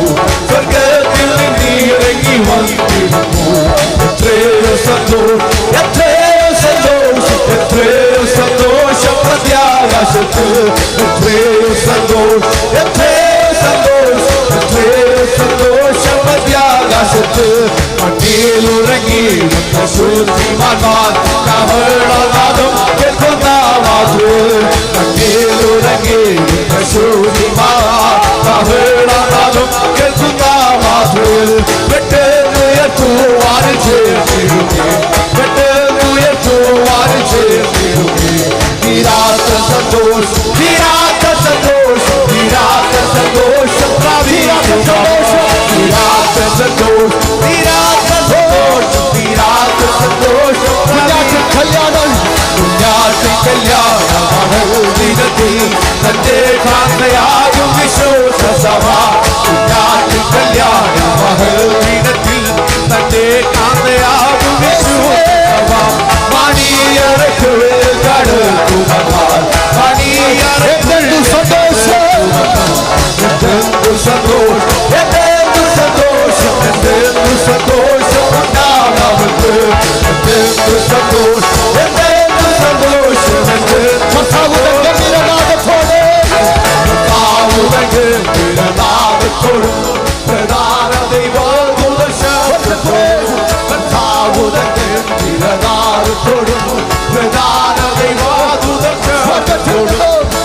[SPEAKER 3] സ്വർഗത്തിൽ നീരങ്ങി വന്നിടുന്നു. എത്രയോ സന്തോഷം, എത്രയോ സന്തോഷം, എത്രയോ സന്തോഷം പ്രത്യാകാശത്ത്, എത്രയോ സന്തോഷം, എത്രയോ സന്തോഷം, എത്രയോ സന്തോഷം പ്രത്യാകാശത്ത്. മണ്ണിലുറങ്ങി ശുദ്ധിമാന്മാർ കവളനാദം കേൾക്കുന്ന മാതൃ, മണ്ണിലുറങ്ങി ശുദ്ധിമാർ കവളനാദം കേൾക്കുന്ന മാതൃ. പെട്ടെന്നുയർത്തുവാൻ ചേർത്തിരുന്നേ, പെട്ടെന്നുയർത്തുവാൻ ചേർത്തിരുന്നേ. തീരാത്ത സന്തോഷം, തീരാത്ത സന്തോഷം, തീരാത്ത സന്തോഷം, തീരാത്ത സന്തോഷം, തീരാത്ത സന്തോഷം, തീരാത്ത സന്തോഷം, തീരാത്ത സന്തോഷം. കുഞ്ഞാറ്റ കല്യാണം, കുഞ്ഞാറ്റ കല്യാണമാണ് ദിനത്തിൽ തന്റെ കാന്തയായും വിശ്വാസസഭ. കുഞ്ഞാറ്റ കല്യാണമാണ് ദിനത്തിൽ തന്റെ കാന്തയായും വിശ്വാസസഭ. മണിയറയ്ക്ക് കടക്കുമാർ, മണിയറയ്ക്ക് സന്തോഷം, എന്തെന്തു സന്തോഷം, എന്തെന്തു സന്തോഷം, എന്തെന്തു സന്തോഷം ഉണ്ടാവട്ടെ, എന്തെന്തു സന്തോഷം, എന്തെന്തു സന്തോഷം, എന്തെന്തു നിരനാഥത്തോടും പ്രധാന ദൈവദൂത ശബ്ദത്തോടും നിരനാഥത്തോടും പ്രധാന ദൈവദൂത ശബ്ദത്തോടും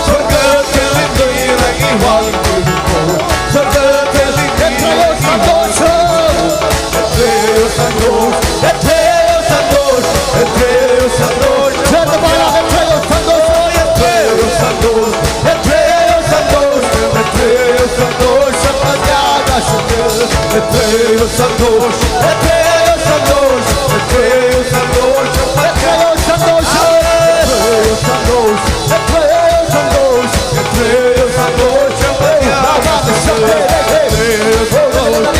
[SPEAKER 3] സ്വർഗത്തിൽ ഇറങ്ങി വന്നിടുന്നു, സ്വർഗത്തിൽ എത്രയോ സന്തോഷം, എത്രയോ സന്തോഷം, എത്രയോ സന്തോഷം, എത്രയോ സന്തോഷം, എത്രയോ സന്തോഷം, എത്രയോ സന്തോഷം, എത്രയോ സന്തോഷം, എത്രയോ സന്തോഷം പ്രത്യാകാശത്ത്, എത്രയോ സന്തോഷം, എത്രയോ സന്തോഷം, എത്രയോ സന്തോഷം, എത്രയോ സന്തോഷം, എത്രയോ സന്തോഷം, എത്രയോ സന്തോഷം, എത്രയോ സന്തോഷം പ്രത്യാകാശത്ത്, എത്രയോ സന്തോഷം.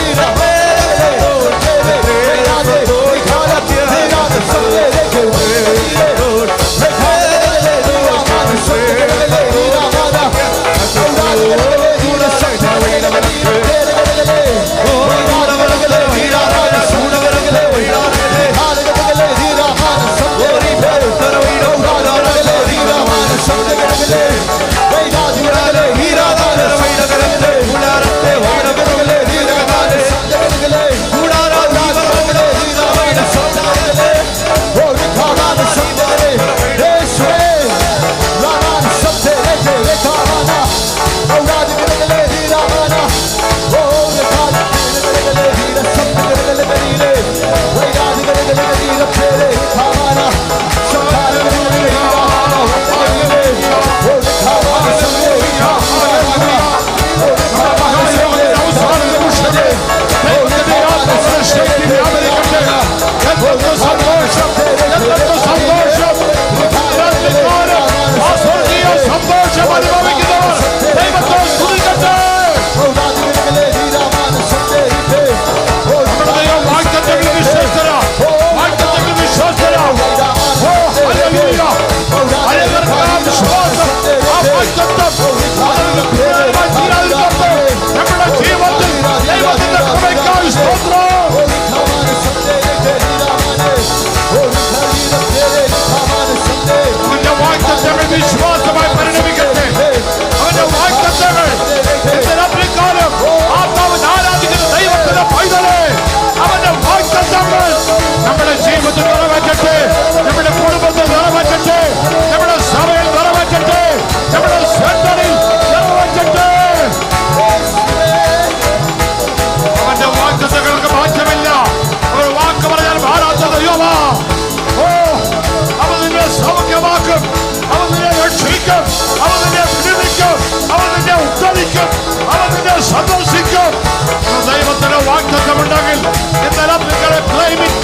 [SPEAKER 4] ഭാരമുണ്ടെങ്കിൽ ഇന്നലെ നിങ്ങളെ claim it.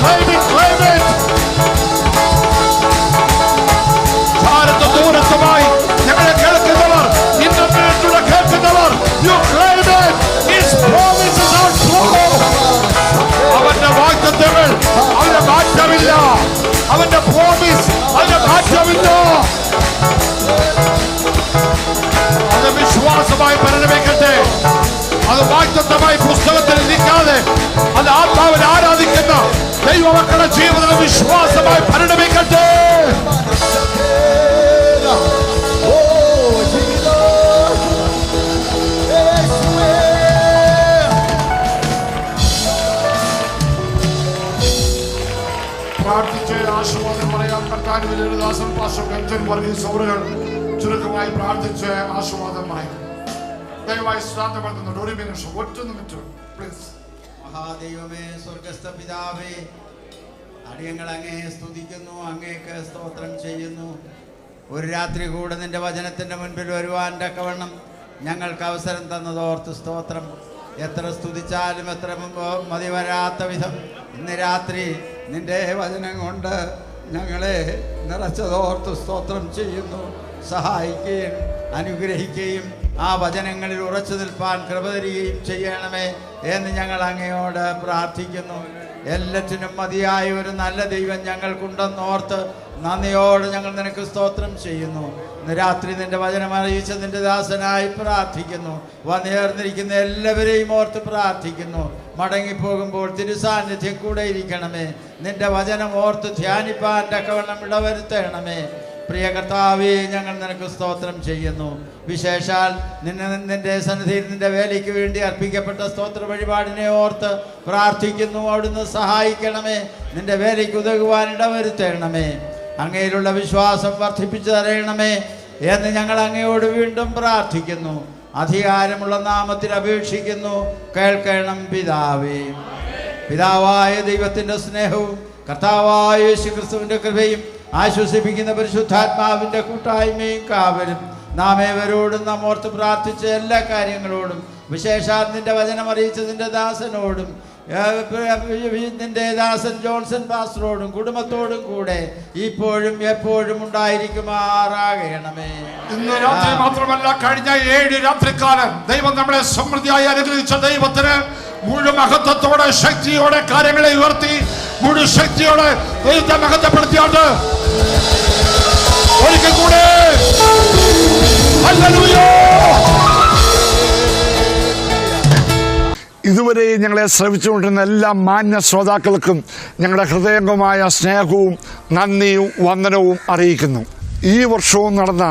[SPEAKER 4] ഭാരത ദൂരത്തുമായി ഞങ്ങളെ കേൾക്കുന്നവർ, ഇന്റർനെറ്റിലൂടെ കേൾക്കുന്നവർ, you claim it. His promises are true. അവന്റെ വാഗ്ദത്തങ്ങൾ അവന്റെ മാറ്റമില്ല. അവന്റെ പ്രോമിസ് അവന്റെ മാറ്റമില്ല. അത് വിശ്വാസമായി പരിണമിക്കട്ടെ. അത് വാഗ്ദത്തമായി പുസ്തകത്തിൽ നിൽക്കാതെ അത് ആത്മാവിൽ ആരാധിക്കുന്ന ദൈവമക്കളുടെ ജീവിതം വിശ്വാസമായി പരിണമിക്കട്ടെ. പ്രാർത്ഥിച്ച് ആശീർവാദം പറയാം. കർത്താവിന്റെ ലളിതാസൻ പാസ്റ്റർ ബെഞ്ചൻ വർഗീസ് അവരുകൾ ചുരുക്കമായി പ്രാർത്ഥിച്ച് ആശീർവാദം പറയാം. ദയവായി ശ്രാദ്ധപ്പെടുത്തുന്നുണ്ട്. ഒരു നിമിഷം, ഒറ്റ നിമിഷം പ്ലീസ്.
[SPEAKER 5] മഹാദൈവമേ, സ്വർഗസ്ഥ പിതാവേ, അടിയങ്ങൾ അങ്ങേ സ്തുതിക്കുന്നു, അങ്ങേക്ക് സ്തോത്രം ചെയ്യുന്നു. ഒരു രാത്രി കൂടെ നിന്റെ വചനത്തിന്റെ മുൻപിൽ വരുവാൻ തക്കവണ്ണം ഞങ്ങൾക്ക് അവസരം തന്നതോർത്ത് സ്തോത്രം. എത്ര സ്തുതിച്ചാലും എത്ര മതി വരാത്ത വിധം ഇന്ന് രാത്രി നിന്റെ വചനം കൊണ്ട് ഞങ്ങളെ നിറച്ചതോർത്ത് സ്തോത്രം ചെയ്യുന്നു. സഹായിക്കുകയും അനുഗ്രഹിക്കുകയും ആ വചനങ്ങളിൽ ഉറച്ചു നിൽപ്പാൻ കൃപ തരികയും ചെയ്യണമേ എന്ന് ഞങ്ങൾ അങ്ങയോട് പ്രാർത്ഥിക്കുന്നു. എല്ലാറ്റിനും മതിയായ ഒരു നല്ല ദൈവം ഞങ്ങൾക്കുണ്ടെന്നോർത്ത് നന്ദിയോട് ഞങ്ങൾ നിനക്ക് സ്തോത്രം ചെയ്യുന്നു. ഇന്ന് രാത്രി നിന്റെ വചനം അറിയിച്ച നിന്റെ ദാസനായി പ്രാർത്ഥിക്കുന്നു. വന്നേർന്നിരിക്കുന്ന എല്ലാവരെയും ഓർത്ത് പ്രാർത്ഥിക്കുന്നു. മടങ്ങിപ്പോകുമ്പോൾ തിരുസാന്നിധ്യം കൂടെ ഇരിക്കണമേ. നിന്റെ വചനം ഓർത്ത് ധ്യാനിപ്പാൻ തക്കവണ്ണം ഇടവരുത്തണമേ. പ്രിയ കർത്താവേ, ഞങ്ങൾ നിനക്ക് സ്തോത്രം ചെയ്യുന്നു. വിശേഷാൽ നിന്റെ സന്നിധിയിൽ നിന്റെ വേലയ്ക്ക് വേണ്ടി അർപ്പിക്കപ്പെട്ട സ്തോത്ര വഴിപാടിനെ ഓർത്ത് പ്രാർത്ഥിക്കുന്നു. അവിടുന്ന് സഹായിക്കണമേ. നിന്റെ വേലയ്ക്ക് ഉതകുവാൻ ഇടവരുത്തണമേ. അങ്ങയിലുള്ള വിശ്വാസം വർദ്ധിപ്പിച്ചു തരണമേ എന്ന് ഞങ്ങൾ അങ്ങയോട് വീണ്ടും പ്രാർത്ഥിക്കുന്നു. അധികാരമുള്ള നാമത്തിൽ അപേക്ഷിക്കുന്നു. കേൾക്കണം പിതാവേ. പിതാവായ ദൈവത്തിൻ്റെ സ്നേഹവും കർത്താവായ യേശുക്രിസ്തുവിൻ്റെ കൃപയും ആശ്വസിപ്പിക്കുന്ന പരിശുദ്ധാത്മാവിൻ്റെ കൂട്ടായ്മയും കാവലും നാം ഏവരോടും നാം ഓർത്ത് പ്രാർത്ഥിച്ച എല്ലാ കാര്യങ്ങളോടും വിശേഷാൽ നിന്റെ വചനം അറിയിച്ച നിന്റെ ദാസനോടും നിന്റെ ദാസൻ ജോൺസൺ പാസ്റ്ററോടും കുടുംബത്തോടും കൂടെ ഇപ്പോഴും എപ്പോഴും ഉണ്ടായിരിക്കുമാറാകണമേ.
[SPEAKER 4] ഇന്ന് രാത്രി മാത്രമല്ല, കഴിഞ്ഞ 7 രാത്രിക്കാലം ദൈവം നമ്മളെ സമൃദ്ധിയായി അനുഗ്രഹിച്ച ദൈവത്തിന് മുഴുവൻ മഹത്വത്തോടെ ശക്തിയോടെ കാര്യങ്ങളെ ഉയർത്തി മുഴുവൻ ശക്തിയോടെ ദൈവത്തെ മഹത്വപ്പെടുത്തിയോണ്ട് ഒരിക്കൽ കൂടെ ഹല്ലേലൂയ.
[SPEAKER 6] ഇതുവരെ ഞങ്ങളെ ശ്രവിച്ചുകൊണ്ടിരുന്ന എല്ലാ മാന്യ ശ്രോതാക്കൾക്കും ഞങ്ങളുടെ ഹൃദയംഗമായ സ്നേഹവും നന്ദിയും വന്ദനവും അറിയിക്കുന്നു. ഈ വർഷവും നടന്ന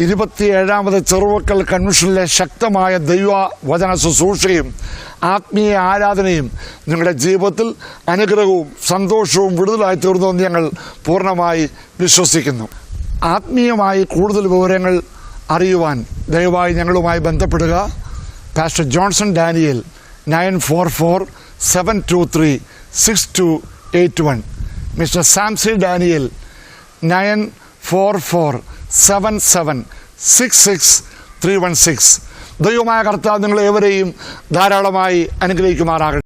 [SPEAKER 6] 27ാമത് ചെറുവക്കൽ കൺവെൻഷനിലെ ശക്തമായ ദൈവവചന ശുശ്രൂഷയും ആത്മീയ ആരാധനയും നിങ്ങളുടെ ജീവിതത്തിൽ അനുഗ്രഹവും സന്തോഷവും വിടുതലായി തീർന്നുവെന്ന് ഞങ്ങൾ പൂർണ്ണമായി വിശ്വസിക്കുന്നു. ആത്മീയമായി കൂടുതൽ വിവരങ്ങൾ അറിയുവാൻ ദയവായി ഞങ്ങളുമായി ബന്ധപ്പെടുക. Pastor Johnson Daniel 944-723-6281. Mister Samsy Daniel 944-77-66316. ദൈവമായ കർത്താവ് നിങ്ങളേവരെയും ധാരാളമായി അനുഗ്രഹിക്കുമാറാകട്ടെ.